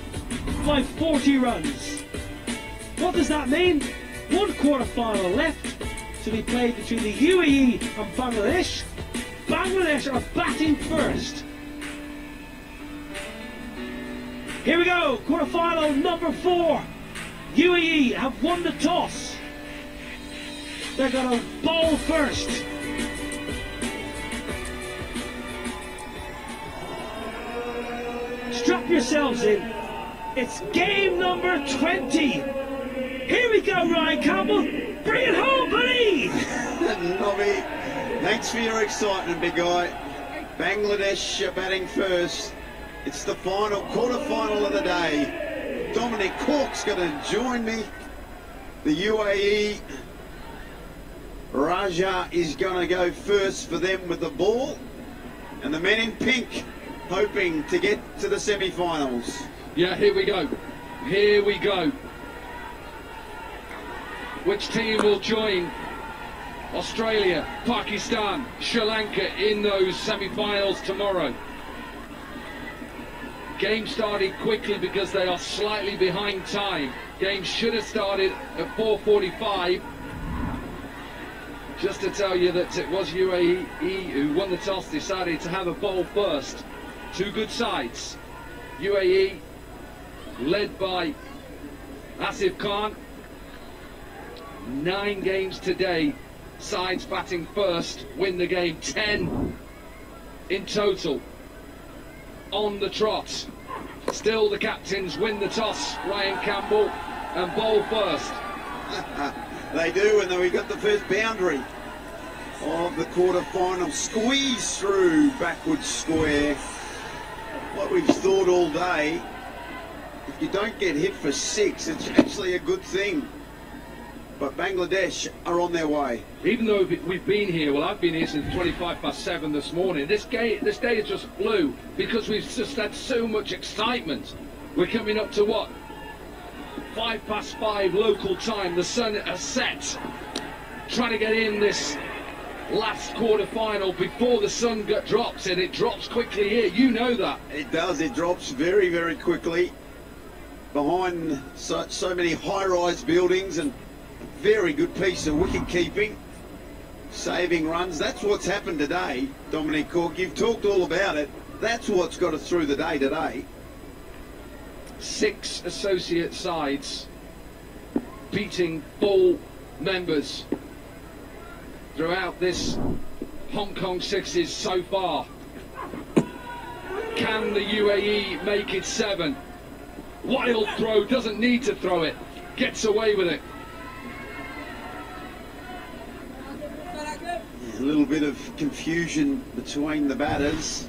D: by 40 runs. What does that mean? 1 quarter final left to be played between the UAE and Bangladesh. Bangladesh are batting first. Here we go, quarter final number 4. UAE have won the toss. They're going to bowl first. Strap yourselves in. It's game number 20. Here we go, Ryan Campbell. Bring it home, buddy.
B: Nobby, thanks for your excitement, big guy. Bangladesh are batting first. It's the final, quarter-final of the day. Dominic Cork's going to join me. The UAE, Raja is going to go first for them with the ball. And the men in pink hoping to get to the semi-finals.
I: Yeah, here we go. Here we go. Which team will join Australia, Pakistan, Sri Lanka in those semi-finals tomorrow? Game started quickly because they are slightly behind time. Game should have started at 4:45. Just to tell you that it was UAE who won the toss, decided to have a bowl first. 2 good sides. UAE led by Asif Khan. 9 games today. Sides batting first win the game. 10 in total on the trot. Still the captains win the toss, Ryan Campbell, and bowl first.
B: They do, and then we got the first boundary of the quarter-final. Squeeze through backwards square. What we've thought all day, if you don't get hit for 6, it's actually a good thing. But Bangladesh are on their way.
I: Even though we've been here, well, I've been here since 7:25 this morning. This day just flew because we've just had so much excitement. We're coming up to what? 5:05 local time. The sun has set. Trying to get in this last quarter final before the sun drops, and it drops quickly here. You know that.
B: It does. It drops very, very quickly behind so many high-rise buildings, and very good piece of wicket keeping, saving runs. That's what's happened today, Dominic Cork. You've talked all about it. That's what's got us through the day today.
I: 6 associate sides beating full members throughout this Hong Kong Sixes so far. Can the UAE make it 7? Wild throw, doesn't need to throw it, gets away with it.
B: A little bit of confusion between the batters.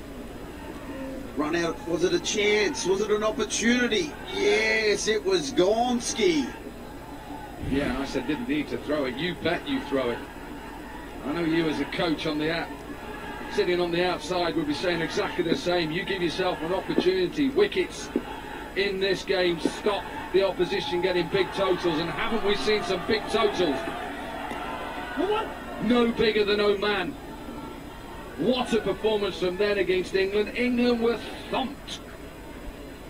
B: Run out, was it a chance? Was it an opportunity? Yes, it was Gonski.
I: Yeah, I said didn't need to throw it. You bet you throw it. I know you as a coach on the sitting on the outside would be saying exactly the same. You give yourself an opportunity. Wickets in this game stop the opposition getting big totals, and haven't we seen some big totals? No bigger than Oman. What a performance from them against England. England were thumped.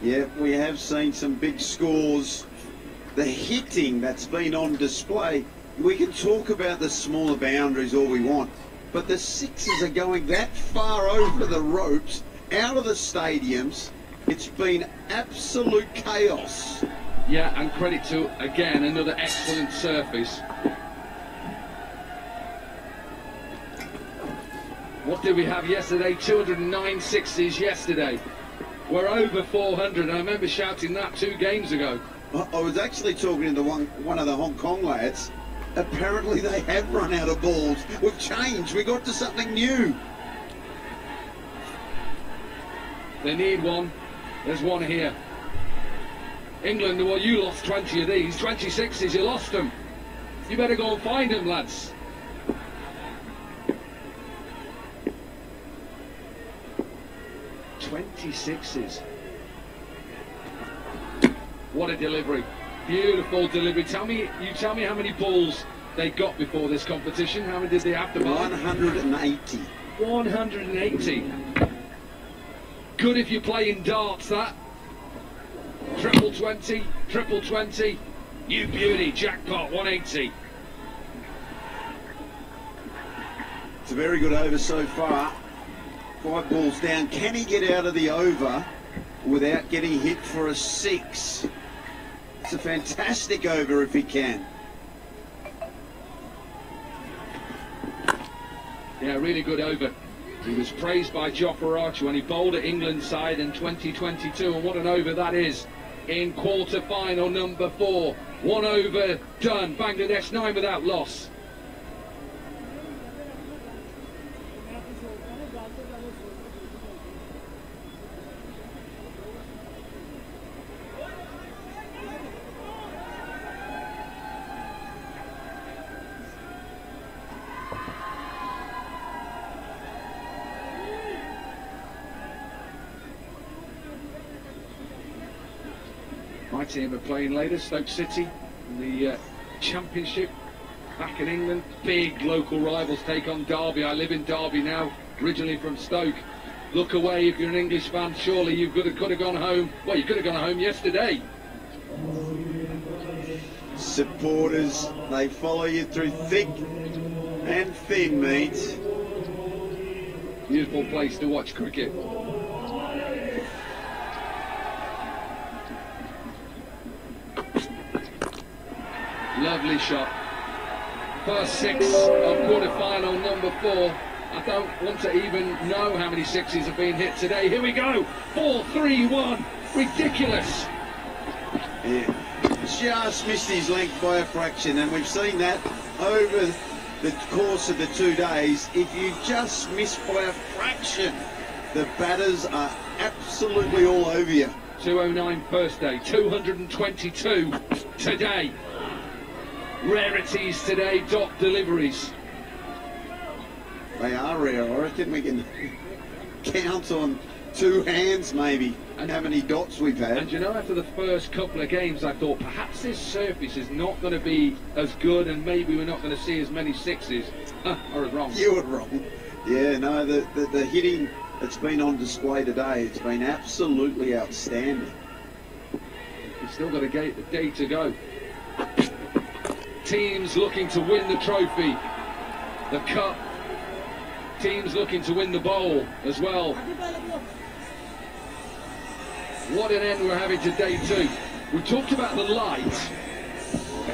B: Yeah, we have seen some big scores the hitting that's been on display. We can talk about the smaller boundaries all we want, but the sixes are going that far over the ropes, out of the stadiums. It's been absolute chaos.
I: Yeah, and credit to, again, another excellent surface. What did we have yesterday? 209 sixes yesterday. We're over 400. I remember shouting that 2 games ago.
B: I was actually talking to one of the Hong Kong lads. Apparently they have run out of balls. We've changed. We got to something new.
I: They need one. There's one here. England, well, you lost 20 of these. 26s, you lost them. You better go and find them, lads. .26s. What a delivery. Beautiful delivery. You tell me how many balls they got before this competition. How many did they have to buy?
B: 180.
I: 180. Good if you're playing darts, that. Triple 20, triple 20. You beauty, jackpot, 180.
B: It's a very good over so far. 5 balls down. Can he get out of the over without getting hit for a 6? It's a fantastic over if he can.
I: Yeah, really good over. He was praised by Jofra Archer when he bowled at England's side in 2022, and what an over that is in quarter-final number 4. 1 over done. Bangladesh 9 without loss. My team are playing later, Stoke City, in the Championship back in England. Big local rivals take on Derby. I live in Derby now, originally from Stoke. Look away if you're an English fan. Surely you could have gone home. Well, you could have gone home yesterday.
B: Supporters, they follow you through thick and thin, mate.
I: Beautiful place to watch cricket. Lovely shot. First 6 of quarter-final number 4. I don't want to even know how many 6s have been hit today. Here we go. 4-3-1. Ridiculous.
B: Yeah, just missed his length by a fraction, and we've seen that over the course of the 2 days. If you just miss by a fraction, the batters are absolutely all over you.
I: 209 first day, 222 today. Rarities today, dot deliveries.
B: They are rare. I reckon we can count on 2 hands maybe and how many dots we've had.
I: And you know, after the first couple of games I thought perhaps this surface is not going to be as good and maybe we're not going to see as many 6s. I was wrong.
B: You were wrong. Yeah, no, the hitting that's been on display today, it's been absolutely outstanding.
I: We've still got a day to go. Teams looking to win the trophy, the cup. Teams looking to win the bowl as well. What an end we're having to day 2. We talked about the light.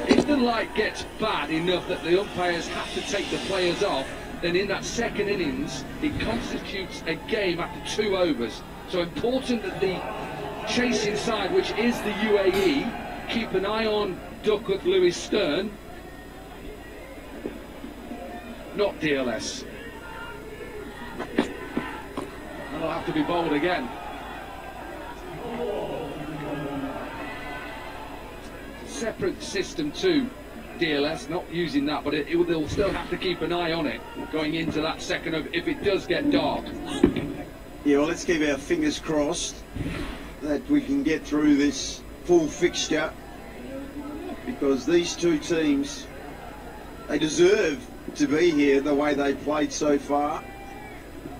I: If the light gets bad enough that the umpires have to take the players off, then in that second innings it constitutes a game after 2 overs. So important that the chasing side, which is the UAE, keep an eye on Duckworth Lewis Stern, not DLS. That'll have to be bowled again. Separate system to DLS, not using that, but they'll still have to keep an eye on it going into that second over if it does get dark.
B: Yeah, well, let's keep our fingers crossed that we can get through this full fixture, because these 2 teams, they deserve to be here the way they played so far,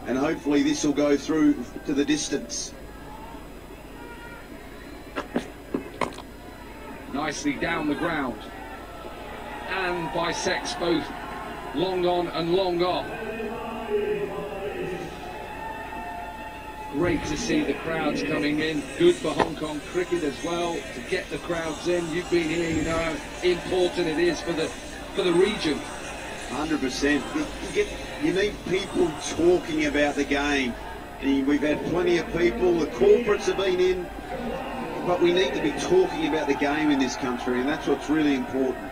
B: and hopefully this will go through to the distance.
I: nicely down the ground and bisects both long on and long off. Great to see the crowds coming in. Good for Hong Kong cricket as well to get the crowds in. You've been here, you know how important it is for the region.
B: 100%. You need people talking about the game. We've had plenty of people. The corporates have been in, but we need to be talking about the game in this country, and that's what's really important.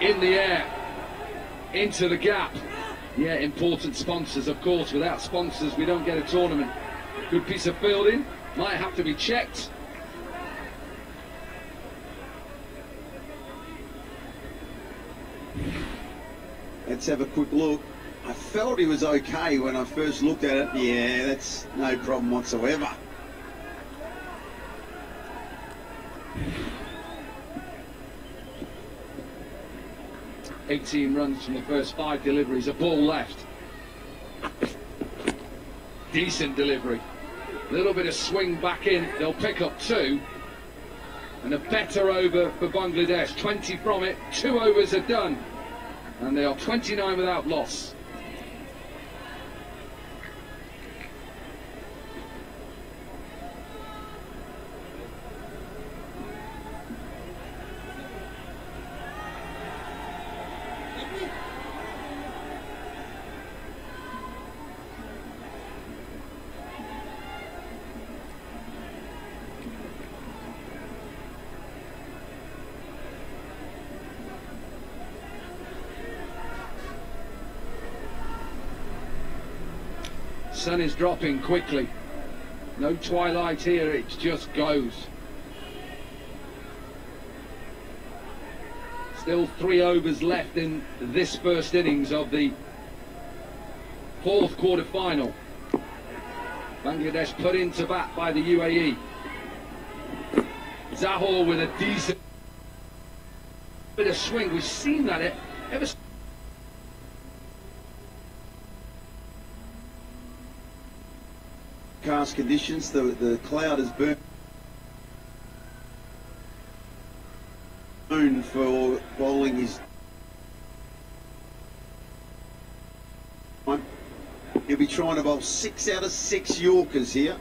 I: In the air, into the gap. Yeah, important sponsors, of course. Without sponsors, we don't get a tournament. Good piece of fielding. Might have to be checked.
B: Let's have a quick look. I felt he was okay when I first looked at it. Yeah, that's no problem whatsoever.
I: $18 runs from the first 5 deliveries, a ball left. Decent delivery. A little bit of swing back in, they'll pick up 2. And a better over for Bangladesh. 20 from it, 2 overs are done. And they are 29 without loss. Sun is dropping quickly. No twilight here, it just goes. Still 3 overs left in this first innings of the 4th quarter final. Bangladesh put into bat by the UAE. Zahor with a decent bit of swing. We've seen that ever
B: Cast conditions, the cloud has burned for bowling his he'll be trying to bowl 6 out of 6 Yorkers here.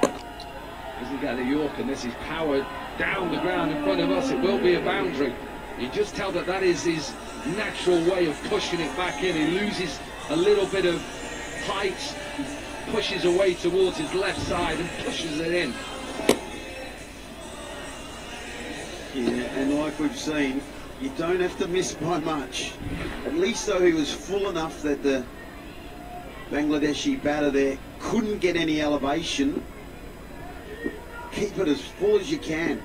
I: Doesn't get a Yorker, and this is powered down the ground in front of us. It will be a boundary. You just tell that is his natural way of pushing it back in. He loses a little bit of height, pushes away towards his left side and pushes it in.
B: Yeah, and like we've seen, you don't have to miss by much. At least though he was full enough that the Bangladeshi batter there couldn't get any elevation. Keep it as full as you can.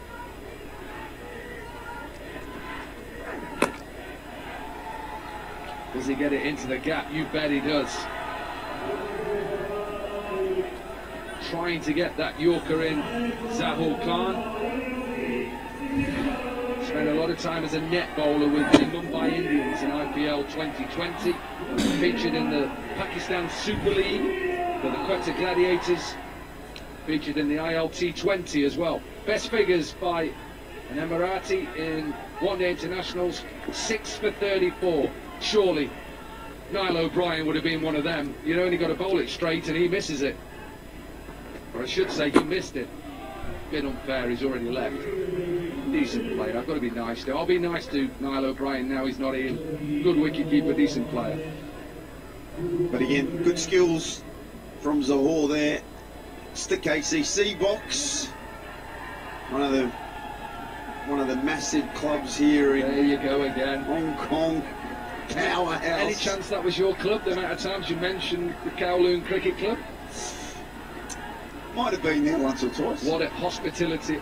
I: Does he get it into the gap? You bet he does. Trying to get that Yorker in, Zahor Khan. Spent a lot of time as a net bowler with the Mumbai Indians in IPL 2020. Featured in the Pakistan Super League for the Quetta Gladiators. Featured in the ILT 20 as well. Best figures by an Emirati in one-day internationals, 6 for 34. Surely Niall O'Brien would have been one of them. You'd only got to bowl it straight and he misses it. Or I should say, he missed it. Bit unfair, he's already left. Decent player, I've got to be nice to. I'll be nice to Niall O'Brien now he's not here. Good wicketkeeper, decent player.
B: But again, good skills from Zahor there. It's the KCC box. One of the massive clubs here in
I: there you go again.
B: Hong Kong. Powerhouse.
I: Any chance that was your club, the amount of times you mentioned the Kowloon Cricket Club?
B: Might have been there once or twice.
I: What a hospitality,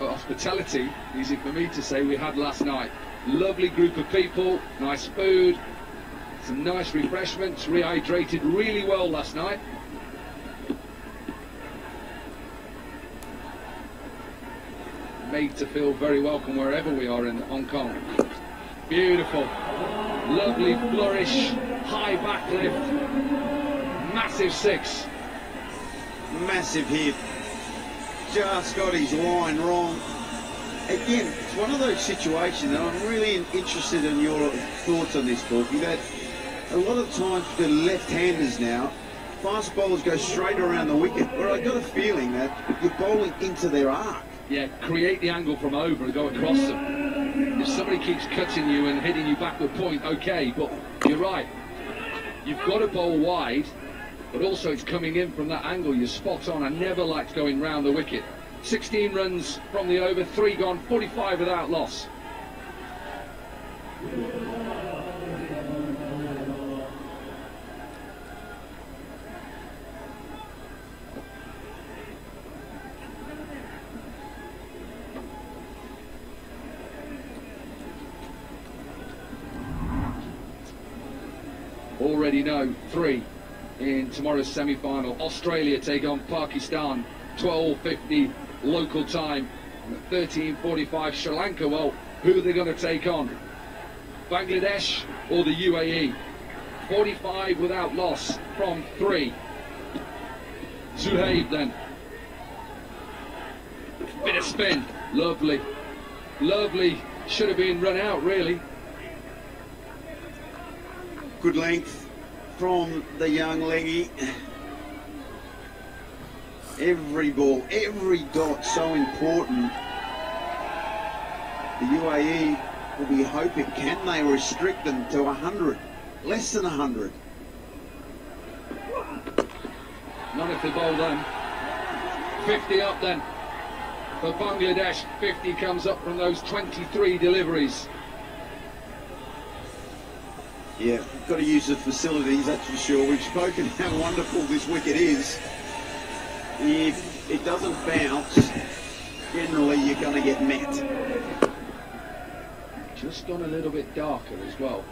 I: easy for me to say, we had last night. Lovely group of people, nice food, some nice refreshments, rehydrated really well last night. Made to feel very welcome wherever we are in Hong Kong. Beautiful, lovely flourish, high backlift, massive massive 6.
B: Massive hit. Just got his line wrong. Again, it's one of those situations, and I'm really interested in your thoughts on this, Corky, that a lot of times the left-handers now, fast bowlers go straight around the wicket, where I got a feeling that you're bowling into their arc.
I: Yeah, create the angle from over and go across them. If somebody keeps cutting you and hitting you backward point, okay, but you're right. You've got to bowl wide, but also it's coming in from that angle. You're spot on. I never liked going round the wicket. 16 runs from the over, 3 gone, 45 without loss. Already know 3 in tomorrow's semi-final. Australia take on Pakistan, 12:50 local time. And at 13:45 Sri Lanka, well, who are they going to take on? Bangladesh or the UAE? 45 without loss from 3. Zuhaib then. Bit of spin. Lovely. Lovely. Should have been run out, really.
B: Good length from the young leggy. Every ball, every dot so important. The UAE will be hoping, can they restrict them to 100? Less than 100.
I: Not if they bowl them. 50 up then for Bangladesh. 50 comes up from those 23 deliveries.
B: Yeah, got to use the facilities, that's for sure. We've spoken how wonderful this wicket is. If it doesn't bounce, generally you're going to get met.
I: Just gone a little bit darker as well.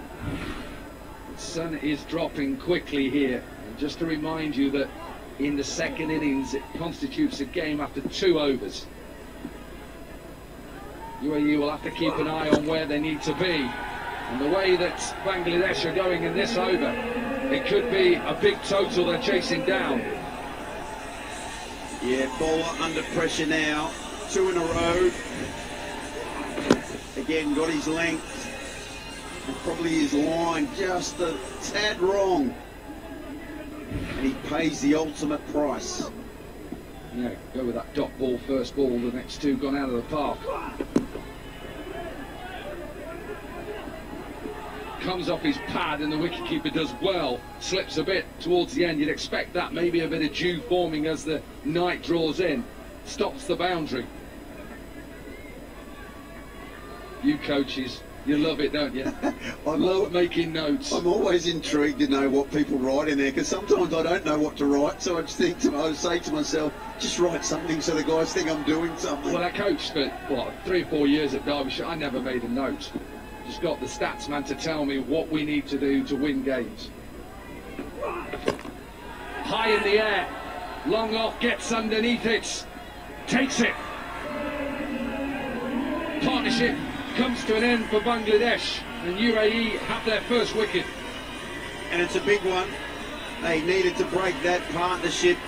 I: The sun is dropping quickly here. And just to remind you that in the second innings it constitutes a game after 2 overs. UAE will have to keep an eye on where they need to be. And the way that Bangladesh are going in this over, it could be a big total they're chasing down.
B: Yeah, bowler under pressure now. 2 in a row. Again, got his length. And probably his line just a tad wrong. And he pays the ultimate price.
I: Yeah, go with that dot ball, first ball, the next 2 gone out of the park. Comes off his pad and the wicketkeeper does well, slips a bit towards the end. You'd expect that, maybe a bit of dew forming as the night draws in. Stops the boundary. You coaches, you love it, don't you? I love making notes.
B: I'm always intrigued to know what people write in there, because sometimes I don't know what to write, so I say to myself, just write something so the guys think I'm doing something.
I: Well, I coached for, what, 3 or 4 years at Derbyshire. I never made a note. Just got the stats man to tell me what we need to do to win games. High in the air, long off, gets underneath it, takes it. Partnership comes to an end for Bangladesh, and UAE have their first wicket.
B: And it's a big one. They needed to break that partnership.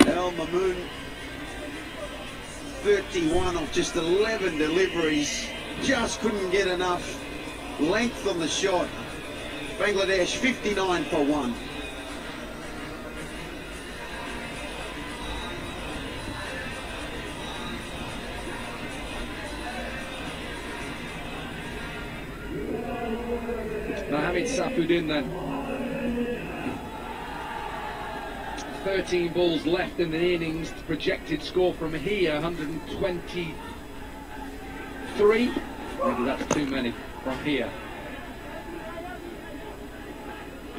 B: Al Mamoon, 31 of just 11 deliveries. Just couldn't get enough length on the shot. Bangladesh 59 for 1.
I: Mohamed Safuddin then. 13 balls left in the innings. Projected score from here, 123. Maybe that's too many from here.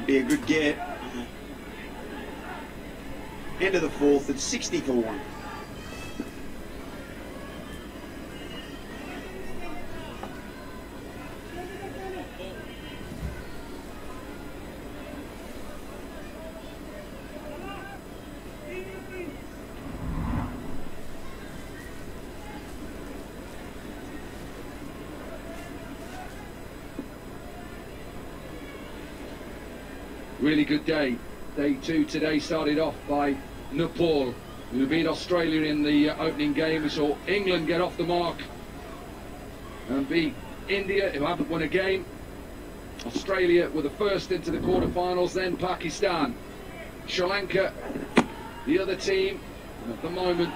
B: Be a good get. End of the 4th, it's 60 for 1.
I: really good day. Day 2 today started off by Nepal, who beat Australia in the opening game. We saw England get off the mark and beat India, who haven't won a game. Australia were the first into the quarterfinals, then Pakistan. Sri Lanka, the other team. And at the moment,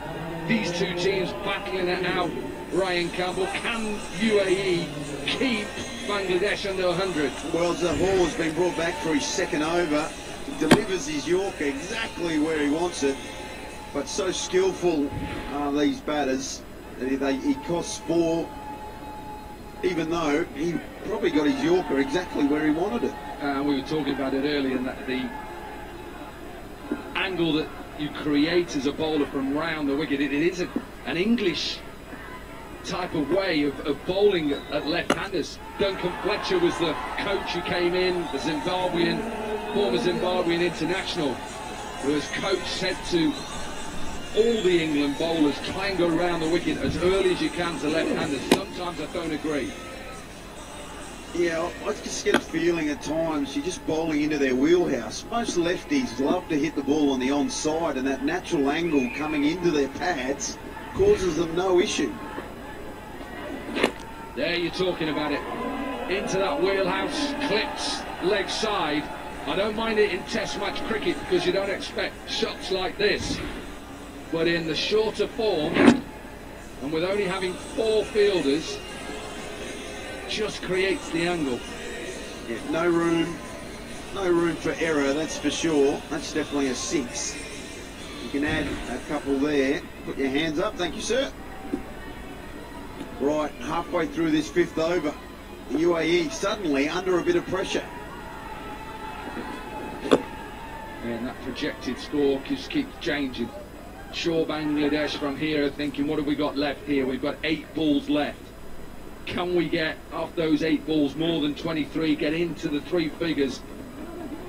I: these two teams battling it out. Ryan Campbell, can UAE keep Bangladesh under 100?
B: Well, Zahor has been brought back for his second over. He delivers his Yorker exactly where he wants it, but so skillful are these batters that he costs 4, even though he probably got his Yorker exactly where he wanted it.
I: We were talking about it earlier, and that the angle that you create as a bowler from round the wicket, it is an English type of way of bowling at left-handers. Duncan Fletcher was the coach who came in, the former Zimbabwean international, who as coach said to all the England bowlers, try and go around the wicket as early as you can to left-handers. Sometimes I don't agree.
B: Yeah, I just get a feeling at times you're just bowling into their wheelhouse. Most lefties love to hit the ball on the onside, and that natural angle coming into their pads causes them no issue.
I: There you're talking about it. Into that wheelhouse, clips, leg side. I don't mind it in test match cricket because you don't expect shots like this. But in the shorter form, and with only having 4 fielders, just creates the angle.
B: Yeah, no room for error, that's for sure. That's definitely a 6. You can add a couple there. Put your hands up, thank you, sir. Right, halfway through this 5th over, the UAE suddenly under a bit of pressure.
I: And that projected score just keeps changing. Sure, Bangladesh from here are thinking, what have we got left here? We've got 8 balls left. Can we get off those 8 balls more than 23, get into the 3 figures,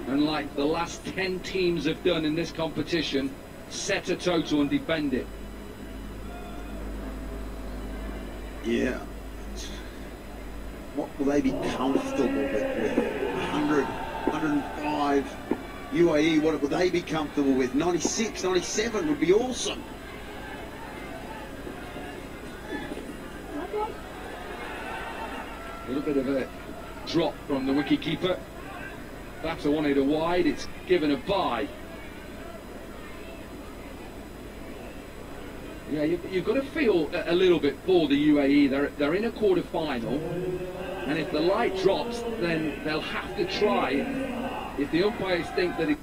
I: and like the last 10 teams have done in this competition, set a total and defend it?
B: Yeah. What will they be comfortable with? 100, 105. UAE, what will they be comfortable with? 96, 97 would be awesome.
I: A little bit of a drop from the wicketkeeper. Batter wanted a wide, it's given a bye. Yeah, you've got to feel a little bit for the UAE. They're in a quarter-final, and if the light drops, then they'll have to try. If the umpires think that